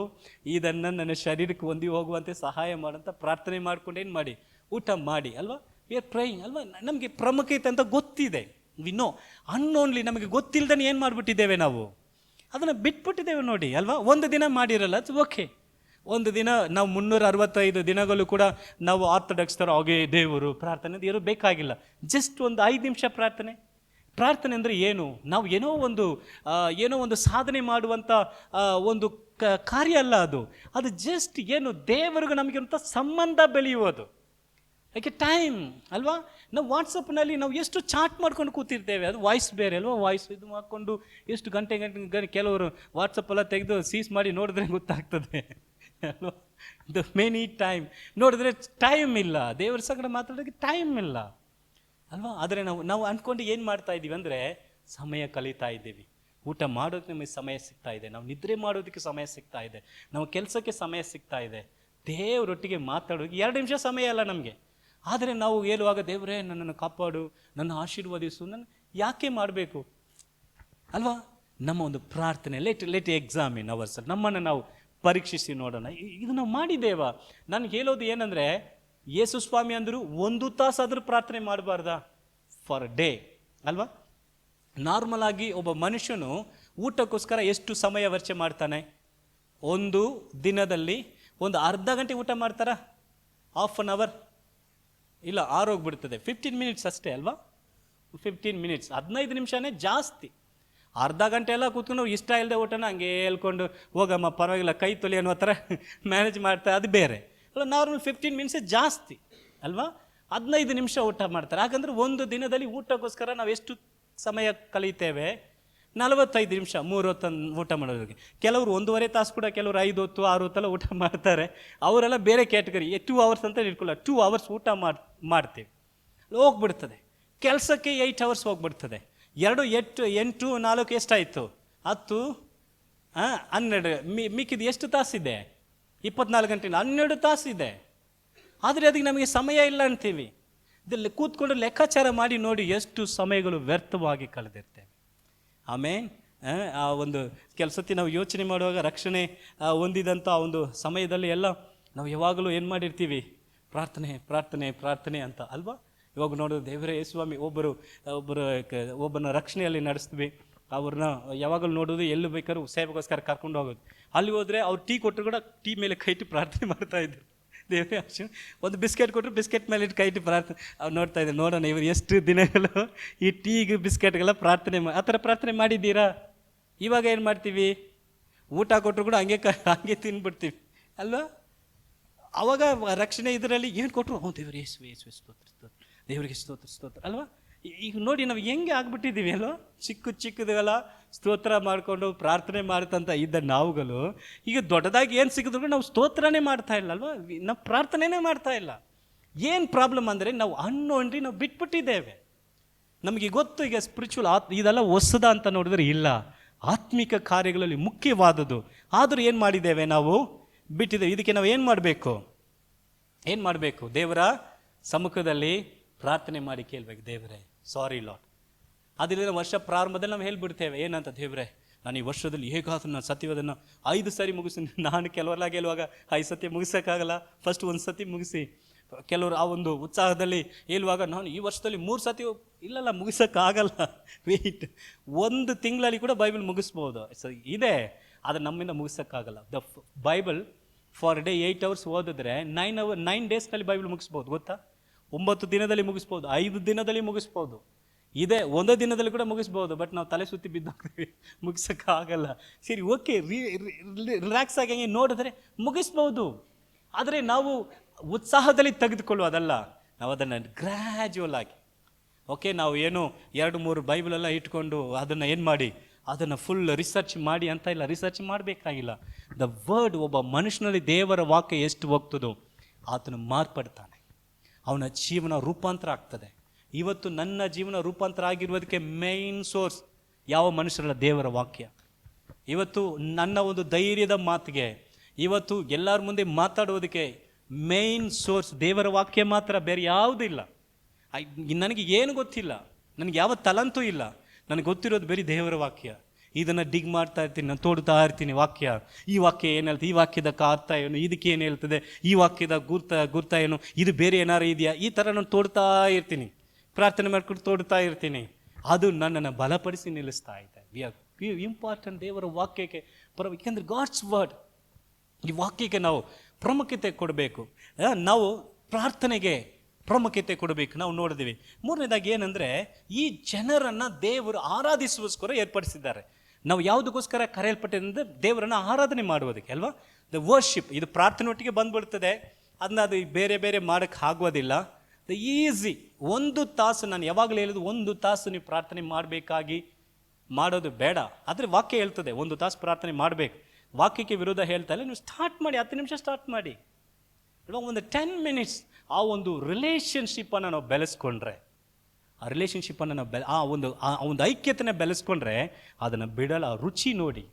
ಇದನ್ನು ನನ್ನ ಶರೀರಕ್ಕೆ ಹೊಂದಿ ಹೋಗುವಂತೆ ಸಹಾಯ ಮಾಡೋಂಥ ಪ್ರಾರ್ಥನೆ ಮಾಡ್ಕೊಂಡು ಏನು ಮಾಡಿ ಊಟ ಮಾಡಿ ಅಲ್ವಾ? ವಿ ಆರ್ ಪ್ರೈಯಿಂಗ್ ಅಲ್ವಾ? ನಮಗೆ ಪ್ರಾಮುಖ್ಯತೆ ಅಂತ ಗೊತ್ತಿದೆ. We know. ಅನ್ನೋನ್ಲಿ ನಮಗೆ ಗೊತ್ತಿಲ್ಲದೇ ಏನು ಮಾಡಿಬಿಟ್ಟಿದ್ದೇವೆ ನಾವು? ಅದನ್ನು ಬಿಟ್ಬಿಟ್ಟಿದ್ದೇವೆ ನೋಡಿ ಅಲ್ವಾ? ಒಂದು ದಿನ ಮಾಡಿರಲ್ಲ, ಅದು ಓಕೆ. ಒಂದು ದಿನ ನಾವು 365 ದಿನಗಳು ಕೂಡ ನಾವು ಆರ್ಥೋಡಾಕ್ಸ್ ಥರ ಹಾಗೇ ದೇವರು ಪ್ರಾರ್ಥನೆ ಏನೂ ಬೇಕಾಗಿಲ್ಲ. ಜಸ್ಟ್ ಒಂದು 5 ನಿಮಿಷ ಪ್ರಾರ್ಥನೆ. ಪ್ರಾರ್ಥನೆ ಅಂದರೆ ಏನು? ನಾವು ಏನೋ ಒಂದು ಸಾಧನೆ ಮಾಡುವಂಥ ಒಂದು ಕಾರ್ಯ ಅಲ್ಲ ಅದು. ಅದು ಜಸ್ಟ್ ಏನು ದೇವರಿಗೂ ನಮಗೆ ಅಂತ ಸಂಬಂಧ ಬೆಳೆಯುವುದು. ಯಾಕೆ ಟೈಮ್ ಅಲ್ವಾ? ನಾವು ವಾಟ್ಸಪ್ನಲ್ಲಿ ನಾವು ಎಷ್ಟು ಚಾಟ್ ಮಾಡ್ಕೊಂಡು ಕೂತಿರ್ತೇವೆ. ಅದು ವಾಯ್ಸ್ ಬೇರೆ ಅಲ್ವಾ? ವಾಯ್ಸ್ ಇದು ಮಾಡಿಕೊಂಡು ಎಷ್ಟು ಗಂಟೆ ಕೆಲವರು ವಾಟ್ಸಪ್ಪೆಲ್ಲ ತೆಗೆದು ಸೀಸ್ ಮಾಡಿ ನೋಡಿದ್ರೆ ಗೊತ್ತಾಗ್ತದೆ ಅಲ್ವಾ? ದ ಮೆನಿ ಟೈಮ್ ನೋಡಿದ್ರೆ ಟೈಮ್ ಇಲ್ಲ, ದೇವರ ಸಂಗಡ ಮಾತಾಡೋಕ್ಕೆ ಟೈಮ್ ಇಲ್ಲ ಅಲ್ವಾ? ಆದರೆ ನಾವು ಅಂದ್ಕೊಂಡು ಏನು ಮಾಡ್ತಾ ಇದ್ದೀವಿ ಅಂದರೆ ಸಮಯ ಕಳೀತಾ ಇದ್ದೀವಿ. ಊಟ ಮಾಡೋದಕ್ಕೆ ನಮಗೆ ಸಮಯ ಸಿಗ್ತಾ ಇದೆ, ನಾವು ನಿದ್ರೆ ಮಾಡೋದಕ್ಕೆ ಸಮಯ ಸಿಗ್ತಾ ಇದೆ, ನಮ್ಮ ಕೆಲಸಕ್ಕೆ ಸಮಯ ಸಿಗ್ತಾ ಇದೆ. ದೇವರೊಟ್ಟಿಗೆ ಮಾತಾಡೋಕ್ಕೆ 2 ನಿಮಿಷ ಸಮಯ ಅಲ್ಲ ನಮಗೆ. ಆದರೆ ನಾವು ಹೇಳುವಾಗ ದೇವರೇ ನನ್ನನ್ನು ಕಾಪಾಡು, ನನ್ನ ಆಶೀರ್ವದಿಸು, ನನ್ನ ಯಾಕೆ ಮಾಡಬೇಕು ಅಲ್ವಾ? ನಮ್ಮ ಒಂದು ಪ್ರಾರ್ಥನೆ ಲೆಟ್ ಎಕ್ಸಾಮಿನ್ ಅವರ್ ಸೆಲ್ಫ್. ನಮ್ಮನ್ನು ನಾವು ಪರೀಕ್ಷಿಸಿ ನೋಡೋಣ, ಇದು ನಾವು ಮಾಡಿದ್ದೇವಾ? ನಾನು ಹೇಳೋದು ಏನಂದರೆ, ಯೇಸು ಸ್ವಾಮಿ ಅಂದರು 1 ತಾಸಾದರೂ ಪ್ರಾರ್ಥನೆ ಮಾಡಬಾರ್ದಾ ಫಾರ್ ಡೇ ಅಲ್ವಾ? ನಾರ್ಮಲ್ ಆಗಿ ಒಬ್ಬ ಮನುಷ್ಯನು ಊಟಕ್ಕೋಸ್ಕರ ಎಷ್ಟು ಸಮಯ ವೆಚ್ಚ ಮಾಡ್ತಾನೆ? ಒಂದು ದಿನದಲ್ಲಿ ಒಂದು ಅರ್ಧ ಗಂಟೆ ಊಟ ಮಾಡ್ತಾರಾ? Half an hour? ಇಲ್ಲ, ಆರೋಗ್ಬಿಡ್ತದೆ. 15 ಮಿನಿಟ್ಸ್ ಅಷ್ಟೇ ಅಲ್ವಾ? 15 ಮಿನಿಟ್ಸ್, 15 ನಿಮಿಷನೇ ಜಾಸ್ತಿ. ಅರ್ಧ ಗಂಟೆ ಎಲ್ಲ ಕೂತ್ಕೊಂಡು ಇಷ್ಟ ಇಲ್ಲದೆ ಊಟನ ಹಂಗೆ ಹೇಳ್ಕೊಂಡು ಹೋಗಮ್ಮ ಪರವಾಗಿಲ್ಲ ಕೈ ತೊಲಿ ಅನ್ನೋ ಥರ ಮ್ಯಾನೇಜ್ ಮಾಡ್ತಾರೆ, ಅದು ಬೇರೆ ಅಲ್ಲ. ನಾರ್ಮಲ್ 15 ಮಿನಿಟ್ಸೇ ಜಾಸ್ತಿ ಅಲ್ವಾ? 15 ನಿಮಿಷ ಊಟ ಮಾಡ್ತಾರೆ. ಹಾಗಂದ್ರೆ ಒಂದು ದಿನದಲ್ಲಿ ಊಟಕ್ಕೋಸ್ಕರ ನಾವು ಎಷ್ಟು ಸಮಯ ಕಳೀತೇವೆ? 45 ನಿಮಿಷ 3 ಹೊತ್ತು ಊಟ ಮಾಡೋದಕ್ಕೆ. ಕೆಲವರು 1.5 ತಾಸು ಕೂಡ, ಕೆಲವರು 5 ಹೊತ್ತು 6 ಹೊತ್ತೆಲ್ಲ ಊಟ ಮಾಡ್ತಾರೆ. ಅವರೆಲ್ಲ ಬೇರೆ ಕ್ಯಾಟಗರಿ. 2 ಅವರ್ಸ್ ಅಂತ ಇಟ್ಕೊಳ್ಳ, 2 ಅವರ್ಸ್ ಊಟ ಮಾಡ್ತೀವಿ, ಹೋಗ್ಬಿಡ್ತದೆ. ಕೆಲಸಕ್ಕೆ 8 ಅವರ್ಸ್ ಹೋಗ್ಬಿಡ್ತದೆ. 2 8 4 ಎಷ್ಟಾಯಿತು? 10 12 ಮಿಕ್ಕಿದ್ದು ಎಷ್ಟು ತಾಸಿದೆ? 24 ಗಂಟೆ 12 ತಾಸಿದೆ. ಆದರೆ ಅದಕ್ಕೆ ನಮಗೆ ಸಮಯ ಇಲ್ಲ ಅಂತೀವಿ. ಇದರಲ್ಲಿ ಕೂತ್ಕೊಂಡು ಲೆಕ್ಕಾಚಾರ ಮಾಡಿ ನೋಡಿ ಎಷ್ಟು ಸಮಯಗಳು ವ್ಯರ್ಥವಾಗಿ ಕಳೆದಿರ್ತೇವೆ. ಆಮೇಲೆ ಆ ಒಂದು ಕೆಲಸಕ್ಕೆ ನಾವು ಯೋಚನೆ ಮಾಡುವಾಗ ರಕ್ಷಣೆ ಹೊಂದಿದಂಥ ಒಂದು ಸಮಯದಲ್ಲಿ ಎಲ್ಲ ನಾವು ಯಾವಾಗಲೂ ಏನು ಮಾಡಿರ್ತೀವಿ, ಪ್ರಾರ್ಥನೆ ಪ್ರಾರ್ಥನೆ ಪ್ರಾರ್ಥನೆ ಅಂತ ಅಲ್ವಾ. ಇವಾಗ ನೋಡೋದು ದೇವರೇ ಸ್ವಾಮಿ ಒಬ್ಬನ ರಕ್ಷಣೆಯಲ್ಲಿ ನಡೆಸ್ತೀವಿ. ಅವ್ರನ್ನ ಯಾವಾಗಲೂ ನೋಡೋದು ಎಲ್ಲಿ ಬೇಕಾದ್ರೂ ಸೇವೆಗೋಸ್ಕರ ಕರ್ಕೊಂಡು ಹೋಗೋದು. ಅಲ್ಲಿ ಹೋದರೆ ಅವ್ರು ಟೀ ಕೊಟ್ಟರು ಕೂಡ ಟೀ ಮೇಲೆ ಕೈ ಇಟ್ಟು ಪ್ರಾರ್ಥನೆ ಮಾಡ್ತಾಯಿದ್ರು. ದೇವರೇ ಒಂದು ಬಿಸ್ಕೆಟ್ ಕೊಟ್ಟರು ಬಿಸ್ಕೆಟ್ ಮೇಲೆ ಇಟ್ಟು ಕೈ ಇಟ್ಟು ಪ್ರಾರ್ಥನೆ ಅವ್ರು ನೋಡ್ತಾ ಇದ್ದಾರೆ. ನೋಡೋಣ ಇವರು ಎಷ್ಟು ದಿನಗಳು ಈ ಟೀಗೆ ಬಿಸ್ಕೆಟ್ಗೆಲ್ಲ ಪ್ರಾರ್ಥನೆ ಆ ಥರ ಪ್ರಾರ್ಥನೆ ಮಾಡಿದ್ದೀರಾ? ಇವಾಗ ಏನು ಮಾಡ್ತೀವಿ, ಊಟ ಕೊಟ್ಟರು ಕೂಡ ಹಂಗೆ ತಿನ್ಬಿಡ್ತೀವಿ ಅಲ್ವಾ. ಅವಾಗ ರಕ್ಷಣೆ ಇದರಲ್ಲಿ ಏನು ಕೊಟ್ಟರು, ದೇವರೇ ಯೇಸುವೆ ಸ್ತೋತ್ರ, ದೇವರಿಗೆ ಸ್ತೋತ್ರ ಅಲ್ವಾ. ಈಗ ನೋಡಿ ನಾವು ಹೆಂಗೆ ಆಗ್ಬಿಟ್ಟಿದ್ದೀವಿ ಅಲ್ವ. ಚಿಕ್ಕದೆಲ್ಲ ಸ್ತೋತ್ರ ಮಾಡಿಕೊಂಡು ಪ್ರಾರ್ಥನೆ ಮಾಡ್ತಂತ ಇದ್ದ ನಾವುಗಳು ಈಗ ದೊಡ್ಡದಾಗಿ ಏನು ಸಿಕ್ಕಿದ್ರು ನಾವು ಸ್ತೋತ್ರನೇ ಮಾಡ್ತಾ ಇಲ್ಲ ಅಲ್ವಾ, ನಾವು ಪ್ರಾರ್ಥನೆನೇ ಮಾಡ್ತಾ ಇಲ್ಲ. ಏನು ಪ್ರಾಬ್ಲಮ್ ಅಂದರೆ ನಾವು ಹಣ್ಣು ನಾವು ಬಿಟ್ಬಿಟ್ಟಿದ್ದೇವೆ. ನಮಗೆ ಗೊತ್ತು ಈಗ ಸ್ಪಿರಿಚುವಲ್ ಇದೆಲ್ಲ ಹೊಸದ ಅಂತ ನೋಡಿದ್ರೆ ಇಲ್ಲ, ಆತ್ಮಿಕ ಕಾರ್ಯಗಳಲ್ಲಿ ಮುಖ್ಯವಾದದ್ದು. ಆದರೂ ಏನು ಮಾಡಿದ್ದೇವೆ, ನಾವು ಬಿಟ್ಟಿದ್ದೇವೆ. ಇದಕ್ಕೆ ನಾವು ಏನು ಮಾಡಬೇಕು, ದೇವರ ಸಮ್ಮುಖದಲ್ಲಿ ಪ್ರಾರ್ಥನೆ ಮಾಡಿ ಕೇಳಬೇಕು. ದೇವರೇ ಸಾರಿ ಲಾರ್ಡ್. ಅದರಿಂದ ವರ್ಷ ಪ್ರಾರಂಭದಲ್ಲಿ ನಾವು ಹೇಳ್ಬಿಡ್ತೇವೆ ಏನಂತ, ದೇವರೇ ನಾನು ಈ ವರ್ಷದಲ್ಲಿ ಹೇಗಾದ್ರೂ ನಾನು ಸತ್ಯವಾದನ್ನು 5 ಸರಿ ಮುಗಿಸ್ತೀನಿ. ನಾನು ಕೆಲವರೆಲ್ಲ ಗೆಲ್ಲುವಾಗ 5 ಸತಿ ಮುಗಿಸೋಕ್ಕಾಗಲ್ಲ, ಫಸ್ಟ್ 1 ಸತಿ ಮುಗಿಸಿ. ಕೆಲವರು ಆ ಒಂದು ಉತ್ಸಾಹದಲ್ಲಿ ಹೇಳುವಾಗ ನಾನು ಈ ವರ್ಷದಲ್ಲಿ 3 ಸತಿ ಇಲ್ಲಲ್ಲ ಮುಗಿಸೋಕ್ಕಾಗಲ್ಲ, ವೆಯ್ಟ್ 1 ತಿಂಗಳಲ್ಲಿ ಕೂಡ ಬೈಬಲ್ ಮುಗಿಸ್ಬೋದು. ಸೊ ಇದೆ, ಆದರೆ ನಮ್ಮಿಂದ ಮುಗಿಸೋಕ್ಕಾಗಲ್ಲ. The Bible for day 8 hours ಓದಿದ್ರೆ 9 ಡೇಸ್ನಲ್ಲಿ ಬೈಬಲ್ ಮುಗಿಸ್ಬೋದು ಗೊತ್ತಾ. 9 ದಿನದಲ್ಲಿ ಮುಗಿಸ್ಬೋದು, 5 ದಿನದಲ್ಲಿ ಮುಗಿಸ್ಬೋದು, ಇದೆ 1 ದಿನದಲ್ಲಿ ಕೂಡ ಮುಗಿಸ್ಬೋದು. ಬಟ್ ನಾವು ತಲೆ ಸುತ್ತಿ ಬಿದ್ದೋಗ್ತೀವಿ, ಮುಗಿಸೋಕ್ಕಾಗಲ್ಲ. ಸರಿ ಓಕೆ, ರಿಲ್ಯಾಕ್ಸ್ ಆಗಿ ಹಂಗೆ ನೋಡಿದ್ರೆ ಮುಗಿಸ್ಬೋದು. ಆದರೆ ನಾವು ಉತ್ಸಾಹದಲ್ಲಿ ತೆಗೆದುಕೊಳ್ಳೋದಲ್ಲ, ನಾವು ಅದನ್ನು ಗ್ರ್ಯಾಜುವಲ್ ಆಗಿ ಓಕೆ, ನಾವು ಏನು 2-3 ಬೈಬಲೆಲ್ಲ ಇಟ್ಕೊಂಡು ಅದನ್ನು ಏನು ಮಾಡಿ ಅದನ್ನು ಫುಲ್ ರಿಸರ್ಚ್ ಮಾಡಿ ಅಂತ ಇಲ್ಲ, ರಿಸರ್ಚ್ ಮಾಡಬೇಕಾಗಿಲ್ಲ. ದ ವರ್ಡ್, ಒಬ್ಬ ಮನುಷ್ಯನಲ್ಲಿ ದೇವರ ವಾಕ್ಯ ಎಷ್ಟು ಹೋಗ್ತದೋ ಆತನು ಮಾರ್ಪಡ್ತಾನೆ, ಅವನ ಜೀವನ ರೂಪಾಂತರ ಆಗ್ತದೆ. ಇವತ್ತು ನನ್ನ ಜೀವನ ರೂಪಾಂತರ ಆಗಿರುವುದಕ್ಕೆ ಮೇನ್ ಸೋರ್ಸ್ ಯಾವ ಮನುಷ್ಯರಲ್ಲ, ದೇವರ ವಾಕ್ಯ. ಇವತ್ತು ನನ್ನ ಒಂದು ಧೈರ್ಯದ ಮಾತಿಗೆ, ಇವತ್ತು ಎಲ್ಲರ ಮುಂದೆ ಮಾತಾಡೋದಕ್ಕೆ ಮೇನ್ ಸೋರ್ಸ್ ದೇವರ ವಾಕ್ಯ ಮಾತ್ರ, ಬೇರೆ ಯಾವುದೂ ಇಲ್ಲ. ನನಗೆ ಏನು ಗೊತ್ತಿಲ್ಲ, ನನಗೆ ಯಾವ ತಲಂತೂ ಇಲ್ಲ, ನನಗೆ ಗೊತ್ತಿರೋದು ಬರೀ ದೇವರ ವಾಕ್ಯ. ಇದನ್ನು ಡಿಗ್ ಮಾಡ್ತಾ ಇರ್ತೀನಿ, ನಾನು ತೋಡ್ತಾ ಇರ್ತೀನಿ ವಾಕ್ಯ. ಈ ವಾಕ್ಯ ಏನು ಹೇಳ್ತದೆ, ಈ ವಾಕ್ಯದ ಅರ್ಥ ಏನು, ಇದಕ್ಕೆ ಏನು ಹೇಳ್ತದೆ, ಈ ವಾಕ್ಯದ ಗುರ್ತ ಏನು, ಇದು ಬೇರೆ ಏನಾರು ಇದೆಯಾ, ಈ ಥರ ನಾನು ತೋಡ್ತಾ ಇರ್ತೀನಿ, ಪ್ರಾರ್ಥನೆ ಮಾಡ್ಕೊಂಡು ತೋಡ್ತಾ ಇರ್ತೀನಿ. ಅದು ನನ್ನನ್ನು ಬಲಪಡಿಸಿ ನಿಲ್ಲಿಸ್ತಾ ಇದೆ. ವಿ ಆರ್ ಇಂಪಾರ್ಟೆಂಟ್ ದೇವರ ವಾಕ್ಯಕ್ಕೆ ಯಾಕೆಂದರೆ ಗಾಡ್ಸ್ ವರ್ಡ್, ಈ ವಾಕ್ಯಕ್ಕೆ ನಾವು ಪ್ರಾಮುಖ್ಯತೆ ಕೊಡಬೇಕು. ನಾವು ಪ್ರಾರ್ಥನೆಗೆ ಪ್ರಾಮುಖ್ಯತೆ ಕೊಡಬೇಕು. ನಾವು ನೋಡಿದ್ದೀವಿ. 3ನೇದಾಗಿ ಏನಂದರೆ, ಈ ಜನರನ್ನು ದೇವರು ಆರಾಧಿಸುವಸ್ಕರ ಏರ್ಪಡಿಸಿದ್ದಾರೆ. ನಾವು ಯಾವುದಕ್ಕೋಸ್ಕರ ಕರೆಯಲ್ಪಟ್ಟಿದೆ, ದೇವರನ್ನು ಆರಾಧನೆ ಮಾಡುವುದಕ್ಕೆ ಅಲ್ವಾ. ದ ವರ್ಷಿಪ್, ಇದು ಪ್ರಾರ್ಥನೆಯೊಟ್ಟಿಗೆ ಬಂದ್ಬಿಡ್ತದೆ, ಅದನ್ನ ಅದು ಬೇರೆ ಬೇರೆ ಮಾಡೋಕ್ಕೆ ಆಗೋದಿಲ್ಲ. ದ ಈಸಿ 1 ತಾಸು, ನಾನು ಯಾವಾಗಲೂ ಹೇಳಿದ್ದು 1 ತಾಸು ನೀವು ಪ್ರಾರ್ಥನೆ ಮಾಡಬೇಕಾಗಿ ಮಾಡೋದು ಬೇಡ. ಆದರೆ ವಾಕ್ಯ ಹೇಳ್ತದೆ 1 ತಾಸು ಪ್ರಾರ್ಥನೆ ಮಾಡಬೇಕು. ವಾಕ್ಯಕ್ಕೆ ವಿರೋಧ ಹೇಳ್ತಾ ಇಲ್ಲ. ನೀವು ಸ್ಟಾರ್ಟ್ ಮಾಡಿ, 10 ನಿಮಿಷ ಸ್ಟಾರ್ಟ್ ಮಾಡಿ, ಒಂದು 10 minutes. ಆ ಒಂದು ರಿಲೇಷನ್ಶಿಪ್ಪನ್ನು ನಾವು ಬೆಳೆಸ್ಕೊಂಡ್ರೆ, ಆ ರಿಲೇಷನ್ಶಿಪ್ಪನ್ನು ನಾವು ಆ ಒಂದು ಐಕ್ಯತೆನ ಬೆಳೆಸ್ಕೊಂಡ್ರೆ ಅದನ್ನು ಬಿಡಲ್ಲ. ರುಚಿ ನೋಡಿ,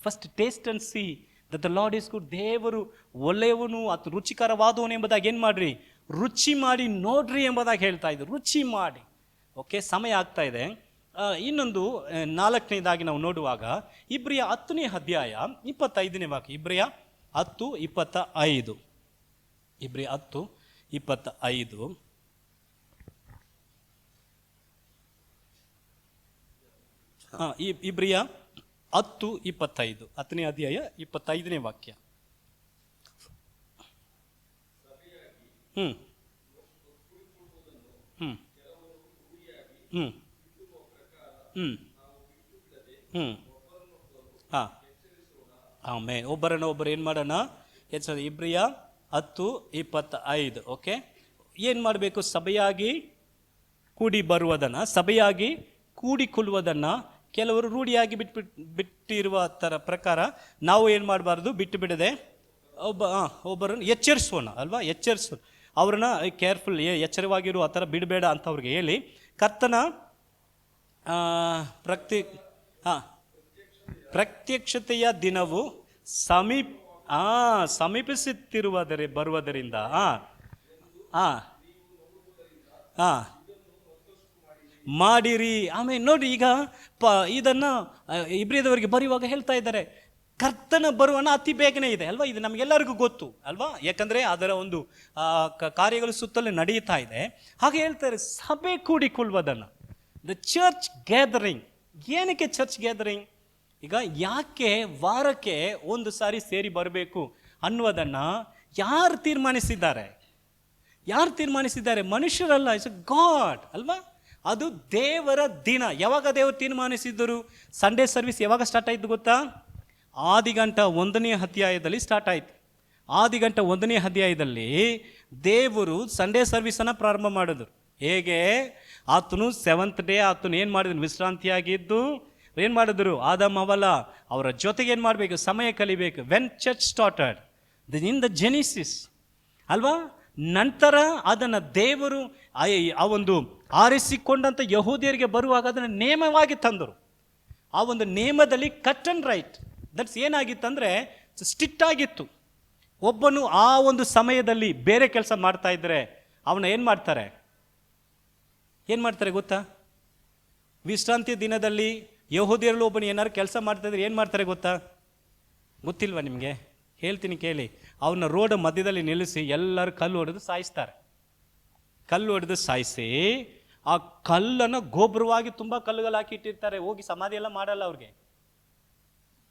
first taste and see that the lord is good. ದೇವರು ಒಳ್ಳೆಯವನು, ಅದು ರುಚಿಕರವಾದವನು ಎಂಬುದಾಗಿ ಏನು ಮಾಡಿರಿ, ರುಚಿ ಮಾಡಿ ನೋಡ್ರಿ ಎಂಬುದಾಗಿ ಹೇಳ್ತಾ ಇದ್ರು. ರುಚಿ ಮಾಡಿ. ಓಕೆ, ಸಮಯ ಆಗ್ತಾ ಇದೆ. ಇನ್ನೊಂದು 4ನೇದಾಗಿ ನಾವು ನೋಡುವಾಗ ಇಬ್ರಿಯ 10ನೇ ಅಧ್ಯಾಯ 25ನೇ ವಾಕ್ಯ. ಇಬ್ರಿಯ 10:25. ಇಬ್ರಿಯ 10:25. ಇಬ್ರಿಯ 10:25, 10ನೇ ಅಧ್ಯಾಯ 25ನೇ ವಾಕ್ಯ. ಆಮೇಲೆ ಒಬ್ಬರನ್ನೊಬ್ಬರು ಏನು ಮಾಡೋಣ, ಇಬ್ರಿಯ 10:25. ಓಕೆ, ಏನು ಮಾಡಬೇಕು, ಸಭೆಯಾಗಿ ಕೂಡಿ ಬರುವುದನ್ನು, ಸಭೆಯಾಗಿ ಕೂಡಿಕೊಳ್ಳುವುದನ್ನು ಕೆಲವರು ರೂಢಿಯಾಗಿ ಬಿಟ್ಟಿರುವ ಥರ ಪ್ರಕಾರ ನಾವು ಏನು ಮಾಡಬಾರ್ದು, ಬಿಟ್ಟು ಬಿಡದೆ ಒಬ್ಬರನ್ನು ಎಚ್ಚರಿಸೋಣ ಅಲ್ವಾ. ಎಚ್ಚರಿಸೋಣ, ಅವ್ರನ್ನ ಕೇರ್ಫುಲ್, ಎಚ್ಚರವಾಗಿರು, ಆ ಥರ ಬಿಡಬೇಡ ಅಂತ ಅವ್ರಿಗೆ ಹೇಳಿ, ಕರ್ತನ ಪ್ರತ್ಯಕ್ಷತೆಯ ದಿನವು ಬರುವುದರಿಂದ ಮಾಡಿರಿ. ಆಮೇಲೆ ನೋಡಿ, ಈಗ ಇದನ್ನು ಇಬ್ರಿಯದವರಿಗೆ ಬರೆಯುವಾಗ ಹೇಳ್ತಾ ಇದ್ದಾರೆ, ಕರ್ತನ ಬರುವಣ ಅತಿ ಬೇಗನೆ ಇದೆ ಅಲ್ವಾ. ಇದು ನಮಗೆಲ್ಲರಿಗೂ ಗೊತ್ತು ಅಲ್ವಾ, ಯಾಕಂದರೆ ಅದರ ಒಂದು ಕಾರ್ಯಗಳು ಸುತ್ತಲೂ ನಡೆಯುತ್ತಾ ಇದೆ. ಹಾಗೆ ಹೇಳ್ತಾರೆ, ಸಭೆ ಕೂಡಿಕೊಳ್ಳುವುದನ್ನು, ದ ಚರ್ಚ್ ಗ್ಯಾದರಿಂಗ್. ಏನಕ್ಕೆ ಚರ್ಚ್ ಗ್ಯಾದರಿಂಗ್? ಈಗ ಯಾಕೆ ವಾರಕ್ಕೆ ಒಂದು ಸಾರಿ ಸೇರಿ ಬರಬೇಕು ಅನ್ನುವುದನ್ನು ಯಾರು ತೀರ್ಮಾನಿಸಿದ್ದಾರೆ? ಯಾರು ತೀರ್ಮಾನಿಸಿದ್ದಾರೆ? ಮನುಷ್ಯರಲ್ಲ, ಇಟ್ಸ್ ಗಾಡ್ ಅಲ್ವಾ. ಅದು ದೇವರ ದಿನ. ಯಾವಾಗ ದೇವರು ತೀರ್ಮಾನಿಸಿದ್ದರು? ಸಂಡೇ ಸರ್ವಿಸ್ ಯಾವಾಗ ಸ್ಟಾರ್ಟ್ ಆಯಿತು ಗೊತ್ತಾ? ಆದಿಗಂಟ 1ನೇ ಅಧ್ಯಾಯದಲ್ಲಿ ಸ್ಟಾರ್ಟ್ ಆಯಿತು. ಆದಿಗಂಟ 1ನೇ ಅಧ್ಯಾಯದಲ್ಲಿ ದೇವರು ಸಂಡೇ ಸರ್ವಿಸನ್ನು ಪ್ರಾರಂಭ ಮಾಡಿದ್ರು. ಹೇಗೆ? ಆತನು 7th ಡೇ ಆತನು ಏನು ಮಾಡಿದ್ರು? ವಿಶ್ರಾಂತಿಯಾಗಿದ್ದು ಏನು ಮಾಡಿದ್ರು? ಆದಮ್ ಹವ್ವಲ ಅವರ ಜೊತೆಗೆ ಏನು ಮಾಡಬೇಕು? ಸಮಯ ಕಲಿಬೇಕು. When church started in the Genesis ಅಲ್ವಾ. ನಂತರ ಅದನ್ನು ದೇವರು ಆ ಒಂದು ಆರಿಸಿಕೊಂಡಂಥ ಯಹೂದಿಯರಿಗೆ ಬರುವಾಗ ಅದನ್ನು ನೇಮವಾಗಿ ತಂದರು. ಆ ಒಂದು ನೇಮದಲ್ಲಿ ಕಟ್ ಆ್ಯಂಡ್ ರೈಟ್, ದಟ್ಸ್ ಏನಾಗಿತ್ತಂದರೆ ಸ್ಟ್ರಿಕ್ಟ್ ಆಗಿತ್ತು. ಒಬ್ಬನು ಆ ಒಂದು ಸಮಯದಲ್ಲಿ ಬೇರೆ ಕೆಲಸ ಮಾಡ್ತಾ ಇದ್ದರೆ ಅವನ ಏನು ಮಾಡ್ತಾರೆ ಗೊತ್ತಾ? ವಿಶ್ರಾಂತಿ ದಿನದಲ್ಲಿ ಯಹೂದಿಯರಲ್ಲಿ ಒಬ್ಬನು ಏನಾದ್ರು ಕೆಲಸ ಮಾಡ್ತಾ ಇದ್ರೆ ಏನು ಮಾಡ್ತಾರೆ ಗೊತ್ತಾ? ಗೊತ್ತಿಲ್ವಾ ನಿಮಗೆ? ಹೇಳ್ತೀನಿ ಕೇಳಿ. ಅವನ ರೋಡ್ ಮಧ್ಯದಲ್ಲಿ ನಿಲ್ಲಿಸಿ ಎಲ್ಲರೂ ಕಲ್ಲು ಹೊಡೆದು ಸಾಯಿಸ್ತಾರೆ. ಕಲ್ಲು ಹೊಡೆದು ಸಾಯಿಸಿ ಆ ಕಲ್ಲನ್ನು ಗೊಬ್ಬರವಾಗಿ ತುಂಬ ಕಲ್ಲುಗಳು ಹಾಕಿ ಇಟ್ಟಿರ್ತಾರೆ. ಹೋಗಿ ಸಮಾಧಿ ಎಲ್ಲ ಮಾಡಲ್ಲ ಅವ್ರಿಗೆ.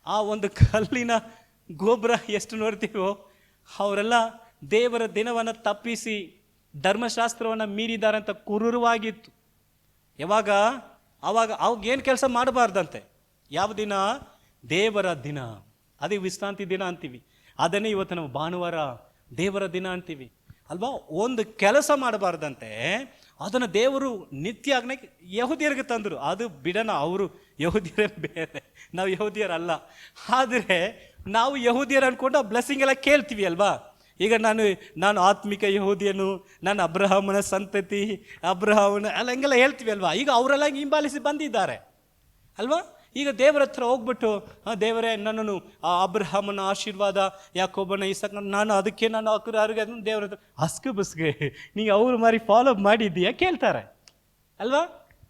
ಆ ಒಂದು ಕಲ್ಲಿನ ಗೊಬ್ಬರ ಎಷ್ಟು ನೋಡ್ತೀವೋ, ಅವರೆಲ್ಲ ದೇವರ ದಿನವನ್ನು ತಪ್ಪಿಸಿ ಧರ್ಮಶಾಸ್ತ್ರವನ್ನು ಮೀರಿದ್ದಾರೆ ಅಂತ ಕುರೂರವಾಗಿತ್ತು. ಯಾವಾಗ? ಅವಾಗ ಏನು ಕೆಲಸ ಮಾಡಬಾರ್ದಂತೆ. ಯಾವ ದಿನ? ದೇವರ ದಿನ. ಅದೇ ವಿಶ್ರಾಂತಿ ದಿನ ಅಂತೀವಿ. ಅದನ್ನೇ ಇವತ್ತು ನಾವು ಭಾನುವಾರ ದೇವರ ದಿನ ಅಂತೀವಿ ಅಲ್ವಾ. ಒಂದು ಕೆಲಸ ಮಾಡಬಾರ್ದಂತೆ. ಅದನ್ನು ದೇವರು ನಿತ್ಯ ಆಜ್ಞೆಗೆ ಯಹೂದಿಯರಿಗೆ ತಂದರು. ಅದು ಬಿಡೋಣ, ಅವರು ಯಹೂದಿಯರೇ ಬೇರೆ, ನಾವು ಯಹೂದಿಯರಲ್ಲ. ಆದರೆ ನಾವು ಯಹೂದಿಯರು ಅಂದ್ಕೊಂಡು ಆ ಬ್ಲೆಸ್ಸಿಂಗ್ ಎಲ್ಲ ಕೇಳ್ತೀವಿ ಅಲ್ವಾ. ಈಗ ನಾನು ಆತ್ಮಿಕ ಯಹೂದಿಯನು, ನಾನು ಅಬ್ರಹಾಮನ ಸಂತತಿ, ಅಬ್ರಹಾಮನ ಅಲ್ಲ ಹಂಗೆಲ್ಲ ಹೇಳ್ತೀವಿ ಅಲ್ವಾ. ಈಗ ಅವರೆಲ್ಲ ಹಿಂಬಾಲಿಸಿ ಬಂದಿದ್ದಾರೆ ಅಲ್ವಾ. ಈಗ ದೇವರ ಹತ್ರ ಹೋಗ್ಬಿಟ್ಟು, ದೇವರೇ ನನ್ನನ್ನು ಅಬ್ರಹಾಮನ ಆಶೀರ್ವಾದ, ಯಾಕೋಬನ ಇಸಾಕ, ನಾನು ಅರ್ಗೆ ದೇವರ ಹತ್ರ ಹಸ್ಕು ಬಸ್ಗೆ ನೀವು ಅವ್ರು ಮಾರಿ ಫಾಲೋ ಮಾಡಿದ್ದೀಯಾ ಕೇಳ್ತಾರೆ ಅಲ್ವಾ.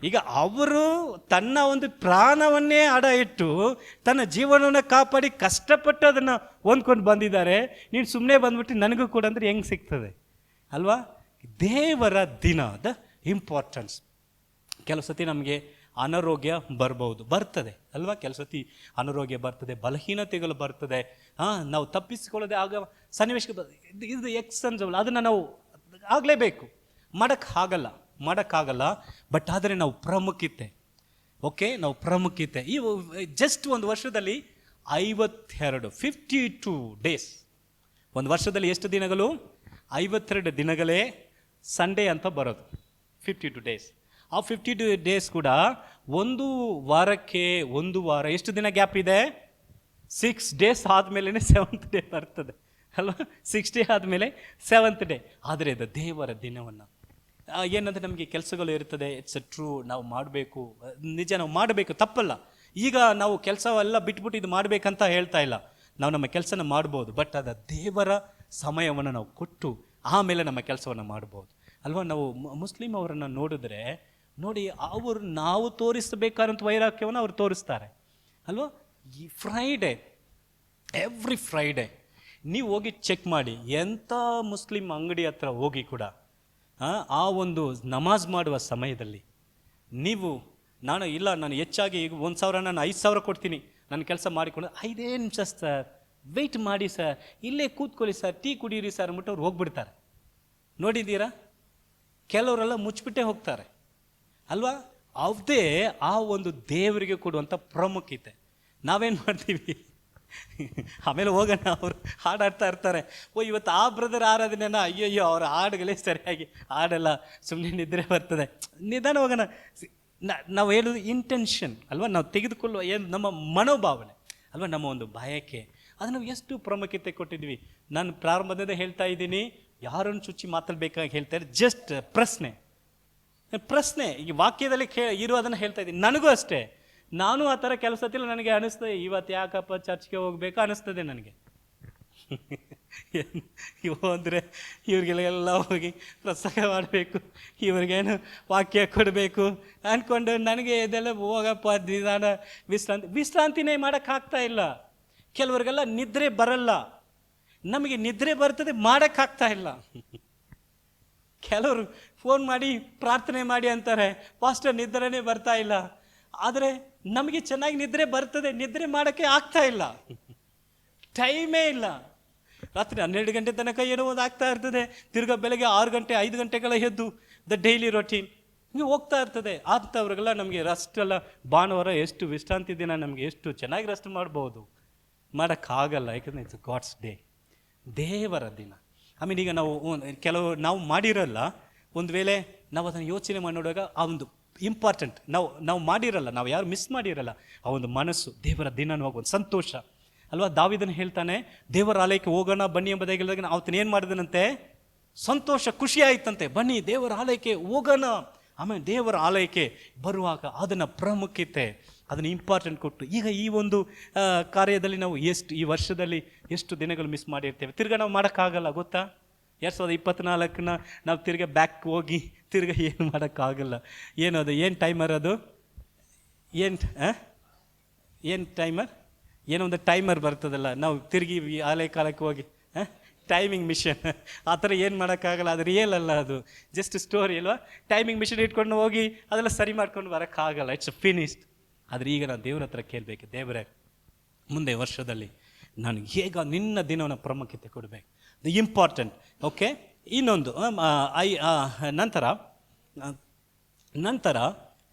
ಈಗ ಅವರು ತನ್ನ ಒಂದು ಪ್ರಾಣವನ್ನೇ ಅಡ ಇಟ್ಟು ತನ್ನ ಜೀವನವನ್ನು ಕಾಪಾಡಿ ಕಷ್ಟಪಟ್ಟು ಅದನ್ನು ಹೊಂದ್ಕೊಂಡು ಬಂದಿದ್ದಾರೆ. ನೀನು ಸುಮ್ಮನೆ ಬಂದ್ಬಿಟ್ಟು ನನಗೂ ಕೂಡ ಅಂದರೆ ಹೆಂಗೆ ಸಿಗ್ತದೆ ಅಲ್ವಾ. ದೇವರ ದಿನದ ಇಂಪಾರ್ಟೆನ್ಸ್. ಕೆಲವು ಸತಿ ನಮಗೆ ಅನಾರೋಗ್ಯ ಬರ್ತದೆ ಅಲ್ವಾ. ಕೆಲವು ಸತಿ ಅನಾರೋಗ್ಯ ಬರ್ತದೆ, ಬಲಹೀನತೆಗಳು ಬರ್ತದೆ. ನಾವು ತಪ್ಪಿಸಿಕೊಳ್ಳದೆ ಆಗ ಸನ್ನಿವೇಶಕ್ಕೆ ಇದು ಎಕ್ಸೆನ್ಸಬಲ್, ಅದನ್ನು ನಾವು ಆಗಲೇಬೇಕು, ಮಾಡೋಕ್ಕಾಗಲ್ಲ. ಬಟ್ ಆದರೆ ನಾವು ಪ್ರಾಮುಖ್ಯತೆ, ನಾವು ಪ್ರಾಮುಖ್ಯತೆ. ಈ ಜಸ್ಟ್ ಒಂದು ವರ್ಷದಲ್ಲಿ 52 ಡೇಸ್. ಒಂದು ವರ್ಷದಲ್ಲಿ ಎಷ್ಟು ದಿನಗಳು? 52 ದಿನಗಳೇ ಸಂಡೇ ಅಂತ ಬರೋದು. 52 ಡೇಸ್. ಆ 52 ಡೇಸ್ ಕೂಡ ಒಂದು ವಾರ ಎಷ್ಟು ದಿನ ಗ್ಯಾಪ್ ಇದೆ? 6 ಡೇಸ್ ಆದಮೇಲೆ 7th ಡೇ ಬರ್ತದೆ ಅಲ್ವಾ. 6 ಡೇ ಆದಮೇಲೆ 7th ಡೇ. ಆದರೆ ಅದು ದೇವರ ದಿನವನ್ನು ಏನಂದರೆ ನಮಗೆ ಕೆಲಸಗಳು ಇರ್ತದೆ. ಇಟ್ಸ್ ಟ್ರೂ, ನಾವು ಮಾಡಬೇಕು, ನಿಜ ನಾವು ಮಾಡಬೇಕು, ತಪ್ಪಲ್ಲ. ಈಗ ನಾವು ಕೆಲಸವೆಲ್ಲ ಬಿಟ್ಬಿಟ್ಟು ಇದು ಮಾಡಬೇಕಂತ ಹೇಳ್ತಾ ಇಲ್ಲ. ನಾವು ನಮ್ಮ ಕೆಲಸನ ಮಾಡ್ಬೋದು. ಬಟ್ ಅದು ದೇವರ ಸಮಯವನ್ನು ನಾವು ಕೊಟ್ಟು ಆಮೇಲೆ ನಮ್ಮ ಕೆಲಸವನ್ನು ಮಾಡ್ಬೋದು ಅಲ್ವಾ. ನಾವು ಮುಸ್ಲಿಂ ಅವರನ್ನು ನೋಡಿದ್ರೆ ನೋಡಿ, ಅವರು ನಾವು ತೋರಿಸಬೇಕಾದಂಥ ವೈರಾಗ್ಯವನ್ನು ಅವರು ತೋರಿಸ್ತಾರೆ ಅಲ್ವಾ. ಈ ಎವ್ರಿ ಫ್ರೈಡೇ ನೀವು ಹೋಗಿ ಚೆಕ್ ಮಾಡಿ, ಎಂಥ ಮುಸ್ಲಿಂ ಅಂಗಡಿ ಹತ್ರ ಹೋಗಿ ಕೂಡ ಆ ಒಂದು ನಮಾಜ್ ಮಾಡುವ ಸಮಯದಲ್ಲಿ ನಾನು ಹೆಚ್ಚಾಗಿ ಈಗ 1,000 ನಾನು 5,000 ಕೊಡ್ತೀನಿ ನನ್ನ ಕೆಲಸ ಮಾಡಿಕೊಂಡು 5 ನಿಮಿಷ ಸರ್ ವೆಯ್ಟ್ ಮಾಡಿ ಸರ್, ಇಲ್ಲೇ ಕೂತ್ಕೊಳ್ಳಿ ಸರ್, ಟೀ ಕುಡೀರಿ ಸರ್ ಅಂದ್ಬಿಟ್ಟು ಅವ್ರು ಹೋಗ್ಬಿಡ್ತಾರೆ. ನೋಡಿದ್ದೀರಾ? ಕೆಲವರೆಲ್ಲ ಮುಚ್ಚಿಬಿಟ್ಟೇ ಹೋಗ್ತಾರೆ ಅಲ್ವಾ. ಅದೇ ಆ ಒಂದು ದೇವರಿಗೆ ಕೊಡುವಂಥ ಪ್ರಾಮುಖ್ಯತೆ. ನಾವೇನು ಮಾಡ್ತೀವಿ? ಆಮೇಲೆ ಹೋಗೋಣ, ಅವರು ಹಾಡಾಡ್ತಾ ಇರ್ತಾರೆ. ಇವತ್ತು ಆ ಬ್ರದರ್ ಆರಾಧನೆನ, ಅಯ್ಯಯ್ಯೋ ಅವ್ರ ಹಾಡುಗಳೇ ಸರಿಯಾಗಿ ಹಾಡಲ್ಲ, ಸುಮ್ಮನೆ ನಿದ್ರೆ ಬರ್ತದೆ, ನಿಧಾನ ಹೋಗೋಣ. ನಾವು ಹೇಳೋದು ಇಂಟೆನ್ಷನ್ ಅಲ್ವಾ. ನಾವು ತೆಗೆದುಕೊಳ್ಳುವ ಏನು ನಮ್ಮ ಮನೋಭಾವನೆ ಅಲ್ವಾ, ನಮ್ಮ ಒಂದು ಬಯಕೆ, ಅದನ್ನು ಎಷ್ಟು ಪ್ರಾಮುಖ್ಯತೆ ಕೊಟ್ಟಿದ್ವಿ. ನಾನು ಪ್ರಾರಂಭದಿಂದ ಹೇಳ್ತಾ ಇದ್ದೀನಿ, ಯಾರನ್ನು ಚುಚ್ಚಿ ಮಾತಾಡಬೇಕಾಗಿ ಹೇಳ್ತಾರೆ. ಜಸ್ಟ್ ಪ್ರಶ್ನೆ ಈಗ ವಾಕ್ಯದಲ್ಲಿ ಇರೋದನ್ನು ಹೇಳ್ತಾ ಇದ್ದೀನಿ. ನನಗೂ ಅಷ್ಟೇ, ನಾನು ಆ ಥರ ಕೆಲಸದಲ್ಲಿ ನನಗೆ ಅನಿಸ್ತದೆ, ಇವತ್ತು ಯಾಕಪ್ಪ ಚರ್ಚ್ಗೆ ಹೋಗ್ಬೇಕು ಅನಿಸ್ತದೆ ನನಗೆ. ಇವು ಅಂದರೆ ಇವ್ರಿಗೆಲ್ಲ ಹೋಗಿ ಪ್ರಸಂಗ ಮಾಡಬೇಕು, ಇವ್ರಿಗೇನು ವಾಕ್ಯ ಕೊಡಬೇಕು ಅಂದ್ಕೊಂಡು ನನಗೆ ಇದೆಲ್ಲ ಹೋಗಪ್ಪ ನಿಧಾನ ವಿಶ್ರಾಂತಿನೇ ಮಾಡೋಕ್ಕಾಗ್ತಾ ಇಲ್ಲ. ಕೆಲವ್ರಿಗೆಲ್ಲ ನಿದ್ರೆ ಬರಲ್ಲ, ನಮಗೆ ನಿದ್ರೆ ಬರ್ತದೆ, ಮಾಡೋಕ್ಕಾಗ್ತಾ ಇಲ್ಲ. ಕೆಲವರು ಫೋನ್ ಮಾಡಿ ಪ್ರಾರ್ಥನೆ ಮಾಡಿ ಅಂತಾರೆ, ಪಾಸ್ಟರ್ ನಿದ್ರೆನೇ ಬರ್ತಾ ಇಲ್ಲ. ಆದರೆ ನಮಗೆ ಚೆನ್ನಾಗಿ ನಿದ್ರೆ ಬರ್ತದೆ, ನಿದ್ರೆ ಮಾಡೋಕ್ಕೆ ಆಗ್ತಾ ಇಲ್ಲ, ಟೈಮೇ ಇಲ್ಲ. ರಾತ್ರಿ 12 ಗಂಟೆ ತನಕ ಏನೋ ಒಂದು ಆಗ್ತಾ ಇರ್ತದೆ, ತಿರ್ಗಾ ಬೆಳಗ್ಗೆ 6 ಗಂಟೆ 5 ಗಂಟೆಗಳ ಎದ್ದು ದ ಡೈಲಿ ರೊಟೀನ್ ಹಿಂಗೆ ಹೋಗ್ತಾ ಇರ್ತದೆ. ಅಂಥವ್ರಿಗೆಲ್ಲ ನಮಗೆ ರೆಸ್ಟ್ ಎಲ್ಲ ಭಾನುವಾರ ಎಷ್ಟು ವಿಶ್ರಾಂತಿ ದಿನ ನಮಗೆ ಎಷ್ಟು ಚೆನ್ನಾಗಿ ರೆಸ್ಟ್ ಮಾಡ್ಬೋದು, ಮಾಡೋಕ್ಕಾಗಲ್ಲ. ಯಾಕಂದರೆ ಇಟ್ಸ್ ಗಾಡ್ಸ್ ಡೇ, ದೇವರ ದಿನ. ಆಮೇಲೆ ಈಗ ನಾವು ನಾವು ಮಾಡಿರಲ್ಲ, ಒಂದು ವೇಳೆ ನಾವು ಅದನ್ನು ಯೋಚನೆ ಮಾಡಿ ನೋಡುವಾಗ ಆ ಒಂದು ಇಂಪಾರ್ಟೆಂಟ್ ನಾವು ಮಾಡಿರಲ್ಲ, ನಾವು ಯಾರು ಮಿಸ್ ಮಾಡಿರಲ್ಲ, ಆ ಒಂದು ಮನಸ್ಸು ದೇವರ ದಿನ ಅನ್ನುವಾಗ ಒಂದು ಸಂತೋಷ ಅಲ್ವಾ. ದಾವೀದನು ಹೇಳ್ತಾನೆ, ದೇವರ ಆಲಯಕ್ಕೆ ಹೋಗೋಣ ಬನ್ನಿ ಎಂಬುದಾಗಿ ಹೇಳಿದಾಗ ಅವತ್ತೇನು ಏನು ಮಾಡಿದನಂತೆ, ಸಂತೋಷ ಖುಷಿ ಆಯ್ತಂತೆ, ಬನ್ನಿ ದೇವರ ಆಲಯಕ್ಕೆ ಹೋಗೋಣ. ಆಮೇಲೆ ದೇವರ ಆಲಯಕ್ಕೆ ಬರುವಾಗ ಅದನ್ನು ಪ್ರಾಮುಖ್ಯತೆ, ಅದನ್ನು ಇಂಪಾರ್ಟೆಂಟ್ ಕೊಟ್ಟು, ಈಗ ಈ ಒಂದು ಕಾರ್ಯದಲ್ಲಿ ನಾವು ಈ ವರ್ಷದಲ್ಲಿ ಎಷ್ಟು ದಿನಗಳು ಮಿಸ್ ಮಾಡಿರ್ತೇವೆ, ತಿರ್ಗಾ ನಾವು ಮಾಡೋಕ್ಕಾಗಲ್ಲ ಗೊತ್ತಾ. 2024 ನಾವು ತಿರ್ಗಾ ಬ್ಯಾಕ್ ಹೋಗಿ ತಿರ್ಗಾ ಏನು ಮಾಡೋಕ್ಕಾಗಲ್ಲ. ಏನದು, ಏನು ಟೈಮರ್ ಅದು, ಏನು ಟೈಮರ್, ಏನೋ ಒಂದು ಟೈಮರ್ ಬರ್ತದಲ್ಲ, ನಾವು ತಿರುಗಿ ಆಲಯ ಕಾಲಕ್ಕೆ ಹೋಗಿ ಟೈಮಿಂಗ್ ಮಿಷನ್ ಆ ಥರ ಏನು ಮಾಡೋಕ್ಕಾಗಲ್ಲ. ಅದು ರಿಯಲ್ ಅಲ್ಲ, ಅದು ಜಸ್ಟ್ ಸ್ಟೋರಿ ಅಲ್ವಾ. ಟೈಮಿಂಗ್ ಮಿಷನ್ ಇಟ್ಕೊಂಡು ಹೋಗಿ ಅದೆಲ್ಲ ಸರಿ ಮಾಡ್ಕೊಂಡು ಬರೋಕ್ಕಾಗಲ್ಲ, ಇಟ್ಸ್ ಫಿನಿಶ್ಡ್. ಆದರೆ ಈಗ ನಾನು ದೇವ್ರ ಹತ್ರ ಕೇಳಬೇಕು, ದೇವರೇ ಮುಂದೆ ವರ್ಷದಲ್ಲಿ ನಾನು ಹೇಗ ನಿನ್ನ ದಿನವನ್ನು ಪ್ರಾಮುಖ್ಯತೆ ಕೊಡಬೇಕು, ದ ಇಂಪಾರ್ಟೆಂಟ್. ಓಕೆ, ಇನ್ನೊಂದು ನಂತರ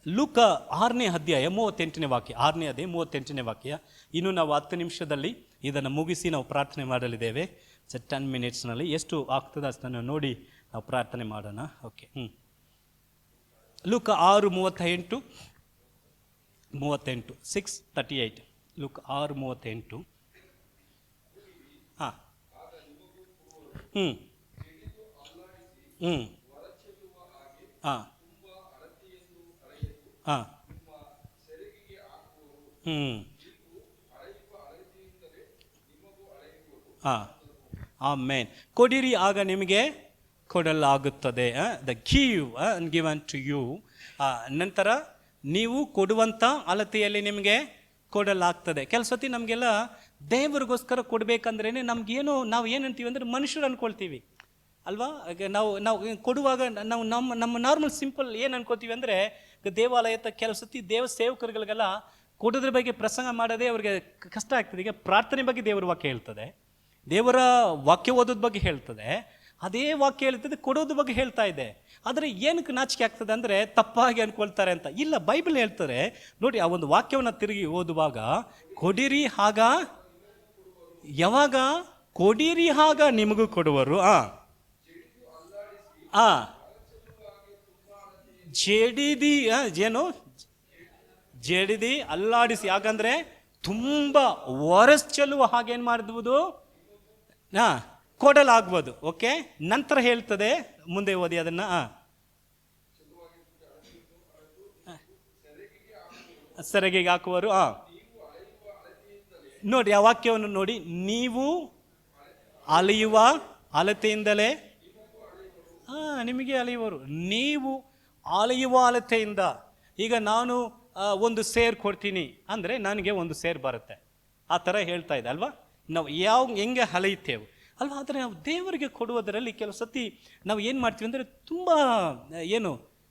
ಲೂಕ 6ನೇ ಅಧ್ಯಾಯ 38ನೇ ವಾಕ್ಯ, 6ನೇ ಅಧ್ಯಾಯ 38ನೇ ವಾಕ್ಯ. ಇನ್ನು ನಾವು 10 ನಿಮಿಷದಲ್ಲಿ ಇದನ್ನು ಮುಗಿಸಿ ನಾವು ಪ್ರಾರ್ಥನೆ ಮಾಡಲಿದ್ದೇವೆ. 10 ಮಿನಿಟ್ಸ್ನಲ್ಲಿ ಎಷ್ಟು ಆಗ್ತದೆ ಅಷ್ಟನ್ನು ನೋಡಿ ನಾವು ಪ್ರಾರ್ಥನೆ ಮಾಡೋಣ. ಓಕೆ, ಲೂಕ 6:38 6:38 ಲೂಕ 6:38. ಹಾಂ, ಹಾಂ, ಹಾಂ, ಹಾಂ, ಆಮೇನ್. ಕೊಡಿರಿ, ಆಗ ನಿಮಗೆ ಕೊಡಲಾಗುತ್ತದೆ. The give given to you. ನಂತರ ನೀವು ಕೊಡುವಂಥ ಅಳತೆಯಲ್ಲಿ ನಿಮಗೆ ಕೊಡಲಾಗ್ತದೆ. ಕೆಲವು ಸತಿ ನಮಗೆಲ್ಲ ದೇವರಿಗೋಸ್ಕರ ಕೊಡಬೇಕಂದ್ರೇ ನಮಗೇನು, ನಾವು ಏನಂತೀವಿ ಅಂದರೆ ಮನುಷ್ಯರು ಅಂದ್ಕೊಳ್ತೀವಿ ಅಲ್ವಾ. ನಾವು ಕೊಡುವಾಗ ನಮ್ಮ ನಾರ್ಮಲ್ ಸಿಂಪಲ್ ಏನು ಅನ್ಕೋತೀವಿ ಅಂದರೆ, ದೇವಾಲಯದ ಕೆಲವು ಸತಿ ದೇವ ಸೇವಕರುಗಳಿಗೆಲ್ಲ ಕೊಡೋದ್ರ ಬಗ್ಗೆ ಪ್ರಸಂಗ ಮಾಡೋದೇ ಅವ್ರಿಗೆ ಕಷ್ಟ ಆಗ್ತದೆ. ಈಗ ಪ್ರಾರ್ಥನೆ ಬಗ್ಗೆ ದೇವರ ವಾಕ್ಯ ಹೇಳ್ತದೆ, ದೇವರ ವಾಕ್ಯ ಓದೋದ ಬಗ್ಗೆ ಹೇಳ್ತದೆ, ಅದೇ ವಾಕ್ಯ ಹೇಳ್ತದೆ ಕೊಡೋದ್ರ ಬಗ್ಗೆ ಹೇಳ್ತಾ ಇದೆ. ಆದರೆ ಏನಕ್ಕೆ ನಾಚಿಕೆ ಆಗ್ತದೆ ಅಂದರೆ ತಪ್ಪಾಗಿ ಅನ್ಕೊಳ್ತಾರೆ ಅಂತ. ಇಲ್ಲ, ಬೈಬಲ್ ಹೇಳ್ತಾರೆ ನೋಡಿ, ಆ ಒಂದು ವಾಕ್ಯವನ್ನು ತಿರುಗಿ ಓದುವಾಗ, ಕೊಡಿರಿ ಆಗ, ಯಾವಾಗ ಕೊಡಿರಿ ಆಗ ನಿಮಗೂ ಕೊಡುವರು. ಜೇಡಿದಿ ಏನು ಜೇಡಿದಿ ಅಲ್ಲಾಡಿಸಿ, ಯಾಕಂದ್ರೆ ತುಂಬ ವರಸ್ ಚೆಲ್ಲುವ ಹಾಗೇನು ಮಾಡಿದ್ವುದು ಕೊಡಲಾಗ್ಬೋದು. ಓಕೆ, ನಂತರ ಹೇಳ್ತದೆ, ಮುಂದೆ ಓದಿ ಅದನ್ನ. ಸೆರಗಿಗೆ ಹಾಕುವರು. ನೋಡಿ ಆ ವಾಕ್ಯವನ್ನು ನೋಡಿ, ನೀವು ಅಳೆಯುವ ಅಳತೆಯಿಂದಲೇ ನಿಮಗೆ ಅಳೆಯುವರು. ನೀವು ಅಳೆಯುವ ಅಳತೆಯಿಂದ. ಈಗ ನಾನು ಒಂದು ಸೇರ್ ಕೊಡ್ತೀನಿ ಅಂದರೆ ನನಗೆ ಒಂದು ಸೇರ್ ಬರುತ್ತೆ, ಆ ಥರ ಹೇಳ್ತಾ ಇದೆ ಅಲ್ವಾ. ನಾವು ಹೆಂಗೆ ಅಳೆಯುತ್ತೇವೆ ಅಲ್ವಾ. ಆದರೆ ನಾವು ದೇವರಿಗೆ ಕೊಡುವುದರಲ್ಲಿ ಕೆಲವು ಸತಿ ನಾವು ಏನು ಮಾಡ್ತೀವಿ ಅಂದರೆ ತುಂಬ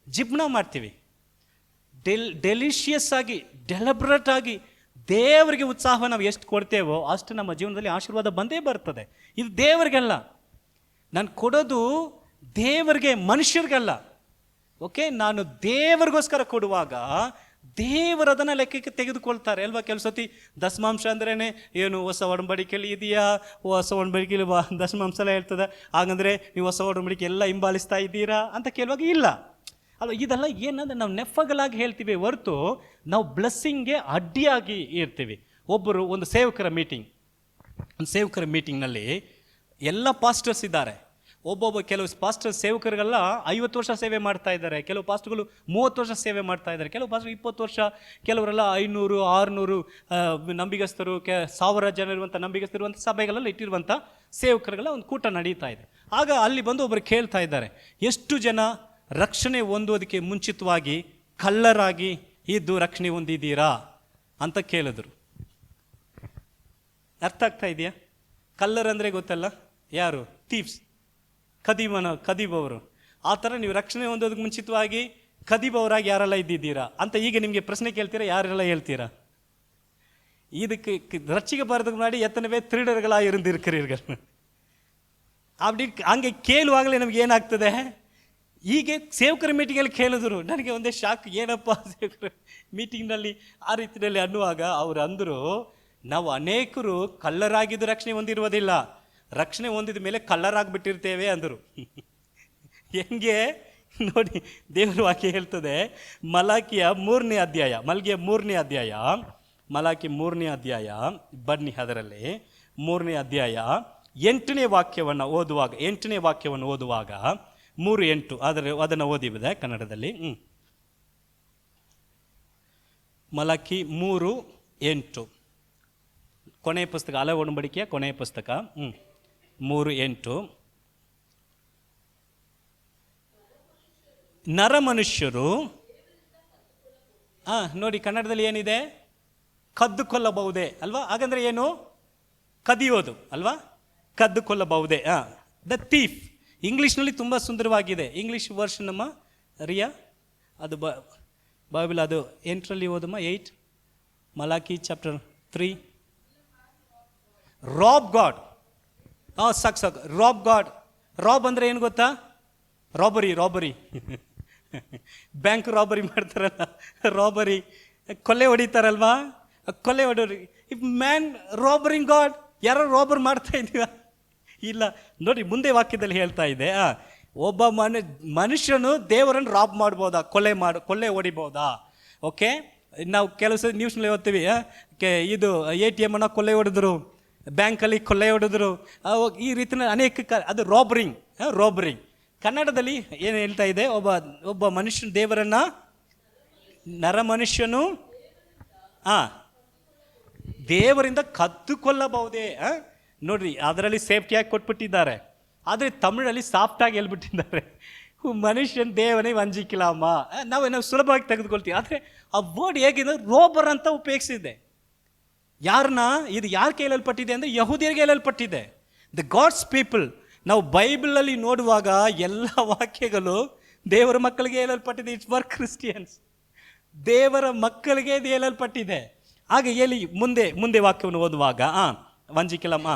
ಜಿಬ್ಣ ಮಾಡ್ತೀವಿ. ಡೆಲಿಷಿಯಸ್ ಆಗಿ, ಡೆಲಿಬ್ರೇಟ್ ಆಗಿ ದೇವರಿಗೆ ಉತ್ಸಾಹ ನಾವು ಎಷ್ಟು ಕೊಡ್ತೇವೋ ಅಷ್ಟು ನಮ್ಮ ಜೀವನದಲ್ಲಿ ಆಶೀರ್ವಾದ ಬಂದೇ ಬರ್ತದೆ. ಇದು ದೇವರಿಗೆಲ್ಲ, ನಾನು ಕೊಡೋದು ದೇವರಿಗೆ, ಮನುಷ್ಯರಿಗಲ್ಲ. ಓಕೆ, ನಾನು ದೇವರಿಗೋಸ್ಕರ ಕೊಡುವಾಗ ದೇವರದನ್ನು ಲೆಕ್ಕಕ್ಕೆ ತೆಗೆದುಕೊಳ್ತಾರೆ ಅಲ್ವಾ. ಕೆಲವು ಸತಿ ದಶಮಾಂಶ ಅಂದ್ರೇ ಏನು ಹೊಸ ಒಡಂಬಡಿಕೆಯಲ್ಲಿ ಇದೆಯಾ, ಹೊಸ ಒಡಂಬಡಿಕೆಯಲ್ಲಿ ದಶಮಾಂಶ ಎಲ್ಲ ಹೇಳ್ತದೆ, ಹಾಗಂದರೆ ನೀವು ಹೊಸ ಒಡಂಬಡಿಕೆ ಎಲ್ಲ ಹಿಂಬಾಲಿಸ್ತಾ ಇದ್ದೀರಾ ಅಂತ ಕೇಳುವಾಗ ಇಲ್ಲ ಅಲ್ವ. ಇದೆಲ್ಲ ಏನಂದ್ರೆ ನಾವು ನೆಫಗಳಾಗಿ ಹೇಳ್ತೀವಿ ಹೊರತು ನಾವು ಬ್ಲೆಸ್ಸಿಂಗ್ಗೆ ಅಡ್ಡಿಯಾಗಿ ಇರ್ತೀವಿ. ಒಂದು ಸೇವಕರ ಮೀಟಿಂಗ್ನಲ್ಲಿ ಎಲ್ಲ ಪಾಸ್ಟರ್ಸ್ ಇದ್ದಾರೆ. ಕೆಲವು ಪಾಸ್ಟರ್ ಸೇವಕರಿಗೆಲ್ಲ 50 ವರ್ಷ ಸೇವೆ ಮಾಡ್ತಾ ಇದ್ದಾರೆ, ಕೆಲವು ಪಾಸ್ಟರ್ಗಳು 30 ವರ್ಷ ಸೇವೆ ಮಾಡ್ತಾ ಇದ್ದಾರೆ, ಕೆಲವು ಪಾಸ್ಟರ್ 20 ವರ್ಷ, ಕೆಲವರೆಲ್ಲ 500 600 ನಂಬಿಗಸ್ತರು 1000 ಜನ ಇರುವಂಥ ನಂಬಿಗಸ್ತರುವಂಥ ಸಭೆಗಳೆಲ್ಲ ಇಟ್ಟಿರುವಂಥ ಸೇವಕರಿಗೆಲ್ಲ ಒಂದು ಕೂಟ ನಡೀತಾ ಇದೆ. ಆಗ ಅಲ್ಲಿ ಬಂದು ಒಬ್ಬರು ಕೇಳ್ತಾ ಇದ್ದಾರೆ, ಎಷ್ಟು ಜನ ರಕ್ಷಣೆ ಹೊಂದೋದಕ್ಕೆ ಮುಂಚಿತವಾಗಿ ಕಳ್ಳರಾಗಿ ಇದ್ದು ರಕ್ಷಣೆ ಹೊಂದಿದ್ದೀರಾ ಅಂತ ಕೇಳಿದ್ರು. ಅರ್ಥ ಆಗ್ತಾ ಇದೆಯಾ? ಕಲ್ಲರಂದರೆ ಗೊತ್ತಲ್ಲ, ಯಾರು? ಥೀವ್ಸ್, ಕದಿಬವರು. ಆ ಥರ ನೀವು ರಕ್ಷಣೆ ಹೊಂದೋದಕ್ಕೆ ಮುಂಚಿತವಾಗಿ ಕದಿಬವರಾಗಿ ಯಾರೆಲ್ಲ ಇದ್ದಿದ್ದೀರಾ ಅಂತ ಈಗ ನಿಮಗೆ ಪ್ರಶ್ನೆ ಕೇಳ್ತೀರಾ, ಯಾರೆಲ್ಲ ಹೇಳ್ತೀರಾ? ಇದಕ್ಕೆ ರಕ್ಷಿಗೆ ಬರೆದು ಮಾಡಿ ಎತ್ತನವೇ திருடர்களாக இருந்திருக்கிறீர்கள் அப்படி ಹಂಗೆ ಕೇಳುವಾಗಲೇ ನಮ್ಗೆ ಏನಾಗ್ತದೆ? ಹೀಗೆ ಸೇವಕರ ಮೀಟಿಂಗಲ್ಲಿ ಕೇಳಿದ್ರು, ನನಗೆ ಒಂದೇ ಶಾಕ್, ಏನಪ್ಪ ಸೇವಕರ ಮೀಟಿಂಗ್ನಲ್ಲಿ ಆ ರೀತಿಯಲ್ಲಿ ಅನ್ನುವಾಗ ಅವ್ರು ಅಂದರು, ನಾವು ಅನೇಕರು ಕಳ್ಳರಾಗಿದ್ದು ರಕ್ಷಣೆ ಹೊಂದಿರುವುದಿಲ್ಲ, ರಕ್ಷಣೆ ಹೊಂದಿದ ಮೇಲೆ ಕಳ್ಳರಾಗಿಬಿಟ್ಟಿರ್ತೇವೆ ಅಂದರು. ಹೆಂಗೆ ನೋಡಿ, ದೇವರ ವಾಕ್ಯ ಹೇಳ್ತದೆ, ಮಲಾಕಿಯ 3ನೇ ಅಧ್ಯಾಯ, ಮಲಾಕಿ 3ನೇ ಅಧ್ಯಾಯ, ಬನ್ನಿ ಅದರಲ್ಲಿ 3ನೇ ಅಧ್ಯಾಯ 8ನೇ ವಾಕ್ಯವನ್ನು ಓದುವಾಗ 3:8 ಅದನ್ನು ಓದಿಬಿದೆ ಕನ್ನಡದಲ್ಲಿ. ಮಲಾಕಿ 3:8 ಕೊನೆಯ ಪುಸ್ತಕ, ಹಳೆ ಒಡಂಬಡಿಕೆಯ ಕೊನೆಯ ಪುಸ್ತಕ 3:8. ನರಮನುಷ್ಯರು ನೋಡಿ ಕನ್ನಡದಲ್ಲಿ ಏನಿದೆ? ಕದ್ದುಕೊಳ್ಳಬಹುದೇ ಅಲ್ವಾ? ಹಾಗಂದ್ರೆ ಏನು? ಕದಿಯೋದು ಅಲ್ವಾ? ಕದ್ದುಕೊಳ್ಳಬಹುದೇ. The thief. ಇಂಗ್ಲೀಷ್ನಲ್ಲಿ ತುಂಬ ಸುಂದರವಾಗಿದೆ. ಇಂಗ್ಲೀಷ್ ವರ್ಷನ್ ನಮ್ಮ ರಿಯಾ, ಅದು ಬೈಬಲ್, ಅದು 8ರಲ್ಲಿ ಓದಮ್ಮ. 8 ಮಲಾಕಿ ಚಾಪ್ಟರ್ 3. Rob God. ಸಾಕು ರಾಬ್ ಗಾಡ್. ರಾಬ್ ಅಂದರೆ ಏನು ಗೊತ್ತಾ? ರಾಬರಿ ಬ್ಯಾಂಕ್ ರಾಬರಿ ಮಾಡ್ತಾರಲ್ಲ, ರಾಬರಿ, ಕೊಲೆ ಹೊಡಿತಾರಲ್ವಾ, ಕೊಲೆ ಹೊಡೋರಿ. ಇಫ್ ಮ್ಯಾನ್ ರಾಬರಿಂಗ್ ಗಾಡ್, ಯಾರೋ ರಾಬರ್ ಮಾಡ್ತಾ ಇದೀವ? ಇಲ್ಲ ನೋಡಿ, ಮುಂದೆ ವಾಕ್ಯದಲ್ಲಿ ಹೇಳ್ತಾ ಇದೆ, ಒಬ್ಬ ಮನುಷ್ಯನು ದೇವರನ್ನು ರಾಬ್ ಮಾಡ್ಬೋದಾ? ಕೊಲೆ ಹೊಡಿಬೋದಾ? ಓಕೆ, ನಾವು ಕೆಲವು ಸಲ ನ್ಯೂಸ್ನಲ್ಲಿ ಓದ್ತೀವಿ, ಇದು ATM ಅನ್ನು ಕೊಲೆ ಹೊಡೆದ್ರು, ಬ್ಯಾಂಕಲ್ಲಿ ಕೊಲೆ ಹೊಡೆದ್ರು, ಈ ರೀತಿಯ ಅನೇಕ ಅದು ರಾಬರಿಂಗ್. ಕನ್ನಡದಲ್ಲಿ ಏನು ಹೇಳ್ತಾ ಇದೆ? ಒಬ್ಬ ಮನುಷ್ಯನು ದೇವರನ್ನ, ನರಮನುಷ್ಯನು ದೇವರಿಂದ ಕದ್ದುಕೊಳ್ಳಬಹುದೇ? ನೋಡ್ರಿ, ಅದರಲ್ಲಿ ಸೇಫ್ಟಿಯಾಗಿ ಕೊಟ್ಬಿಟ್ಟಿದ್ದಾರೆ, ಆದರೆ ತಮಿಳಲ್ಲಿ ಸಾಫ್ಟಾಗಿ ಹೇಳ್ಬಿಟ್ಟಿದ್ದಾರೆ, ಮನುಷ್ಯನ್ ದೇವನೇ ವಂಜಿಕಲಾಮ. ನಾವು ಸುಲಭವಾಗಿ ತೆಗೆದುಕೊಳ್ತೀವಿ, ಆದರೆ ಆ ವರ್ಡ್ ಹೇಗಿದೆ? ರೋಬರ್ ಅಂತ ಉಪಯೋಗಿಸಿದೆ. ಯಾರನ್ನ? ಇದು ಯಾರು ಕೇಳಲ್ಪಟ್ಟಿದೆ ಅಂದರೆ ಯಹೂದಿಯರಿಗೆ ಹೇಳಲ್ಪಟ್ಟಿದೆ, ದ ಗಾಡ್ಸ್ ಪೀಪಲ್. ನಾವು ಬೈಬಲಲ್ಲಿ ನೋಡುವಾಗ ಎಲ್ಲ ವಾಕ್ಯಗಳು ದೇವರ ಮಕ್ಕಳಿಗೆ ಹೇಳಲ್ಪಟ್ಟಿದೆ. ಇಟ್ಸ್ ಫಾರ್ ಕ್ರಿಸ್ಟಿಯನ್ಸ್, ದೇವರ ಮಕ್ಕಳಿಗೆ ಇದು ಹೇಳಲ್ಪಟ್ಟಿದೆ. ಹಾಗೆ ಹೇಳಿ ಮುಂದೆ ವಾಕ್ಯವನ್ನು ಓದುವಾಗ ವಂಜಿಕಲಮ್ಮ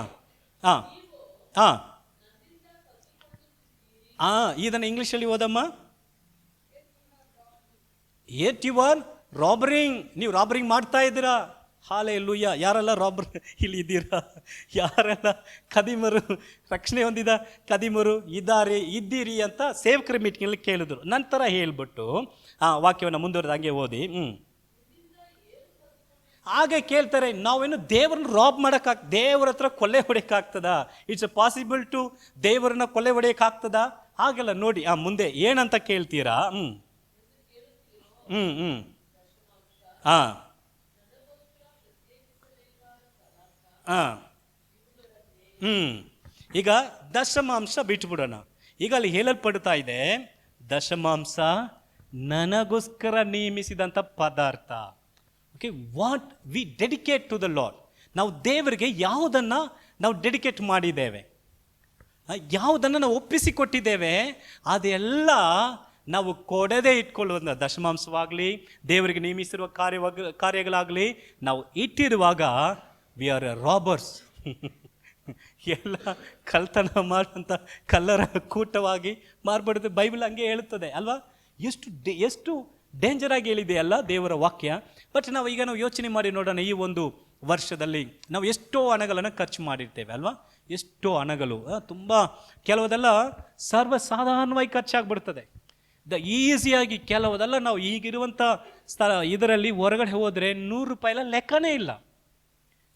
ಇದನ್ನು ಇಂಗ್ಲೀಷಲ್ಲಿ ಓದಮ್ಮ. Yet you are robbering. ನೀವು ರಾಬರಿಂಗ್ ಮಾಡ್ತಾ ಇದ್ದೀರಾ. ಹಾಲೆಲೂಯಾ. ಯಾರೆಲ್ಲ ರಾಬರ್ ಇಲ್ಲಿ ಇದ್ದೀರಾ? ಯಾರೆಲ್ಲ ಕದಿಮರು, ರಕ್ಷಣೆ ಹೊಂದಿದ ಕದಿಮರು ಇದ್ದೀರಿ ಅಂತ ಸೇವಕರ ಮೀಟಿಂಗಲ್ಲಿ ಕೇಳಿದ್ರು. ನಂತರ ಹೇಳ್ಬಿಟ್ಟು ವಾಕ್ಯವನ್ನು ಮುಂದುವರೆದು ಹಂಗೆ ಓದಿ. ಹಾಗೆ ಕೇಳ್ತಾರೆ, ನಾವೇನು ದೇವರನ್ನ ರಾಬ್ ದೇವರ ಹತ್ರ ಕೊಲೆ ಹೊಡೆಯೋಕ್ಕಾಗ್ತದಾ? ಇಟ್ಸ್ ಪಾಸಿಬಲ್ ಟು ದೇವರನ್ನ ಕೊಲೆ ಹೊಡೆಯೋಕ್ಕಾಗ್ತದಾ? ಹಾಗೆಲ್ಲ ನೋಡಿ ಮುಂದೆ ಏನಂತ ಕೇಳ್ತೀರಾ? ಈಗ ದಶಮಾಂಶ ಬಿಟ್ಬಿಡೋಣ. ಈಗ ಅಲ್ಲಿ ಹೇಳಲ್ಪಡ್ತಾ ಇದೆ, ದಶಮಾಂಶ ನನಗೋಸ್ಕರ ನೇಮಿಸಿದಂಥ ಪದಾರ್ಥ. Okay, what we dedicate to the Lord. ನಾವು ದೇವರಿಗೆ ಯಾವುದನ್ನು ನಾವು ಡೆಡಿಕೇಟ್ ಮಾಡಿದ್ದೇವೆ, ಯಾವುದನ್ನು ನಾವು ಒಪ್ಪಿಸಿಕೊಟ್ಟಿದ್ದೇವೆ, ಅದೆಲ್ಲ ನಾವು ಕೊಡದೇ ಇಟ್ಕೊಳ್ಳುವಂಥ ದಶಮಾಂಶವಾಗಲಿ, ದೇವರಿಗೆ ನೇಮಿಸಿರುವ ಕಾರ್ಯಗಳಾಗಲಿ ನಾವು ಇಟ್ಟಿರುವಾಗ ವಿ ಆರ್ ಎ ರಾಬರ್ಸ್. ಎಲ್ಲ ಕಳ್ತನ ಮಾಡುವಂಥ ಕಲ್ಲರ ಕೂಟವಾಗಿ ಮಾರ್ಪಡುತ್ತೆ. ಬೈಬಲ್ ಹಂಗೆ ಹೇಳುತ್ತದೆ ಅಲ್ವಾ? ಎಷ್ಟು ಡೇಂಜರ್ ಆಗಿ ಹೇಳಿದೆ ಅಲ್ಲ ದೇವರ ವಾಕ್ಯ. ಬಟ್ ನಾವು ಯೋಚನೆ ಮಾಡಿ ನೋಡೋಣ, ಈ ಒಂದು ವರ್ಷದಲ್ಲಿ ನಾವು ಎಷ್ಟೋ ಹಣಗಳನ್ನು ಖರ್ಚು ಮಾಡಿರ್ತೇವೆ ಅಲ್ವಾ? ಎಷ್ಟೋ ಹಣಗಳು ತುಂಬ, ಕೆಲವುದೆಲ್ಲ ಸರ್ವಸಾಧಾರಣವಾಗಿ ಖರ್ಚಾಗ್ಬಿಡ್ತದೆ. ಈಸಿಯಾಗಿ ಕೆಲವುದೆಲ್ಲ ನಾವು ಈಗಿರುವಂಥ ಇದರಲ್ಲಿ ಹೊರಗಡೆ ಹೋದರೆ ₹100 ಲೆಕ್ಕನೇ ಇಲ್ಲ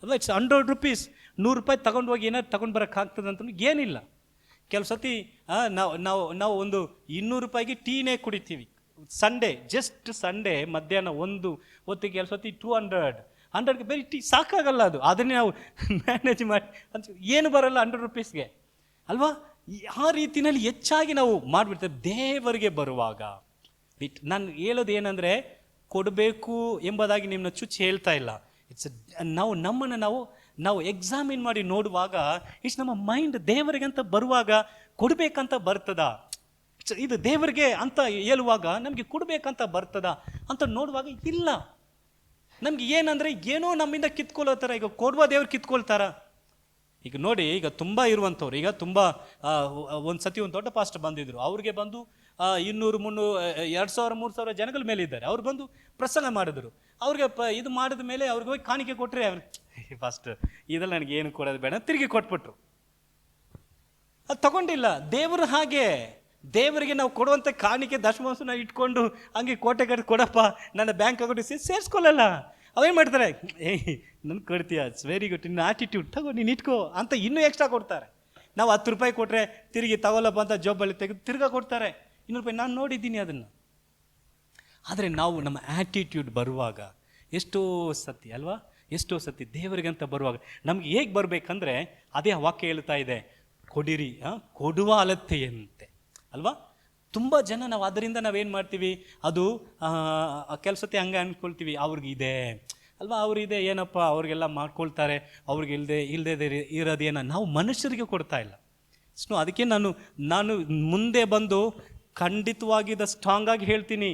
ಅಲ್ವಾ? It's 100 rupees. ₹100 ತಗೊಂಡು ಹೋಗಿ ಏನಾದ್ರು ತಗೊಂಡು ಬರೋಕ್ಕಾಗ್ತದೆ ಅಂತ ಏನಿಲ್ಲ. ಕೆಲವು ಸತಿ ನಾವು ನಾವು ನಾವು ಒಂದು 200 ರೂಪಾಯಿಗೆ ಟೀನೇ ಕುಡಿತೀವಿ. ಸಂಡೇ, ಜಸ್ಟ್ ಸಂಡೇ ಮಧ್ಯಾಹ್ನ ಒಂದು ಹೊತ್ತಿಗೆ ಕೆಲವು ಸತಿ 100ಗೆ ಬರೀ ಟೀ ಸಾಕಾಗಲ್ಲ. ಅದನ್ನೇ ನಾವು ಮ್ಯಾನೇಜ್ ಮಾಡಿ ಅಂತ ಏನು ಬರಲ್ಲ 100 ರೂಪೀಸ್ಗೆ ಅಲ್ವಾ. ಆ ರೀತಿಯಲ್ಲಿ ಹೆಚ್ಚಾಗಿ ನಾವು ಮಾಡಿಬಿಡ್ತೇವೆ. ದೇವರಿಗೆ ಬರುವಾಗ ನಾನು ಹೇಳೋದು ಏನಂದರೆ, ಕೊಡಬೇಕು ಎಂಬುದಾಗಿ ನಿಮ್ಮನ್ನ ಚುಚ್ಚಿ ಹೇಳ್ತಾ ಇಲ್ಲ. ನಾವು ನಮ್ಮನ್ನು ನಾವು ಎಕ್ಸಾಮಿನ್ ಮಾಡಿ ನೋಡುವಾಗ ನಮ್ಮ ಮೈಂಡ್ ದೇವರಿಗಂತ ಬರುವಾಗ ಕೊಡಬೇಕಂತ ಬರ್ತದ, ಇದು ದೇವರಿಗೆ ಅಂತ ಹೇಳುವಾಗ ನಮಗೆ ಕೊಡಬೇಕಂತ ಬರ್ತದ ಅಂತ ನೋಡುವಾಗ ಇಲ್ಲ. ನಮ್ಗೆ ಏನಂದರೆ ಏನೋ ನಮ್ಮಿಂದ ಕಿತ್ಕೊಳ್ಳೋ ಥರ. ಈಗ ಕೊಡುವ ದೇವ್ರು ಕಿತ್ಕೊಳ್ತಾರ. ಈಗ ನೋಡಿ, ಈಗ ತುಂಬ ಇರುವಂಥವ್ರು, ಈಗ ತುಂಬ ಒಂದು ಸತಿ ಒಂದು ದೊಡ್ಡ ಪಾಸ್ಟರ್ ಬಂದಿದ್ರು. ಅವ್ರಿಗೆ ಬಂದು 200, 300, 2000, 3000 ಜನಗಳ ಮೇಲೆ ಇದ್ದಾರೆ. ಅವ್ರು ಬಂದು ಪ್ರಸಂಗ ಮಾಡಿದ್ರು. ಅವ್ರಿಗೆ ಇದು ಮಾಡಿದ ಮೇಲೆ ಅವ್ರಿಗೆ ಹೋಗಿ ಕಾಣಿಕೆ ಕೊಟ್ಟರೆ ಅವ್ರು ಫಸ್ಟ್ ಇದೆಲ್ಲ ನನಗೆ ಏನು ಕೊಡೋದು ಬೇಡ ತಿರುಗಿ ಕೊಟ್ಬಿಟ್ರು. ಅದು ತಗೊಂಡಿಲ್ಲ. ದೇವರು ಹಾಗೆ, ದೇವರಿಗೆ ನಾವು ಕೊಡುವಂಥ ಕಾಣಿಕೆ ದಶಮಾಂಶನ ಇಟ್ಕೊಂಡು ಹಂಗೆ ಕೋಟೆ ಕಟ್ಟಿ ಕೊಡಪ್ಪ ನನ್ನ ಬ್ಯಾಂಕ್ ಅಕೌಂಟ್ ಸೇರಿಸ್ಕೊಳ್ಳಲ್ಲ. ಅವೇನು ಮಾಡ್ತಾರೆ, ನನ್ಗೆ ಕೊಡ್ತೀಯ, ಇಟ್ಸ್ ವೆರಿ ಗುಡ್, ನಿನ್ನ ಆಟಿಟ್ಯೂಡ್ ತಗೋ, ನೀನು ಇಟ್ಕೋ ಅಂತ ಇನ್ನೂ ಎಕ್ಸ್ಟ್ರಾ ಕೊಡ್ತಾರೆ. ನಾವು 10 ರೂಪಾಯಿ ಕೊಟ್ಟರೆ ತಿರುಗಿ ತಗೊಳ್ಳಪ್ಪ ಅಂತ ಜಾಬಲ್ಲಿ ತೆಗೆದು ತಿರ್ಗಾ ಕೊಡ್ತಾರೆ 200 ರೂಪಾಯಿ. ನಾನು ನೋಡಿದ್ದೀನಿ ಅದನ್ನು. ಆದರೆ ನಾವು ನಮ್ಮ ಆ್ಯಟಿಟ್ಯೂಡ್ ಬರುವಾಗ ಎಷ್ಟೋ ಸತಿ ಅಲ್ವಾ, ಎಷ್ಟೋ ಸತಿ ದೇವರಿಗಂತ ಬರುವಾಗ ನಮ್ಗೆ ಹೇಗೆ ಬರಬೇಕಂದ್ರೆ, ಅದೇ ವಾಕ್ಯ ಹೇಳ್ತಾ ಇದೆ, ಕೊಡಿರಿ ಕೊಡುವ ಅಲತ್ತೆಯಂತೆ ಅಲ್ವಾ. ತುಂಬ ಜನ ನಾವು ಅದರಿಂದ ನಾವೇನು ಮಾಡ್ತೀವಿ, ಅದು ಕೆಲವು ಸತಿ ಹಂಗೆ ಅಂದ್ಕೊಳ್ತೀವಿ, ಅವ್ರಿಗಿದೆ ಅಲ್ವಾ, ಅವರಿದೆ ಏನಪ್ಪ ಅವ್ರಿಗೆಲ್ಲ ಮಾಡ್ಕೊಳ್ತಾರೆ, ಅವ್ರಿಗೆ ಇಲ್ಲದೆ ಇರೋದೇನ ನಾವು ಮನುಷ್ಯರಿಗೆ ಕೊಡ್ತಾ ಇಲ್ಲ. ಸೊ ಅದಕ್ಕೆ ನಾನು ಮುಂದೆ ಬಂದು ಖಂಡಿತವಾಗಿ ಸ್ಟ್ರಾಂಗ್ ಆಗಿ ಹೇಳ್ತೀನಿ,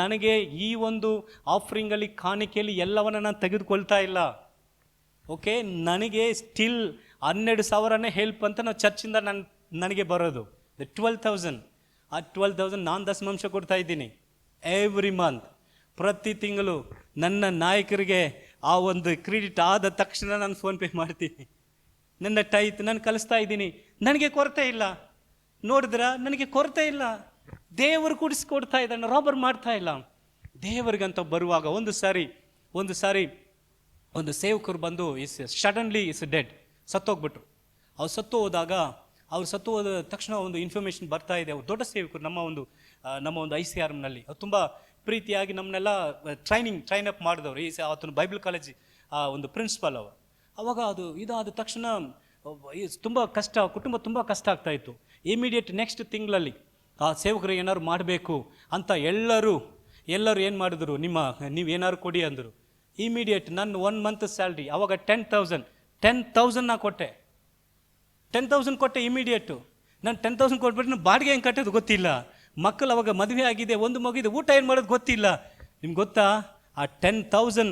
ನನಗೆ ಈ ಒಂದು ಆಫರಿಂಗಲ್ಲಿ ಕಾಣಿಕೆಯಲ್ಲಿ ಎಲ್ಲವನ್ನ ನಾನು ತೆಗೆದುಕೊಳ್ತಾ ಇಲ್ಲ. ಓಕೆ, ನನಗೆ ಸ್ಟಿಲ್ 12,000ನೇ ಹೆಲ್ಪ್ ಅಂತ ನಾವು ಚರ್ಚಿಂದ ನನಗೆ ಬರೋದು 12,000. ಆ 12,000 ನಾನು ದಶಮಾಂಶ ಕೊಡ್ತಾ ಇದ್ದೀನಿ ಎವ್ರಿ ಮಂತ್. ಪ್ರತಿ ತಿಂಗಳು ನನ್ನ ನಾಯಕರಿಗೆ ಆ ಒಂದು ಕ್ರೆಡಿಟ್ ಆದ ತಕ್ಷಣ ನಾನು ಫೋನ್ಪೇ ಮಾಡ್ತೀನಿ. ನನ್ನ ಟೈತ್ ನಾನು ಕಲಿಸ್ತಾ ಇದ್ದೀನಿ. ನನಗೆ ಕೊರತೆ ಇಲ್ಲ. ನೋಡಿದ್ರ, ನನಗೆ ಕೊರತೆ ಇಲ್ಲ. ದೇವರು ಕೂಡಿಸ್ಕೊಡ್ತಾ ಇದ್ದಾನೆ, ರಾಬರ್ ಮಾಡ್ತಾ ಇಲ್ಲ. ದೇವರಿಗಂತ ಬರುವಾಗ ಒಂದು ಸಾರಿ ಒಂದು ಸೇವಕರು ಬಂದು ಸಡನ್ಲಿ ಡೆಡ್, ಸತ್ತೋಗ್ಬಿಟ್ರು. ಅವ್ರು ಸತ್ತು ಹೋದ ತಕ್ಷಣ ಒಂದು ಇನ್ಫಾರ್ಮೇಷನ್ ಬರ್ತಾ ಇದೆ. ಅವ್ರು ದೊಡ್ಡ ಸೇವಕರು, ನಮ್ಮ ಒಂದು ICRMನಲ್ಲಿ ಅವ್ರು ತುಂಬ ಪ್ರೀತಿಯಾಗಿ ನಮ್ಮನ್ನೆಲ್ಲ ಟ್ರೈನ್ ಅಪ್ ಮಾಡಿದವರು. ಆತನು ಬೈಬಲ್ ಕಾಲೇಜ್ ಒಂದು ಪ್ರಿನ್ಸಿಪಾಲ್ ಅವರು. ಅವಾಗ ಇದಾದ ತಕ್ಷಣ ತುಂಬ ಕಷ್ಟ, ಕುಟುಂಬ ತುಂಬ ಕಷ್ಟ ಆಗ್ತಾಯಿತ್ತು. ಇಮಿಡಿಯೇಟ್ ನೆಕ್ಸ್ಟ್ ತಿಂಗಳಲ್ಲಿ ಆ ಸೇವಕರು ಏನಾದ್ರು ಮಾಡಬೇಕು ಅಂತ ಎಲ್ಲರೂ ಏನು ಮಾಡಿದ್ರು, ನೀವು ಏನಾದ್ರು ಕೊಡಿ ಅಂದರು. ಇಮಿಡಿಯೇಟ್ ನನ್ನ 1 ಮಂತ್ ಸ್ಯಾಲ್ರಿ ಅವಾಗ 10,000 ನಾ ಕೊಟ್ಟೆ. 10,000 ಕೊಟ್ಟೆ ಇಮಿಡಿಯೇಟು. ನಾನು 10,000 ಕೊಟ್ಬಿಟ್ಟು ನಾನು ಬಾಡಿಗೆ ಹೆಂಗೆ ಕಟ್ಟೋದು ಗೊತ್ತಿಲ್ಲ. ಮಕ್ಕಳು ಅವಾಗ ಮದುವೆ ಆಗಿದೆ, ಒಂದು ಮಗಿದೆ, ಊಟ ಏನು ಮಾಡೋದು ಗೊತ್ತಿಲ್ಲ. ನಿಮ್ಗೆ ಗೊತ್ತಾ, ಆ 10,000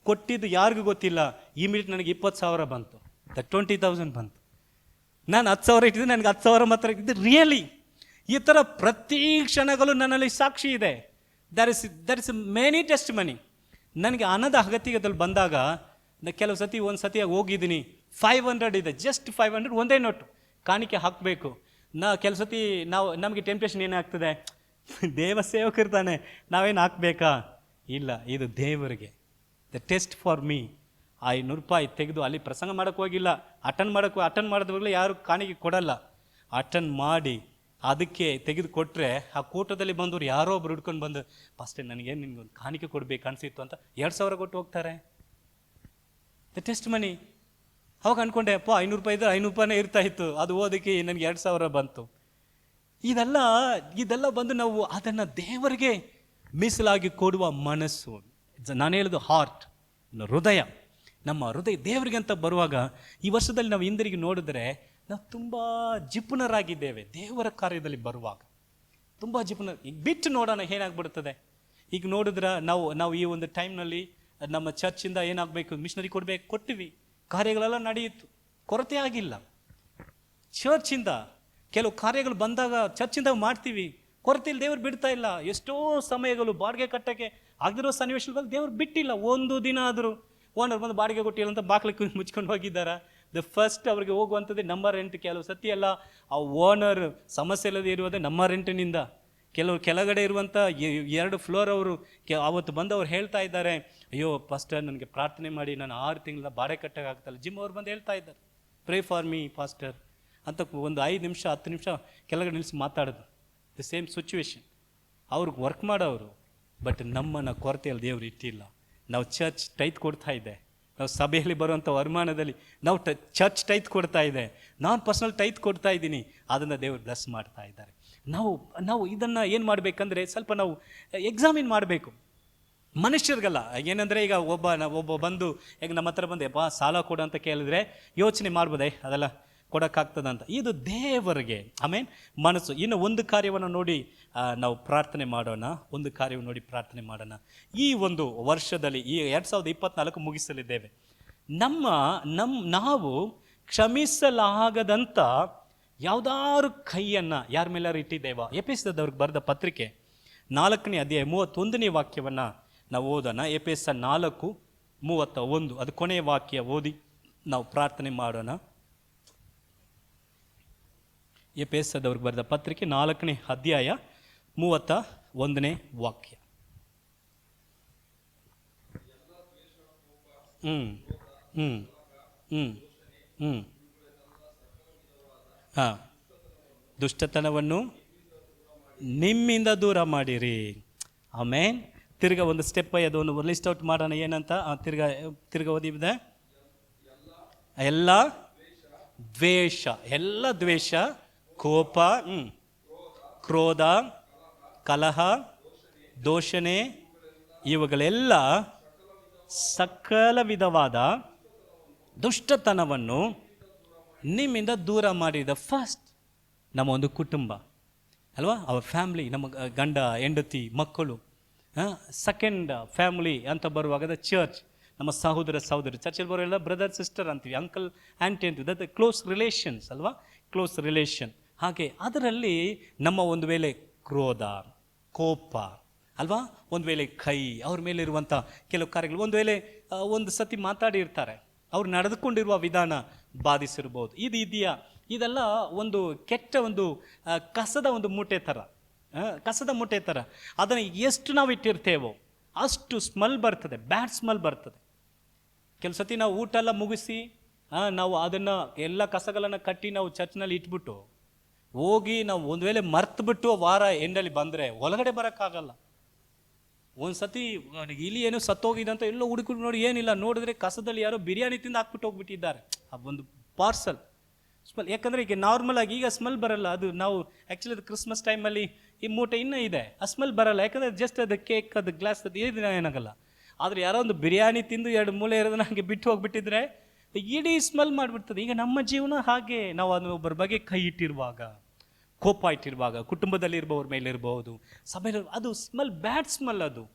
ಕೊಟ್ಟಿದ್ದು ಯಾರಿಗೂ ಗೊತ್ತಿಲ್ಲ. ಇಮಿಡಿಯೇಟ್ ನನಗೆ 20,000 ಬಂತು, 20,000 ಬಂತು. ನಾನು 10,000 ಇಟ್ಟಿದ್ದೆ, ನನಗೆ 10,000 ಮಾತ್ರ ಇದ್ದು. ರಿಯಲಿ ಈ ಥರ ಪ್ರತಿ ಕ್ಷಣಗಳು ನನ್ನಲ್ಲಿ ಸಾಕ್ಷಿ ಇದೆ. ದರ್ ಇಸ್ ಮೆನಿ ಟೆಸ್ಟ್ ಮನಿ. ನನಗೆ ಹಣದ ಅಗತ್ಯದಲ್ಲಿ ಬಂದಾಗ ಕೆಲವು ಸತಿ ಒಂದು ಸತಿ ಹೋಗಿದ್ದೀನಿ, 500 ಇದೆ, ಜಸ್ಟ್ 500 ಒಂದೇ ನೋಟು ಕಾಣಿಕೆ ಹಾಕಬೇಕು. ಕೆಲವು ಸತಿ ನಮಗೆ ಟೆಂಪ್ಟೇಷನ್ ಏನಾಗ್ತದೆ, ದೇವ ಸೇವಕರ್ತಾನೆ, ನಾವೇನು ಹಾಕ್ಬೇಕಾ? ಇಲ್ಲ, ಇದು ದೇವರಿಗೆ. The test for me. 500 ರೂಪಾಯಿ ತೆಗೆದು ಅಲ್ಲಿ ಪ್ರಸಂಗ ಮಾಡೋಕ್ಕೆ ಹೋಗಿಲ್ಲ, ಅಟೆಂಡ್ ಮಾಡಿದವಾಗಲೇ ಯಾರು ಕಾಣಿಕೆ ಕೊಡಲ್ಲ. ಅಟೆಂಡ್ ಮಾಡಿ ಅದಕ್ಕೆ ತೆಗೆದು ಕೊಟ್ಟರೆ ಆ ಕೂಟದಲ್ಲಿ ಬಂದವರು ಯಾರೋ ಒಬ್ರು ಹಿಡ್ಕೊಂಡು ಬಂದು, ಫಸ್ಟೇ ನನಗೇನು ನಿನ್ಗೊಂದು ಕಾಣಿಕೆ ಕೊಡಬೇಕು ಅನಿಸಿತ್ತು ಅಂತ 2,000 ಕೊಟ್ಟು ಹೋಗ್ತಾರೆ. ದ ಟೆಸ್ಟ್ ಮನಿ. ಅವಾಗ ಅಂದ್ಕೊಂಡೆ, 500 ರೂಪಾಯಿ ಇದ್ದರೆ 500 ರೂಪಾಯಿನೇ ಇರ್ತಾ ಇತ್ತು. ಅದು ಓದಕ್ಕೆ ನನಗೆ 2,000 ಬಂತು. ಇದೆಲ್ಲ ಬಂದು ನಾವು ಅದನ್ನು ದೇವರಿಗೆ ಮೀಸಲಾಗಿ ಕೊಡುವ ಮನಸ್ಸು. ನಾನು ಹೇಳೋದು ಹಾರ್ಟ್, ಹೃದಯ. ನಮ್ಮ ಹೃದಯ ದೇವರಿಗೆ ಅಂತ ಬರುವಾಗ ಈ ವರ್ಷದಲ್ಲಿ ನಾವು ಹಿಂದಿರುಗಿ ನೋಡಿದ್ರೆ ನಾವು ತುಂಬ ಜಿಪುಣರಾಗಿದ್ದೇವೆ. ದೇವರ ಕಾರ್ಯದಲ್ಲಿ ಬರುವಾಗ ತುಂಬ ಜಿಪುಣ. ಈಗ ಬಿಟ್ಟು ನೋಡೋಣ ಏನಾಗ್ಬಿಡ್ತದೆ. ಈಗ ನೋಡಿದ್ರೆ ನಾವು ಈ ಒಂದು ಟೈಮ್ನಲ್ಲಿ ನಮ್ಮ ಚರ್ಚಿಂದ ಏನಾಗಬೇಕು, ಮಿಷನರಿ ಕೊಟ್ಟಿವಿ, ಕಾರ್ಯಗಳೆಲ್ಲ ನಡೆಯಿತು, ಕೊರತೆ ಆಗಿಲ್ಲ. ಚರ್ಚಿಂದ ಕೆಲವು ಕಾರ್ಯಗಳು ಬಂದಾಗ ಚರ್ಚಿಂದ ಮಾಡ್ತೀವಿ, ಕೊರತೆಯಲ್ಲಿ ದೇವರು ಬಿಡ್ತಾ ಇಲ್ಲ. ಎಷ್ಟೋ ಸಮಯಗಳು ಬಾಡಿಗೆ ಕಟ್ಟಕ್ಕೆ ಆಗದಿರೋ ಸನ್ನಿವೇಶದಲ್ಲಿ ದೇವರು ಬಿಟ್ಟಿಲ್ಲ. ಒಂದು ದಿನ ಆದರೂ ಓನರ್ ಬಂದು ಬಾಡಿಗೆ ಕೊಟ್ಟಿಲ್ಲ ಅಂತ ಬಾಗಿಲಿಗೆ ಮುಚ್ಕೊಂಡು ಹೋಗಿದ್ದಾರೆ. ದ ಫಸ್ಟ್ ಅವ್ರಿಗೆ ಹೋಗುವಂಥದ್ದೇ ನಮ್ಮ ರೆಂಟ್. ಕೆಲವು ಸತಿ ಎಲ್ಲ ಆ ಓನರ್ ಸಮಸ್ಯೆ ಇಲ್ಲದೆ ಇರುವುದೇ ನಮ್ಮ ರೆಂಟಿನಿಂದ. ಕೆಲವರು ಕೆಳಗಡೆ ಇರುವಂಥ 2 ಫ್ಲೋರ್ ಅವರು ಅವತ್ತು ಬಂದವ್ರು ಹೇಳ್ತಾ ಇದ್ದಾರೆ, ಅಯ್ಯೋ ಪಾಸ್ಟರ್ ನನಗೆ ಪ್ರಾರ್ಥನೆ ಮಾಡಿ, ನಾನು 6 ತಿಂಗಳ ಬಾಡಿಗೆ ಕಟ್ಟೋಕ್ಕಾಗ್ತಲ್ಲ. ಜಿಮ್ ಅವ್ರು ಬಂದು ಹೇಳ್ತಾ ಇದ್ದಾರೆ, ಪ್ರೇ ಫಾರ್ ಮೀ ಪಾಸ್ಟರ್ ಅಂತ ಒಂದು 5 ನಿಮಿಷ 10 ನಿಮಿಷ ಕೆಳಗಡೆ ನಿಲ್ಲಿಸಿ ಮಾತಾಡೋದು. The same situation. ಅವ್ರಿಗೆ ವರ್ಕ್ ಮಾಡೋರು, ಬಟ್ ನಮ್ಮನ್ನು ಕೊರತೆಯಲ್ಲಿ ದೇವರು ಇಟ್ಟಿಲ್ಲ. ನಾವು ಚರ್ಚ್ ಟೈತ್ ಕೊಡ್ತಾ ಇದೆ, ನಾವು ಸಭೆಯಲ್ಲಿ ಬರುವಂಥ ವರಮಾನದಲ್ಲಿ ನಾವು ಚರ್ಚ್ ಟೈತ್ ಕೊಡ್ತಾ ಇದೆ, ನಾನು ಪರ್ಸನಲ್ ಟೈತ್ ಕೊಡ್ತಾ ಇದ್ದೀನಿ, ಅದನ್ನು ದೇವರು ಬ್ಲೆಸ್ ಮಾಡ್ತಾ ಇದ್ದಾರೆ. ನಾವು ಇದನ್ನು ಏನು ಮಾಡಬೇಕಂದ್ರೆ ಸ್ವಲ್ಪ ನಾವು ಎಕ್ಸಾಮಿನ್ ಮಾಡಬೇಕು. ಮನುಷ್ಯರಿಗಲ್ಲ. ಏನಂದರೆ ಈಗ ಒಬ್ಬ ಬಂದು ಈಗ ನಮ್ಮ ಹತ್ರ ಬಂದೆ ಸಾಲ ಕೊಡು ಅಂತ ಕೇಳಿದ್ರೆ ಯೋಚನೆ ಮಾಡ್ಬೋದೇ ಅದೆಲ್ಲ ಕೊಡೋಕ್ಕಾಗ್ತದೆ ಅಂತ. ಇದು ದೇವರಿಗೆ ಮನಸ್ಸು. ಇನ್ನು ಒಂದು ಕಾರ್ಯವನ್ನು ನೋಡಿ ನಾವು ಪ್ರಾರ್ಥನೆ ಮಾಡೋಣ. ಒಂದು ಕಾರ್ಯವನ್ನು ನೋಡಿ ಪ್ರಾರ್ಥನೆ ಮಾಡೋಣ. ಈ ಒಂದು ವರ್ಷದಲ್ಲಿ ಈ 2024 ಮುಗಿಸಲಿದ್ದೇವೆ. ನಾವು ಕ್ಷಮಿಸಲಾಗದಂಥ ಯಾವುದಾದ್ರು ಕೈಯನ್ನು ಯಾರ ಮೇಲಾರು ಇಟ್ಟಿದ್ದೇವಾ? ಎಫೆಸದವ್ರಿಗೆ ಬರೆದ ಪತ್ರಿಕೆ 4ನೇ ಅಧ್ಯಾಯ 31ನೇ ವಾಕ್ಯವನ್ನು ನಾವು ಓದೋಣ. ಎಫೆಸ 4:31 ಅದು ಕೊನೆಯ ವಾಕ್ಯ ಓದಿ ನಾವು ಪ್ರಾರ್ಥನೆ ಮಾಡೋಣ. ಎಫೆಸದವ್ರಿಗೆ ಬರೆದ ಪತ್ರಿಕೆ 4ನೇ ಅಧ್ಯಾಯ 31ನೇ ವಾಕ್ಯ. ದುಷ್ಟತನವನ್ನು ನಿಮ್ಮಿಂದ ದೂರ ಮಾಡಿರಿ. ಆಮೇನ್. ತಿರ್ಗಾ ಒಂದು ಸ್ಟೆಪ್ ಅದೊಂದು ಲಿಸ್ಟ್ ಔಟ್ ಮಾಡೋಣ. ಏನಂತ ತಿರ್ಗಾ ಓದಿದೆ. ಎಲ್ಲ ದ್ವೇಷ, ಕೋಪ, ಕ್ರೋಧ, ಕಲಹ, ದೂಷಣೆ ಇವುಗಳೆಲ್ಲ ಸಕಲ ವಿಧವಾದ ದುಷ್ಟತನವನ್ನು ನಿಮ್ಮಿಂದ ದೂರ ಮಾಡಿದ. ಫಸ್ಟ್ ನಮ್ಮ ಒಂದು ಕುಟುಂಬ ಅಲ್ವಾ, ಅವರ ಫ್ಯಾಮ್ಲಿ, ನಮ್ಮ ಗಂಡ ಹೆಂಡತಿ ಮಕ್ಕಳು. ಸೆಕೆಂಡ್ ಫ್ಯಾಮಿಲಿ ಅಂತ ಬರುವಾಗ ಚರ್ಚ್, ನಮ್ಮ ಸಹೋದರಿ, ಚರ್ಚಲ್ಲಿ ಬರೋಲ್ಲ ಬ್ರದರ್ ಸಿಸ್ಟರ್ ಅಂತೀವಿ, ಅಂಕಲ್ ಆಂಟಿ ಅಂತೀವಿ. ದಟ್ ಕ್ಲೋಸ್ ರಿಲೇಷನ್ಸ್ ಅಲ್ವಾ, ಕ್ಲೋಸ್ ರಿಲೇಷನ್. ಹಾಗೆ ಅದರಲ್ಲಿ ನಮ್ಮ ಒಂದು ವೇಳೆ ಕ್ರೋಧ, ಕೋಪ ಅಲ್ವಾ, ಒಂದು ವೇಳೆ ಕೈ, ಅವ್ರ ಮೇಲೆ ಇರುವಂಥ ಕೆಲವು ಕಾರ್ಯಗಳು, ಒಂದು ವೇಳೆ ಒಂದು ಸತಿ ಮಾತಾಡಿರ್ತಾರೆ, ಅವ್ರು ನಡೆದುಕೊಂಡಿರುವ ವಿಧಾನ ಬಾಧಿಸಿರ್ಬೋದು. ಇದು ಇದೆಯಾ? ಇದೆಲ್ಲ ಒಂದು ಕೆಟ್ಟ ಒಂದು ಕಸದ ಒಂದು ಮೂಟೆ ಥರ. ಅದನ್ನು ಎಷ್ಟು ನಾವು ಇಟ್ಟಿರ್ತೇವೋ ಅಷ್ಟು ಸ್ಮೆಲ್ ಬರ್ತದೆ, ಬ್ಯಾಡ್ ಸ್ಮೆಲ್ ಬರ್ತದೆ. ಕೆಲವು ಸತಿ ನಾವು ಊಟ ಎಲ್ಲ ಮುಗಿಸಿ ನಾವು ಅದನ್ನು ಎಲ್ಲ ಕಸಗಳನ್ನು ಕಟ್ಟಿ ನಾವು ಚರ್ಚ್ನಲ್ಲಿ ಇಟ್ಬಿಟ್ಟು ಹೋಗಿ ನಾವು ಒಂದು ವೇಳೆ ಮರ್ತುಬಿಟ್ಟು ವಾರ ಎಂಡಲ್ಲಿ ಬಂದರೆ ಒಳಗಡೆ ಬರೋಕ್ಕಾಗಲ್ಲ. ಒಂದು ಸತಿ ಇಲ್ಲಿ ಏನೋ ಸತ್ತೋಗಿದೆ ಅಂತ ಎಲ್ಲೋ ಹುಡುಕಿದ್ರು ನೋಡಿ, ಏನಿಲ್ಲ, ನೋಡಿದ್ರೆ ಕಸದಲ್ಲಿ ಯಾರೋ ಬಿರಿಯಾನಿ ತಿಂದು ಹಾಕ್ಬಿಟ್ಟು ಹೋಗ್ಬಿಟ್ಟಿದ್ದಾರೆ ಆ ಒಂದು ಪಾರ್ಸಲ್ ಸ್ಮೆಲ್. ಯಾಕಂದರೆ ಈಗ ನಾರ್ಮಲ್ ಆಗಿ ಈಗ ಸ್ಮೆಲ್ ಬರಲ್ಲ. ಅದು ನಾವು ಆ್ಯಕ್ಚುಲಿ ಅದು ಕ್ರಿಸ್ಮಸ್ ಟೈಮಲ್ಲಿ ಈ ಮೂಟೆ ಇನ್ನೂ ಇದೆ, ಆ ಸ್ಮೆಲ್ ಬರಲ್ಲ. ಯಾಕಂದರೆ ಜಸ್ಟ್ ಅದು ಕೇಕ್, ಅದು ಗ್ಲಾಸ್, ಅದು ಏನಾಗಲ್ಲ. ಆದರೆ ಯಾರೋ ಒಂದು ಬಿರಿಯಾನಿ ತಿಂದು 2 ಮೂಲೆ ಇರೋದನ್ನ ಹಾಗೆ ಬಿಟ್ಟು ಹೋಗ್ಬಿಟ್ಟಿದ್ರೆ ಇಡೀ ಸ್ಮೆಲ್ ಮಾಡಿಬಿಡ್ತದೆ. ಈಗ ನಮ್ಮ ಜೀವನ ಹಾಗೆ. ನಾವು ಅದನ್ನ ಒಬ್ಬರ ಬಗ್ಗೆ ಕೈ ಇಟ್ಟಿರುವಾಗ, ಕೋಪ ಇಟ್ಟಿರುವಾಗ, ಕುಟುಂಬದಲ್ಲಿ ಇರುವವ್ರ ಮೇಲೆ ಇರಬಹುದು, ಸಭೆಯಲ್ಲಿ, ಅದು ಸ್ಮೆಲ್, ಬ್ಯಾಡ್ ಸ್ಮೆಲ್.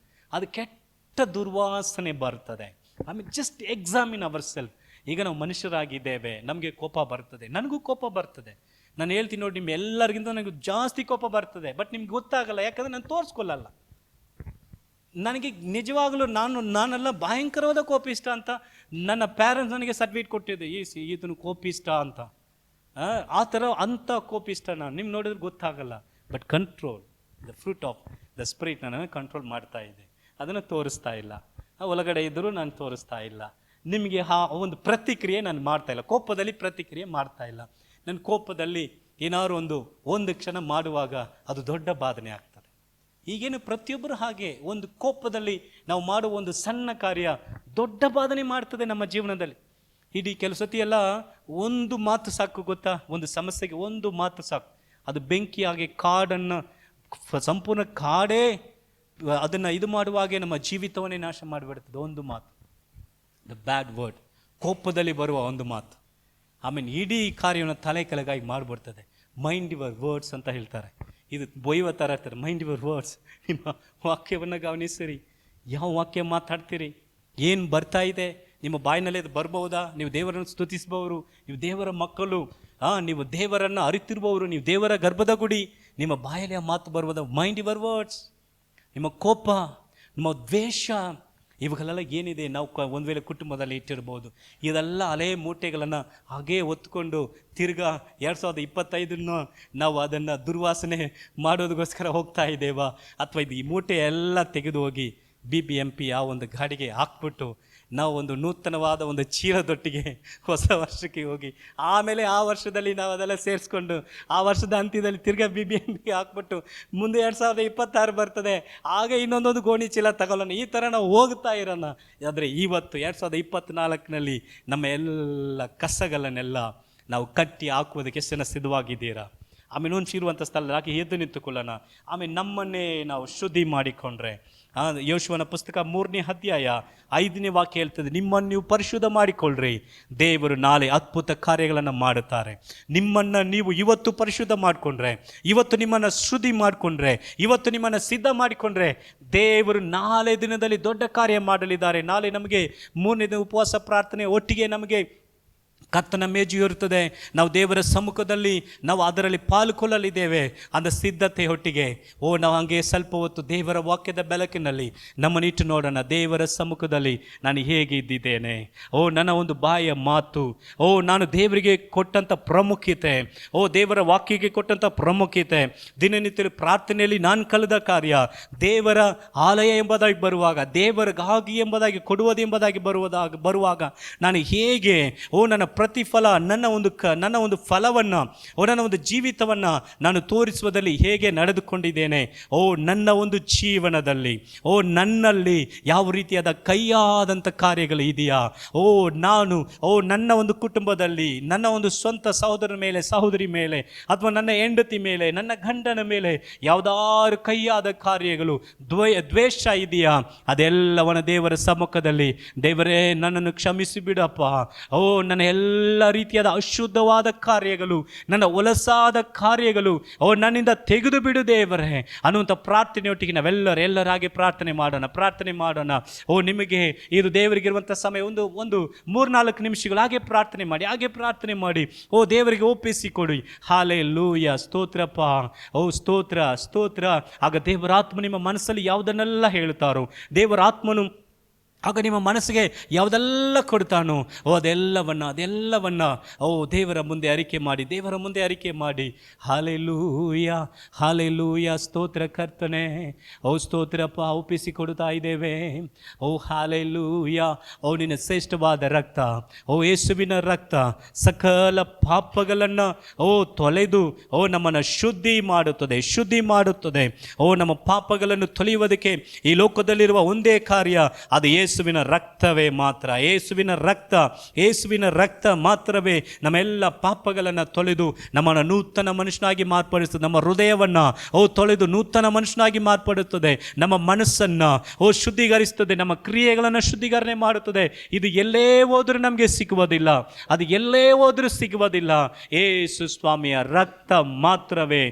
ಅದು ಕೆಟ್ಟ ದುರ್ವಾಸನೆ ಬರ್ತದೆ. Just examine our self. ಈಗ ನಾವು ಮನುಷ್ಯರಾಗಿದ್ದೇವೆ, ನಮಗೆ ಕೋಪ ಬರ್ತದೆ, ನನಗೂ ಕೋಪ ಬರ್ತದೆ. ನಾನು ಹೇಳ್ತೀನಿ ನೋಡಿ, ನಿಮ್ಮ ಎಲ್ಲರಿಗಿಂತ ನನಗೆ ಜಾಸ್ತಿ ಕೋಪ ಬರ್ತದೆ. ಬಟ್ ನಿಮ್ಗೆ ಗೊತ್ತಾಗಲ್ಲ, ಯಾಕಂದರೆ ನಾನು ತೋರಿಸ್ಕೊಳ್ಳಲ್ಲ. ನನಗೆ ನಿಜವಾಗಲೂ ನಾನೆಲ್ಲ ಭಯಂಕರವಾದ ಕೋಪಿಷ್ಟ ಅಂತ ನನ್ನ ಪ್ಯಾರೆಂಟ್ಸ್ ನನಗೆ ಸರ್ಟಿಫಿಕೇಟ್ ಕೊಟ್ಟಿದ್ದೆ, ಇದನ್ನು ಕೋಪಿಷ್ಟ ಅಂತ. ಆ ಥರ ಅಂಥ ಕೋಪಿಷ್ಟ ನಾನು. ನಿಮ್ಗೆ ನೋಡಿದ್ರೆ ಗೊತ್ತಾಗಲ್ಲ. But control, the fruit of the spirit ನಾನು ಕಂಟ್ರೋಲ್ ಮಾಡ್ತಾ ಇದ್ದೆ. ಅದನ್ನು ತೋರಿಸ್ತಾ ಇಲ್ಲ. ಒಳಗಡೆ ಇದ್ದರೂ ನಾನು ತೋರಿಸ್ತಾ ಇಲ್ಲ. ನಿಮಗೆ ಒಂದು ಪ್ರತಿಕ್ರಿಯೆ ನಾನು ಮಾಡ್ತಾ ಇಲ್ಲ. ಕೋಪದಲ್ಲಿ ಪ್ರತಿಕ್ರಿಯೆ ಮಾಡ್ತಾ ಇಲ್ಲ. ನನ್ನ ಕೋಪದಲ್ಲಿ ಏನಾದ್ರು ಒಂದು ಕ್ಷಣ ಮಾಡುವಾಗ ಅದು ದೊಡ್ಡ ಬಾಧನೆ ಆಗ್ತದೆ. ಈಗೇನು ಪ್ರತಿಯೊಬ್ಬರು ಹಾಗೆ ಒಂದು ಕೋಪದಲ್ಲಿ ನಾವು ಮಾಡುವ ಒಂದು ಸಣ್ಣ ಕಾರ್ಯ ದೊಡ್ಡ ಬಾಧನೆ ಮಾಡ್ತದೆ ನಮ್ಮ ಜೀವನದಲ್ಲಿ. ಇಡೀ ಕೆಲವು ಸತಿ ಎಲ್ಲ ಒಂದು ಮಾತು ಸಾಕು ಗೊತ್ತಾ, ಒಂದು ಸಮಸ್ಯೆಗೆ ಒಂದು ಮಾತು ಸಾಕು. ಅದು ಬೆಂಕಿಯಾಗಿ ಕಾಡನ್ನು, ಸಂಪೂರ್ಣ ಕಾಡೇ ಅದನ್ನು ಇದು ಮಾಡುವಾಗೆ ನಮ್ಮ ಜೀವಿತವನ್ನೇ ನಾಶ ಮಾಡಿಬಿಡ್ತದೆ. ಒಂದು ಮಾತು, ದ ಬ್ಯಾಡ್ ವರ್ಡ್, ಕೋಪದಲ್ಲಿ ಬರುವ ಒಂದು ಮಾತು, ಆಮೇಲೆ ಇಡೀ ಕಾರ್ಯವನ್ನು ತಲೆ ಕೆಳಗಾಗಿ ಮಾಡಿಬಿಡ್ತದೆ. ಮೈಂಡ್ ಯುವರ್ ವರ್ಡ್ಸ್ ಅಂತ ಹೇಳ್ತಾರೆ. ಇದು ಬೊಯ್ಯುವ ಥರ ಇರ್ತಾರೆ. Mind your words. ನಿಮ್ಮ ವಾಕ್ಯವನ್ನು ಗಮನಿಸಿರಿ. ಯಾವ ವಾಕ್ಯ ಮಾತಾಡ್ತೀರಿ, ಏನು ಬರ್ತಾ ಇದೆ ನಿಮ್ಮ ಬಾಯಿನಲ್ಲಿ, ಅದು ಬರ್ಬಹುದಾ? ನೀವು ದೇವರನ್ನು ಸ್ತುತಿಸಬಹುದು, ನೀವು ದೇವರ ಮಕ್ಕಳು, ನೀವು ದೇವರನ್ನು ಅರಿತಿರುವವರು, ನೀವು ದೇವರ ಗರ್ಭದ ಗುಡಿ. ನಿಮ್ಮ ಬಾಯಲ್ಲಿ ಆ ಮಾತು ಬರ್ಬೋದ? Mind your words. ನಿಮ್ಮ ಕೋಪ, ನಿಮ್ಮ ದ್ವೇಷ, ಇವುಗಳೆಲ್ಲ ಏನಿದೆ ನಾವು ಒಂದು ವೇಳೆ ಕುಟುಂಬದಲ್ಲಿ ಇಟ್ಟಿರ್ಬೋದು. ಇದೆಲ್ಲ ಹಳೆ ಮೂಟೆಗಳನ್ನು ಹಾಗೇ ಹೊತ್ಕೊಂಡು ತಿರ್ಗಾ 2025 ನಾವು ಅದನ್ನು ದುರ್ವಾಸನೆ ಮಾಡೋದಕ್ಕೋಸ್ಕರ ಹೋಗ್ತಾ ಇದ್ದೇವಾ? ಅಥವಾ ಈ ಮೂಟೆ ಎಲ್ಲ ತೆಗೆದು ಹೋಗಿ BBMP ಆ ಒಂದು ಗಾಡಿಗೆ ಹಾಕ್ಬಿಟ್ಟು ನಾವು ಒಂದು ನೂತನವಾದ ಒಂದು ಚೀಲದೊಟ್ಟಿಗೆ ಹೊಸ ವರ್ಷಕ್ಕೆ ಹೋಗಿ ಆಮೇಲೆ ಆ ವರ್ಷದಲ್ಲಿ ನಾವು ಅದೆಲ್ಲ ಸೇರಿಸ್ಕೊಂಡು ಆ ವರ್ಷದ ಅಂತ್ಯದಲ್ಲಿ ತಿರ್ಗಾ BBMP ಹಾಕ್ಬಿಟ್ಟು ಮುಂದೆ 2026 ಬರ್ತದೆ, ಆಗ ಇನ್ನೊಂದೊಂದು ಗೋಣಿ ಚೀಲ ತಗೊಳ್ಳೋಣ, ಈ ಥರ ನಾವು ಹೋಗ್ತಾ ಇರೋಣ. ಆದರೆ ಇವತ್ತು 2024ನಲ್ಲಿ ನಮ್ಮ ಎಲ್ಲ ಕಸಗಳನ್ನೆಲ್ಲ ನಾವು ಕಟ್ಟಿ ಹಾಕುವುದಕ್ಕೆ ಎಷ್ಟು ಜನ ಸಿದ್ಧವಾಗಿದ್ದೀರಾ? ಆಮೇಲೆ ಇರುವಂಥ ಸ್ಥಳದಲ್ಲಿ ಹಾಕಿ ಎದ್ದು ನಿಂತುಕೊಳ್ಳೋಣ. ಆಮೇಲೆ ನಮ್ಮನ್ನೇ ನಾವು ಶುದ್ಧಿ ಮಾಡಿಕೊಂಡ್ರೆ, ಯೋಶುವನ ಪುಸ್ತಕ 3ನೇ ಅಧ್ಯಾಯ 5ನೇ ವಾಕ್ಯ ಹೇಳ್ತದೆ, ನಿಮ್ಮನ್ನು ನೀವು ಪರಿಶುದ್ಧ ಮಾಡಿಕೊಳ್ಳ್ರಿ, ದೇವರು ನಾಳೆ ಅದ್ಭುತ ಕಾರ್ಯಗಳನ್ನು ಮಾಡುತ್ತಾರೆ. ನಿಮ್ಮನ್ನು ನೀವು ಇವತ್ತು ಪರಿಶುದ್ಧ ಮಾಡಿಕೊಂಡ್ರೆ, ಇವತ್ತು ನಿಮ್ಮನ್ನು ಶುದ್ಧಿ ಮಾಡಿಕೊಂಡ್ರೆ, ಇವತ್ತು ನಿಮ್ಮನ್ನು ಸಿದ್ಧ ಮಾಡಿಕೊಂಡ್ರೆ, ದೇವರು ನಾಳೆ ದಿನದಲ್ಲಿ ದೊಡ್ಡ ಕಾರ್ಯ ಮಾಡಲಿದ್ದಾರೆ. ನಾಳೆ ನಮಗೆ 3ನೇ ದಿನ ಉಪವಾಸ ಪ್ರಾರ್ಥನೆ ಒಟ್ಟಿಗೆ ನಮಗೆ ಕರ್ತನ ಮೇಜು ಇರುತ್ತದೆ. ನಾವು ದೇವರ ಸಮ್ಮುಖದಲ್ಲಿ ನಾವು ಅದರಲ್ಲಿ ಪಾಲ್ಗೊಳ್ಳಲಿದ್ದೇವೆ. ಅಂದ ಸಿದ್ಧತೆ ಒಟ್ಟಿಗೆ ನಾವು ಹಂಗೆ ಸ್ವಲ್ಪ ಹೊತ್ತು ದೇವರ ವಾಕ್ಯದ ಬೆಳಕಿನಲ್ಲಿ ನಮ್ಮನ್ನಿಟ್ಟು ನೋಡೋಣ. ದೇವರ ಸಮ್ಮುಖದಲ್ಲಿ ನಾನು ಹೇಗೆ ಇದ್ದಿದ್ದೇನೆ, ನನ್ನ ಒಂದು ಬಾಯಿಯ ಮಾತು, ನಾನು ದೇವರಿಗೆ ಕೊಟ್ಟಂಥ ಪ್ರಾಮುಖ್ಯತೆ, ದೇವರ ವಾಕ್ಯಕ್ಕೆ ಕೊಟ್ಟಂಥ ಪ್ರಾಮುಖ್ಯತೆ, ದಿನನಿತ್ಯ ಪ್ರಾರ್ಥನೆಯಲ್ಲಿ ನಾನು ಕಳೆದ ಕಾರ್ಯ, ದೇವರ ಆಲಯ ಎಂಬುದಾಗಿ ಬರುವಾಗ, ದೇವರಿಗಾಗಿ ಎಂಬುದಾಗಿ ಕೊಡುವುದು ಎಂಬುದಾಗಿ ಬರುವಾಗ ನಾನು ಹೇಗೆ ನನ್ನ ಪ್ರತಿಫಲ, ನನ್ನ ಒಂದು ಫಲವನ್ನು, ನನ್ನ ಒಂದು ಜೀವಿತವನ್ನು ನಾನು ತೋರಿಸುವುದರಲ್ಲಿ ಹೇಗೆ ನಡೆದುಕೊಂಡಿದ್ದೇನೆ. ನನ್ನ ಒಂದು ಜೀವನದಲ್ಲಿ ನನ್ನಲ್ಲಿ ಯಾವ ರೀತಿಯಾದ ಕೈಯಾದಂಥ ಕಾರ್ಯಗಳು ಇದೆಯಾ? ನಾನು ನನ್ನ ಒಂದು ಕುಟುಂಬದಲ್ಲಿ, ನನ್ನ ಒಂದು ಸ್ವಂತ ಸಹೋದರನ ಮೇಲೆ, ಸಹೋದರಿ ಮೇಲೆ, ಅಥವಾ ನನ್ನ ಹೆಂಡತಿ ಮೇಲೆ, ನನ್ನ ಗಂಡನ ಮೇಲೆ ಯಾವುದಾದ್ರು ಕೈಯಾದ ಕಾರ್ಯಗಳು, ದ್ವೇಷ ಇದೆಯಾ? ಅದೆಲ್ಲವನ್ನ ದೇವರ ಸಮ್ಮುಖದಲ್ಲಿ, ದೇವರೇ ನನ್ನನ್ನು ಕ್ಷಮಿಸಿ ಬಿಡಪ್ಪ, ನನ್ನ ಎಲ್ಲ ರೀತಿಯಾದ ಅಶುದ್ಧವಾದ ಕಾರ್ಯಗಳು, ನನ್ನ ಒಲಸಾದ ಕಾರ್ಯಗಳು ನನ್ನಿಂದ ತೆಗೆದು ಬಿಡು ದೇವರೇ ಅನ್ನುವಂಥ ಪ್ರಾರ್ಥನೆಯೊಟ್ಟಿಗೆ ಎಲ್ಲರಾಗಿ ಪ್ರಾರ್ಥನೆ ಮಾಡೋಣ. ನಿಮಗೆ ಇದು ದೇವರಿಗಿರುವಂಥ ಸಮಯ ಒಂದು 3-4 ನಿಮಿಷಗಳು ಹಾಗೆ ಪ್ರಾರ್ಥನೆ ಮಾಡಿ ದೇವರಿಗೆ ಒಪ್ಪಿಸಿಕೊಡಿ. ಹಾಲೆಲೂಯಾ, ಸ್ತೋತ್ರಪ್ಪ, ಸ್ತೋತ್ರ. ಆಗ ದೇವರಾತ್ಮ ನಿಮ್ಮ ಮನಸ್ಸಲ್ಲಿ ಯಾವುದನ್ನೆಲ್ಲ ಹೇಳುತ್ತಾರೋ, ದೇವರಾತ್ಮನು ಆಗ ನಿಮ್ಮ ಮನಸ್ಸಿಗೆ ಯಾವುದೆಲ್ಲ ಕೊಡ್ತಾನೋ ಅದೆಲ್ಲವನ್ನ ದೇವರ ಮುಂದೆ ಅರಿಕೆ ಮಾಡಿ. ಹಾಲೆಲೂಯಾ, ಸ್ತೋತ್ರ ಕರ್ತನೆ, ಸ್ತೋತ್ರಪ್ಪ, ಒಪ್ಪಿಸಿಕೊಡ್ತಾ ಇದ್ದೇವೆ. ಹಾಲೆಲೂಯಾ, ನಿನ್ನ ಶ್ರೇಷ್ಠವಾದ ರಕ್ತ, ಯೇಸುವಿನ ರಕ್ತ ಸಕಲ ಪಾಪಗಳನ್ನು ತೊಳೆದು ನಮ್ಮನ್ನು ಶುದ್ಧಿ ಮಾಡುತ್ತದೆ. ನಮ್ಮ ಪಾಪಗಳನ್ನು ತೊಳೆಯುವುದಕ್ಕೆ ಈ ಲೋಕದಲ್ಲಿರುವ ಒಂದೇ ಕಾರ್ಯ, ಅದು ಯೇಸುವಿನ ರಕ್ತವೇ ಮಾತ್ರ. ಯೇಸುವಿನ ರಕ್ತ ಮಾತ್ರವೇ ನಮ್ಮೆಲ್ಲ ಪಾಪಗಳನ್ನು ತೊಳೆದು ನಮ್ಮನ್ನು ನೂತನ ಮನುಷ್ಯನಾಗಿ ಮಾರ್ಪಡಿಸುತ್ತದೆ. ನಮ್ಮ ಹೃದಯವನ್ನು ತೊಳೆದು ನೂತನ ಮನುಷ್ಯನಾಗಿ ಮಾರ್ಪಡುತ್ತದೆ. ನಮ್ಮ ಮನಸ್ಸನ್ನು ಶುದ್ಧೀಕರಿಸುತ್ತದೆ. ನಮ್ಮ ಕ್ರಿಯೆಗಳನ್ನು ಶುದ್ಧೀಕರಣೆ ಮಾಡುತ್ತದೆ. ಇದು ಎಲ್ಲೇ ಹೋದರೂ ನಮಗೆ ಸಿಗುವುದಿಲ್ಲ. ಯೇಸು ಸ್ವಾಮಿಯ ರಕ್ತ ಮಾತ್ರವೇ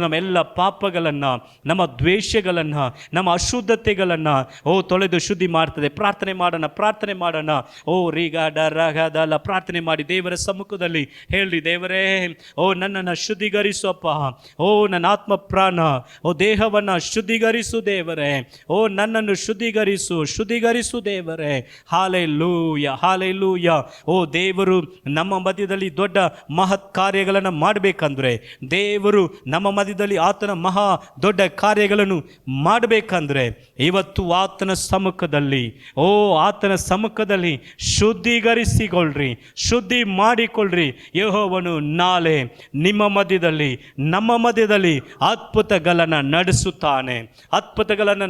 ನಮ್ಮೆಲ್ಲ ಪಾಪಗಳನ್ನು, ನಮ್ಮ ದ್ವೇಷಗಳನ್ನು, ನಮ್ಮ ಅಶುದ್ಧತೆಗಳನ್ನು ತೊಳೆದು ಶುದ್ಧಿ ಮಾಡ್ತದೆ. ಪ್ರಾರ್ಥನೆ ಮಾಡೋಣ. ಪ್ರಾರ್ಥನೆ ಮಾಡಿ ದೇವರ ಸಮ್ಮುಖದಲ್ಲಿ ಹೇಳ್ರಿ, ದೇವರೇ ನನ್ನನ್ನು ಶುದ್ಧೀಕರಿಸಪ್ಪ, ನನ್ನ ಆತ್ಮ ಪ್ರಾಣ ದೇಹವನ್ನು ಶುದ್ಧೀಕರಿಸು ದೇವರೇ, ನನ್ನನ್ನು ಶುದ್ಧೀಕರಿಸು ದೇವರೇ. ಹಾಲೆಲೂಯಾ. ದೇವರು ನಮ್ಮ ಮಧ್ಯದಲ್ಲಿ ದೊಡ್ಡ ಮಹತ್ ಕಾರ್ಯಗಳನ್ನು ಮಾಡಬೇಕಂದ್ರೆ, ದೇವರು ನಮ್ಮ ಮಧ್ಯದಲ್ಲಿ ಆತನ ಮಹಾ ದೊಡ್ಡ ಕಾರ್ಯಗಳನ್ನು ಮಾಡಬೇಕಂದ್ರೆ, ಇವತ್ತು ಆತನ ಸಮ್ಮುಖದಲ್ಲಿ ಶುದ್ಧೀಕರಿಸಿಕೊಳ್ಳ್ರಿ, ಶುದ್ಧಿ ಮಾಡಿಕೊಳ್ಳ್ರಿ. ಯೆಹೋವನು ನಾಳೆ ನಿಮ್ಮ ಮಧ್ಯದಲ್ಲಿ, ನಮ್ಮ ಮಧ್ಯದಲ್ಲಿ ಅದ್ಭುತಗಳನ್ನು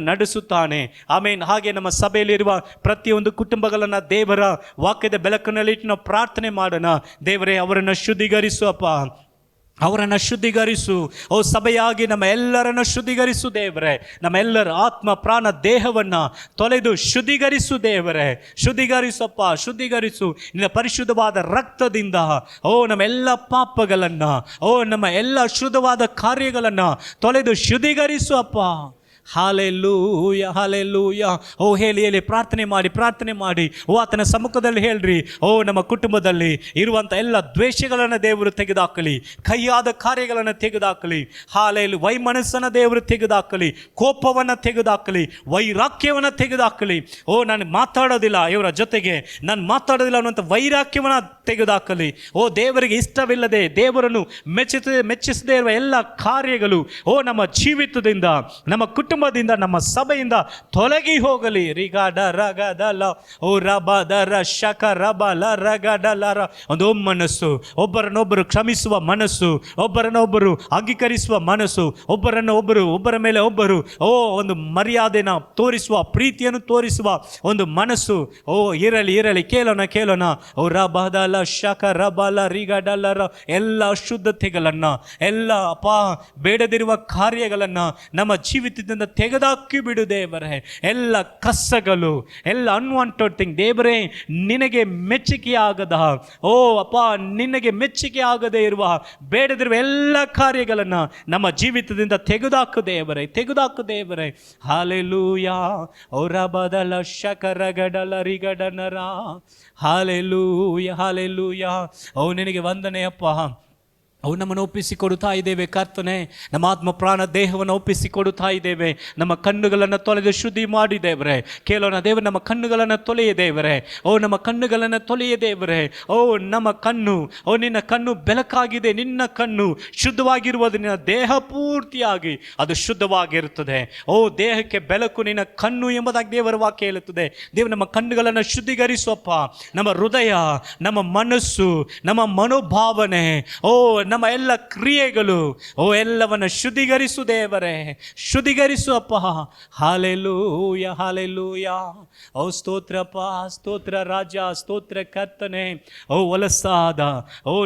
ನಡೆಸುತ್ತಾನೆ. ಆಮೇನ್. ಹಾಗೆ ನಮ್ಮ ಸಭೆಯಲ್ಲಿರುವ ಪ್ರತಿಯೊಂದು ಕುಟುಂಬಗಳನ್ನು ದೇವರ ವಾಕ್ಯದ ಬೆಳಕಿನಲ್ಲಿ ನಾವು ಪ್ರಾರ್ಥನೆ ಮಾಡೋಣ. ದೇವರೇ, ಅವರನ್ನು ಶುದ್ಧೀಕರಿಸು. ಸಭೆಯಾಗಿ ನಮ್ಮ ಎಲ್ಲರನ್ನು ಶುದ್ಧೀಕರಿಸು ದೇವರೇ. ನಮ್ಮೆಲ್ಲರ ಆತ್ಮ ಪ್ರಾಣ ದೇಹವನ್ನು ತೊಳೆದು ಶುದ್ಧೀಕರಿಸು ದೇವರೇ. ಶುದ್ಧೀಕರಿಸು ನಿನ್ನ ಪರಿಶುದ್ಧವಾದ ರಕ್ತದಿಂದ. ನಮ್ಮೆಲ್ಲ ಪಾಪಗಳನ್ನು, ನಮ್ಮ ಎಲ್ಲ ಅಶುದ್ಧವಾದ ಕಾರ್ಯಗಳನ್ನು ತೊಳೆದು ಶುದ್ಧೀಕರಿಸು ಅಪ್ಪ. ಹಾಲೆಲೂಯಾ. ಹೇಳಿ ಪ್ರಾರ್ಥನೆ ಮಾಡಿ ಆತನ ಸಮ್ಮುಖದಲ್ಲಿ ಹೇಳ್ರಿ, ನಮ್ಮ ಕುಟುಂಬದಲ್ಲಿ ಇರುವಂಥ ಎಲ್ಲ ದ್ವೇಷಗಳನ್ನು ದೇವರು ತೆಗೆದುಹಾಕಲಿ, ಕೈಯಾದ ಕಾರ್ಯಗಳನ್ನು ತೆಗೆದುಹಾಕಲಿ. ವೈಮನಸ್ಸನ್ನು ದೇವರು ತೆಗೆದುಹಾಕಲಿ, ಕೋಪವನ್ನು ತೆಗೆದುಹಾಕಲಿ, ವೈರಾಗ್ಯವನ್ನು ತೆಗೆದುಹಾಕಲಿ. ನಾನು ಮಾತಾಡೋದಿಲ್ಲ ಇವರ ಜೊತೆಗೆ, ನಾನು ಮಾತಾಡೋದಿಲ್ಲ ಅನ್ನುವಂಥ ವೈರಾಗ್ಯವನ್ನು ತೆಗೆದುಹಾಕಲಿ. ದೇವರಿಗೆ ಇಷ್ಟವಿಲ್ಲದೆ, ದೇವರನ್ನು ಮೆಚ್ಚಿಸದೇ ಇರುವ ಎಲ್ಲ ಕಾರ್ಯಗಳು ನಮ್ಮ ಜೀವಿತದಿಂದ, ನಮ್ಮ ಕುಟುಂಬ ಕುಟುಂಬದಿಂದ, ನಮ್ಮ ಸಭೆಯಿಂದ ತೊಲಗಿ ಹೋಗಲಿ. ರಿಗಾಡ ರಗದಲ ಓ ರಬದರ ಶಕ ರಬಲ ರಗಡಲರ. ಒಂದು ಮನಸ್ಸು, ಒಬ್ಬರನ್ನೊಬ್ಬರು ಕ್ಷಮಿಸುವ ಮನಸ್ಸು, ಒಬ್ಬರನ್ನೊಬ್ಬರು ಅಂಗೀಕರಿಸುವ ಮನಸ್ಸು, ಒಬ್ಬರ ಮೇಲೆ ಒಬ್ಬರು ಒಂದು ಮರ್ಯಾದೆನ ತೋರಿಸುವ, ಪ್ರೀತಿಯನ್ನು ತೋರಿಸುವ ಒಂದು ಮನಸ್ಸು ಇರಲಿ. ಕೇಳೋಣ. ಓ ರಬದಲ ಶಕ ರಬಲ ರಿಗಡಲರ. ಎಲ್ಲ ಅಶುದ್ಧತೆಗಳನ್ನ, ಎಲ್ಲ ಬೇಡದಿರುವ ಕಾರ್ಯಗಳನ್ನ ನಮ್ಮ ಜೀವಿತದಿಂದ ತೆಗೆದಾಕಿ ಬಿಡು ದೇವರೇ. ಎಲ್ಲ ಕಸಗಳು, ಎಲ್ಲ ಅನ್ವಾಂಟೆಡ್ ಥಿಂಗ್ ದೇವರೇ, ನಿನಗೆ ಮೆಚ್ಚುಗೆಯಾಗದ ನಿನಗೆ ಮೆಚ್ಚುಗೆ ಆಗದೇ ಇರುವ ಬೇಡದಿರುವ ಎಲ್ಲ ಕಾರ್ಯಗಳನ್ನ ನಮ್ಮ ಜೀವಿತದಿಂದ ತೆಗೆದಾಕು ದೇವರೇ. ಹಾಲೆಲೂಯಾ. ಔರ ಬದಲ ಶಕರಗಡಲ ರಿಗಡನರ. ಹಾಲೆಲೂಯಾ. ನಿನಗೆ ವಂದನೆಯಪ್ಪ. ನಮ್ಮನ್ನು ಒಪ್ಪಿಸಿಕೊಡುತ್ತಾ ಇದ್ದೇವೆ ಕರ್ತನೆ. ನಮ್ಮ ಆತ್ಮ ಪ್ರಾಣ ದೇಹವನ್ನು ಒಪ್ಪಿಸಿಕೊಡುತ್ತಾ ಇದ್ದೇವೆ. ನಮ್ಮ ಕಣ್ಣುಗಳನ್ನು ತೊಳೆದು ಶುದ್ಧಿ ಮಾಡಿ ದೇವರೇ. ಕೇಳೋಣ ದೇವರು, ನಮ್ಮ ಕಣ್ಣುಗಳನ್ನು ತೊಳೆಯ ದೇವರೇ. ನಮ್ಮ ಕಣ್ಣುಗಳನ್ನು ತೊಳೆಯ ದೇವರೇ. ನಮ್ಮ ಕಣ್ಣು, ನಿನ್ನ ಕಣ್ಣು ಬೆಳಕಾಗಿದೆ. ನಿನ್ನ ಕಣ್ಣು ಶುದ್ಧವಾಗಿರುವುದು, ನಿನ್ನ ದೇಹ ಪೂರ್ತಿಯಾಗಿ ಅದು ಶುದ್ಧವಾಗಿರುತ್ತದೆ. ದೇಹಕ್ಕೆ ಬೆಳಕು ನಿನ್ನ ಕಣ್ಣು ಎಂಬುದಾಗಿ ದೇವರ ವಾಕ್ಯ ಹೇಳುತ್ತದೆ. ದೇವರು ನಮ್ಮ ಕಣ್ಣುಗಳನ್ನು ಶುದ್ಧೀಕರಿಸುವಪ್ಪ. ನಮ್ಮ ಹೃದಯ, ನಮ್ಮ ಮನಸ್ಸು, ನಮ್ಮ ಮನೋಭಾವನೆ, ನಮ್ಮ ಎಲ್ಲ ಕ್ರಿಯೆಗಳು ಎಲ್ಲವನ್ನು ಶುದ್ಧೀಕರಿಸು ದೇವರೇ. ಶುದ್ಧೀಕರಿಸು ಅಪ್ಪ. ಹಾಲೆಲೂಯಾ. ಸ್ತೋತ್ರಪ್ಪ, ಸ್ತೋತ್ರ ರಾಜ, ಸ್ತೋತ್ರ ಕರ್ತನೆ. ಹೊಲಸಾದ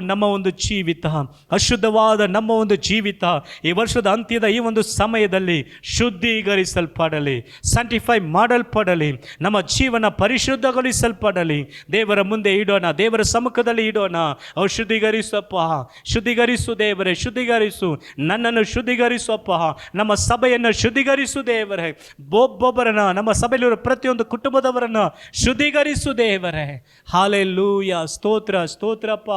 ನಮ್ಮ ಒಂದು ಜೀವಿತ, ಅಶುದ್ಧವಾದ ನಮ್ಮ ಒಂದು ಜೀವಿತ ಈ ವರ್ಷದ ಅಂತ್ಯದ ಈ ಒಂದು ಸಮಯದಲ್ಲಿ ಶುದ್ಧೀಕರಿಸಲ್ಪಡಲಿ, ಸ್ಯಾಂಟಿಫೈ ಮಾಡಲ್ಪಡಲಿ. ನಮ್ಮ ಜೀವನ ಪರಿಶುದ್ಧಗೊಳಿಸಲ್ಪಡಲಿ. ದೇವರ ಮುಂದೆ ಇಡೋಣ, ದೇವರ ಸಮ್ಮುಖದಲ್ಲಿ ಇಡೋಣ. ಶುದ್ಧೀಕರಿಸಪ್ಪ, ಶುದ್ಧೀಕರಿಸು ದೇವರೇ. ಶುದ್ಧೀಕರಿಸು, ನನ್ನನ್ನು ಶುದ್ಧೀಕರಿಸುವಪ್ಪ. ನಮ್ಮ ಸಭೆಯನ್ನು ಶುದ್ಧೀಕರಿಸು ದೇವರೇ. ಒಬ್ಬೊಬ್ಬರನ್ನ, ನಮ್ಮ ಸಭೆಯಲ್ಲಿರುವ ಪ್ರತಿಯೊಂದು ಕುಟುಂಬದವರನ್ನ ಶುದ್ಧೀಕರಿಸು ದೇವರೇ. ಹಾಲೆಲೂಯಾ. ಸ್ತೋತ್ರಪ್ಪ,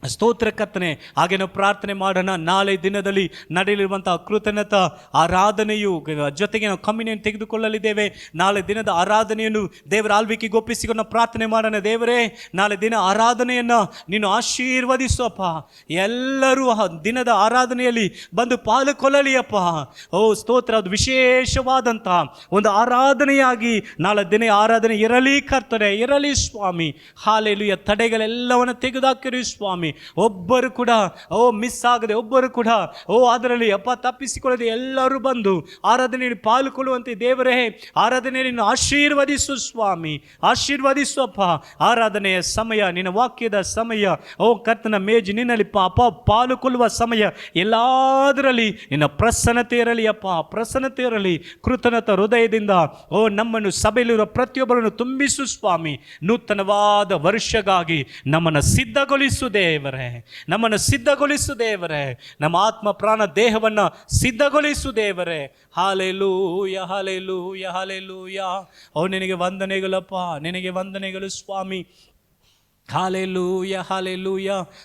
ಸ್ತೋತ್ರ ಕರ್ತನೆ. ಹಾಗೆ ನಾವು ಪ್ರಾರ್ಥನೆ ಮಾಡೋಣ. ನಾಳೆ ದಿನದಲ್ಲಿ ನಡೆಯಲಿರುವಂತಹ ಕೃತಜ್ಞತಾ ಆರಾಧನೆಯು ಜೊತೆಗೆ ನಾವು ಕಮ್ಯುನಿಯನ್ ತೆಗೆದುಕೊಳ್ಳಲಿದ್ದೇವೆ. ನಾಳೆ ದಿನದ ಆರಾಧನೆಯನ್ನು ದೇವರ ಆಳ್ವಿಕೆಗೆ ಒಪ್ಪಿಸಿಕೊಂಡು ಪ್ರಾರ್ಥನೆ ಮಾಡೋಣ. ದೇವರೇ, ನಾಳೆ ದಿನ ಆರಾಧನೆಯನ್ನು ನೀನು ಆಶೀರ್ವದಿಸುವಪ್ಪ. ಎಲ್ಲರೂ ದಿನದ ಆರಾಧನೆಯಲ್ಲಿ ಬಂದು ಪಾಲುಕೊಳ್ಳಲಿ ಅಪ್ಪ. ಸ್ತೋತ್ರ. ಅದು ವಿಶೇಷವಾದಂಥ ಒಂದು ಆರಾಧನೆಯಾಗಿ ನಾಳೆ ದಿನ ಆರಾಧನೆ ಇರಲಿ ಕರ್ತನೆ, ಇರಲಿ ಸ್ವಾಮಿ. ಹಾಲೆಲೂಯಾ. ತಡೆಗಳೆಲ್ಲವನ್ನು ತೆಗೆದುಹಾಕಿರಿ ಸ್ವಾಮಿ. ಒಬ್ಬರು ಕೂಡ ಮಿಸ್ ಆಗದೆ, ಒಬ್ಬರು ಕೂಡ ಅದರಲ್ಲಿ ತಪ್ಪಿಸಿಕೊಳ್ಳದೆ ಎಲ್ಲರೂ ಬಂದು ಆರಾಧನೆಯಲ್ಲಿ ಪಾಲ್ಗೊಳ್ಳುವಂತೆ ದೇವರೇ, ಆರಾಧನೆಯನ್ನು ಆಶೀರ್ವದಿಸು ಸ್ವಾಮಿ. ಆಶೀರ್ವದಿಸುವಪ್ಪ. ಆರಾಧನೆಯ ಸಮಯ, ನಿನ್ನ ವಾಕ್ಯದ ಸಮಯ, ಕರ್ತನ ಮೇಜು ನಿನ್ನಲ್ಲಿ ಪಾಲುಕೊಳ್ಳುವ ಸಮಯ, ಎಲ್ಲದರಲ್ಲಿ ನಿನ್ನ ಪ್ರಸನ್ನತೆ ಇರಲಿ ಅಪ್ಪ, ಪ್ರಸನ್ನತೆ ಇರಲಿ. ಕೃತಜ್ಞತ ಹೃದಯದಿಂದ ನಮ್ಮನ್ನು ಸಭೆಯಲ್ಲಿರುವ ಪ್ರತಿಯೊಬ್ಬರನ್ನು ತುಂಬಿಸು ಸ್ವಾಮಿ. ನೂತನವಾದ ವರ್ಷಗಾಗಿ ನಮ್ಮನ್ನು ಸಿದ್ಧಗೊಳಿಸು ದೇವರೇ, ನಮ್ಮನ್ನು ಸಿದ್ಧಗೊಳಿಸು ದೇವರೇ. ನಮ್ಮ ಆತ್ಮ ಪ್ರಾಣ ದೇಹವನ್ನು ಸಿದ್ಧಗೊಳಿಸು ದೇವರೇ. Hallelujah, hallelujah, hallelujah. ನಿನಗೆ ವಂದನೆಗಳಪ್ಪ, ನಿನಗೆ ವಂದನೆಗಳು ಸ್ವಾಮಿ. ಹಾಲೆಲೂಯಾ.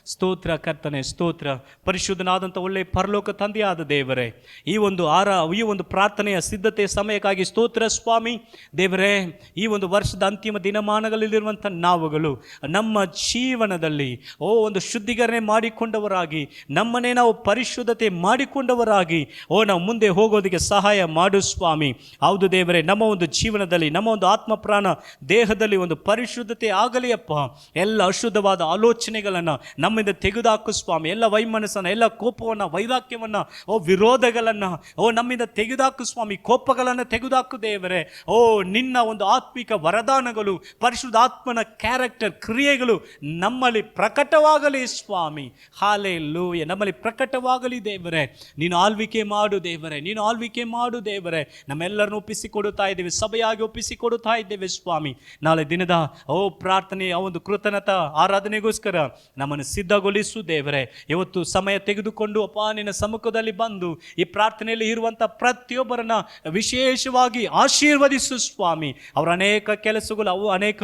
ಸ್ತೋತ್ರ ಕರ್ತನೆ, ಸ್ತೋತ್ರ. ಪರಿಶುದ್ಧನಾದಂಥ ಒಳ್ಳೆ ಪರಲೋಕ ತಂದೆಯಾದ ದೇವರೇ, ಈ ಒಂದು ಪ್ರಾರ್ಥನೆಯ ಸಿದ್ಧತೆ ಸಮಯಕ್ಕಾಗಿ ಸ್ತೋತ್ರ ಸ್ವಾಮಿ. ದೇವರೇ, ಈ ಒಂದು ವರ್ಷದ ಅಂತಿಮ ದಿನಮಾನಗಳಲ್ಲಿರುವಂಥ ನಾವುಗಳು ನಮ್ಮ ಜೀವನದಲ್ಲಿ ಒಂದು ಶುದ್ಧೀಕರಣೆ ಮಾಡಿಕೊಂಡವರಾಗಿ, ನಮ್ಮನ್ನೇ ನಾವು ಪರಿಶುದ್ಧತೆ ಮಾಡಿಕೊಂಡವರಾಗಿ ನಾವು ಮುಂದೆ ಹೋಗೋದಕ್ಕೆ ಸಹಾಯ ಮಾಡು ಸ್ವಾಮಿ. ಹೌದು ದೇವರೇ, ನಮ್ಮ ಒಂದು ಜೀವನದಲ್ಲಿ, ನಮ್ಮ ಒಂದು ಆತ್ಮ ಪ್ರಾಣ ದೇಹದಲ್ಲಿ ಒಂದು ಪರಿಶುದ್ಧತೆ ಆಗಲಿ ಅಪ್ಪ. ಎಲ್ಲ ಅಶುದ್ಧವಾದ ಆಲೋಚನೆಗಳನ್ನು ನಮ್ಮಿಂದ ತೆಗೆದುಹಾಕು ಸ್ವಾಮಿ. ಎಲ್ಲ ವೈಮನಸ್ಸನ್ನು, ಎಲ್ಲ ಕೋಪವನ್ನು, ವೈರಾಗ್ಯವನ್ನು, ವಿರೋಧಗಳನ್ನು ನಮ್ಮಿಂದ ತೆಗೆದುಹಾಕು ಸ್ವಾಮಿ. ಕೋಪಗಳನ್ನು ತೆಗೆದುಹಾಕು ದೇವರೇ. ನಿನ್ನ ಒಂದು ಆತ್ಮಿಕ ವರದಾನಗಳು, ಪರಿಶುದ್ಧ ಆತ್ಮನ ಕ್ಯಾರೆಕ್ಟರ್, ಕ್ರಿಯೆಗಳು ನಮ್ಮಲ್ಲಿ ಪ್ರಕಟವಾಗಲಿ ಸ್ವಾಮಿ. ಹಾಲೆಲೂಯಾ. ನಮ್ಮಲ್ಲಿ ಪ್ರಕಟವಾಗಲಿ ದೇವರೇ. ನೀನು ಆಳ್ವಿಕೆ ಮಾಡು ದೇವರೇ, ನೀನು ಆಳ್ವಿಕೆ ಮಾಡು ದೇವರೇ. ನಮ್ಮೆಲ್ಲರನ್ನು ಒಪ್ಪಿಸಿಕೊಡುತ್ತಾ ಇದ್ದೇವೆ, ಸಭೆಯಾಗಿ ಒಪ್ಪಿಸಿಕೊಡುತ್ತಾ ಇದ್ದೇವೆ ಸ್ವಾಮಿ. ನಾಳೆ ದಿನದ ಪ್ರಾರ್ಥನೆ, ಒಂದು ಕೃತಜ್ಞತಾ ಆರಾಧನೆಗೋಸ್ಕರ ನಮ್ಮನ್ನು ಸಿದ್ಧಗೊಳಿಸು ದೇವರೇ. ಇವತ್ತು ಸಮಯ ತೆಗೆದುಕೊಂಡು ಅಪ್ಪ ನಿನ್ನ ಸಮ್ಮುಖದಲ್ಲಿ ಬಂದು ಈ ಪ್ರಾರ್ಥನೆಯಲ್ಲಿ ಇರುವಂಥ ಪ್ರತಿಯೊಬ್ಬರನ್ನ ವಿಶೇಷವಾಗಿ ಆಶೀರ್ವದಿಸು ಸ್ವಾಮಿ. ಅವರ ಅನೇಕ ಕೆಲಸಗಳು, ಅನೇಕ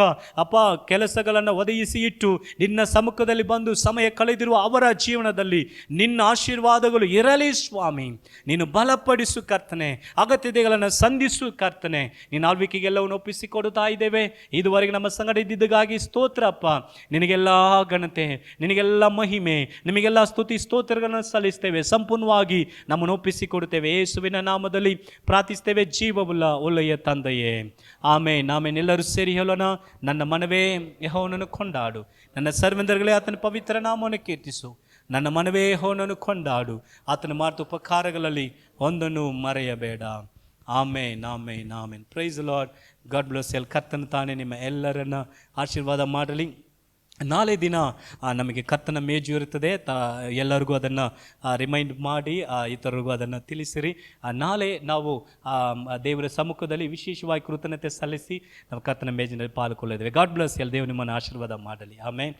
ಕೆಲಸಗಳನ್ನು ಒದಗಿಸಿ ಇಟ್ಟು ನಿನ್ನ ಸಮ್ಮುಖದಲ್ಲಿ ಬಂದು ಸಮಯ ಕಳೆದಿರುವ ಅವರ ಜೀವನದಲ್ಲಿ ನಿನ್ನ ಆಶೀರ್ವಾದಗಳು ಇರಲಿ ಸ್ವಾಮಿ. ನೀನು ಬಲಪಡಿಸು ಕರ್ತನೆ, ಅಗತ್ಯತೆಗಳನ್ನು ಸಂಧಿಸು ಕರ್ತನೆ. ನಿನ್ನ ಆಳ್ವಿಕೆಗೆಲ್ಲವನ್ನು ಒಪ್ಪಿಸಿಕೊಡುತ್ತಾ ಇದ್ದೇವೆ. ಇದುವರೆಗೆ ನಮ್ಮ ಸಂಗಡ ಇದ್ದಿದ್ದಕ್ಕಾಗಿ ಸ್ತೋತ್ರ ಅಪ್ಪ. ನಿನಗೆಲ್ಲ ಘನತೆ, ನಿನಗೆಲ್ಲ ಮಹಿಮೆ, ನಿಮಗೆಲ್ಲ ಸ್ತುತಿ ಸ್ತೋತ್ರಗಳನ್ನು ಸಲ್ಲಿಸ್ತೇವೆ. ಸಂಪೂರ್ಣವಾಗಿ ನಮ್ಮನ್ನು ಒಪ್ಪಿಸಿಕೊಡುತ್ತೇವೆ. ಯೇಸುವಿನ ನಾಮದಲ್ಲಿ ಪ್ರಾರ್ಥಿಸ್ತೇವೆ ಜೀವವುಳ್ಳ ಒಳ್ಳೆಯ ತಂದೆಯೇ, ಆಮೇನ್. ಎಲ್ಲರೂ ಸೇರಿ ಹೇಳೋಣ. ನನ್ನ ಮನವೇ ಯೆಹೋವನನ್ನು ಕೊಂಡಾಡು, ನನ್ನ ಸರ್ವೆಂದರುಗಳೇ ಆತನ ಪವಿತ್ರ ನಾಮವನ್ನು ಕೀರ್ತಿಸು. ನನ್ನ ಮನವೇ ಯೆಹೋವನನ್ನು ಕೊಂಡಾಡು, ಆತನ ಮಾಡಿದ ಉಪಕಾರಗಳಲ್ಲಿ ಒಂದನ್ನು ಮರೆಯಬೇಡ. Amen. Praise Lord. God bless all. ಕರ್ತನ ತಾನೇ ನಿಮ್ಮ ಎಲ್ಲರನ್ನ ಆಶೀರ್ವಾದ ಮಾಡಲಿ. ನಾಳೆ ದಿನ ನಮಗೆ ಕರ್ತನ ಮೇಜು ಇರುತ್ತದೆ. ಎಲ್ಲರಿಗೂ ಅದನ್ನು ರಿಮೈಂಡ್ ಮಾಡಿ ಇತರರಿಗೂ ಅದನ್ನು ತಿಳಿಸಿರಿ. ನಾಳೆ ನಾವು ದೇವರ ಸಮ್ಮುಖದಲ್ಲಿ ವಿಶೇಷವಾಗಿ ಕೃತಜ್ಞತೆ ಸಲ್ಲಿಸಿ ನಾವು ಕರ್ತನ ಮೇಜಿನಲ್ಲಿ ಪಾಲ್ಗೊಳ್ಳಲಿದ್ದೇವೆ. God bless all. ದೇವರು ನಿಮ್ಮನ್ನು ಆಶೀರ್ವಾದ ಮಾಡಲಿ. ಆಮೇನ್.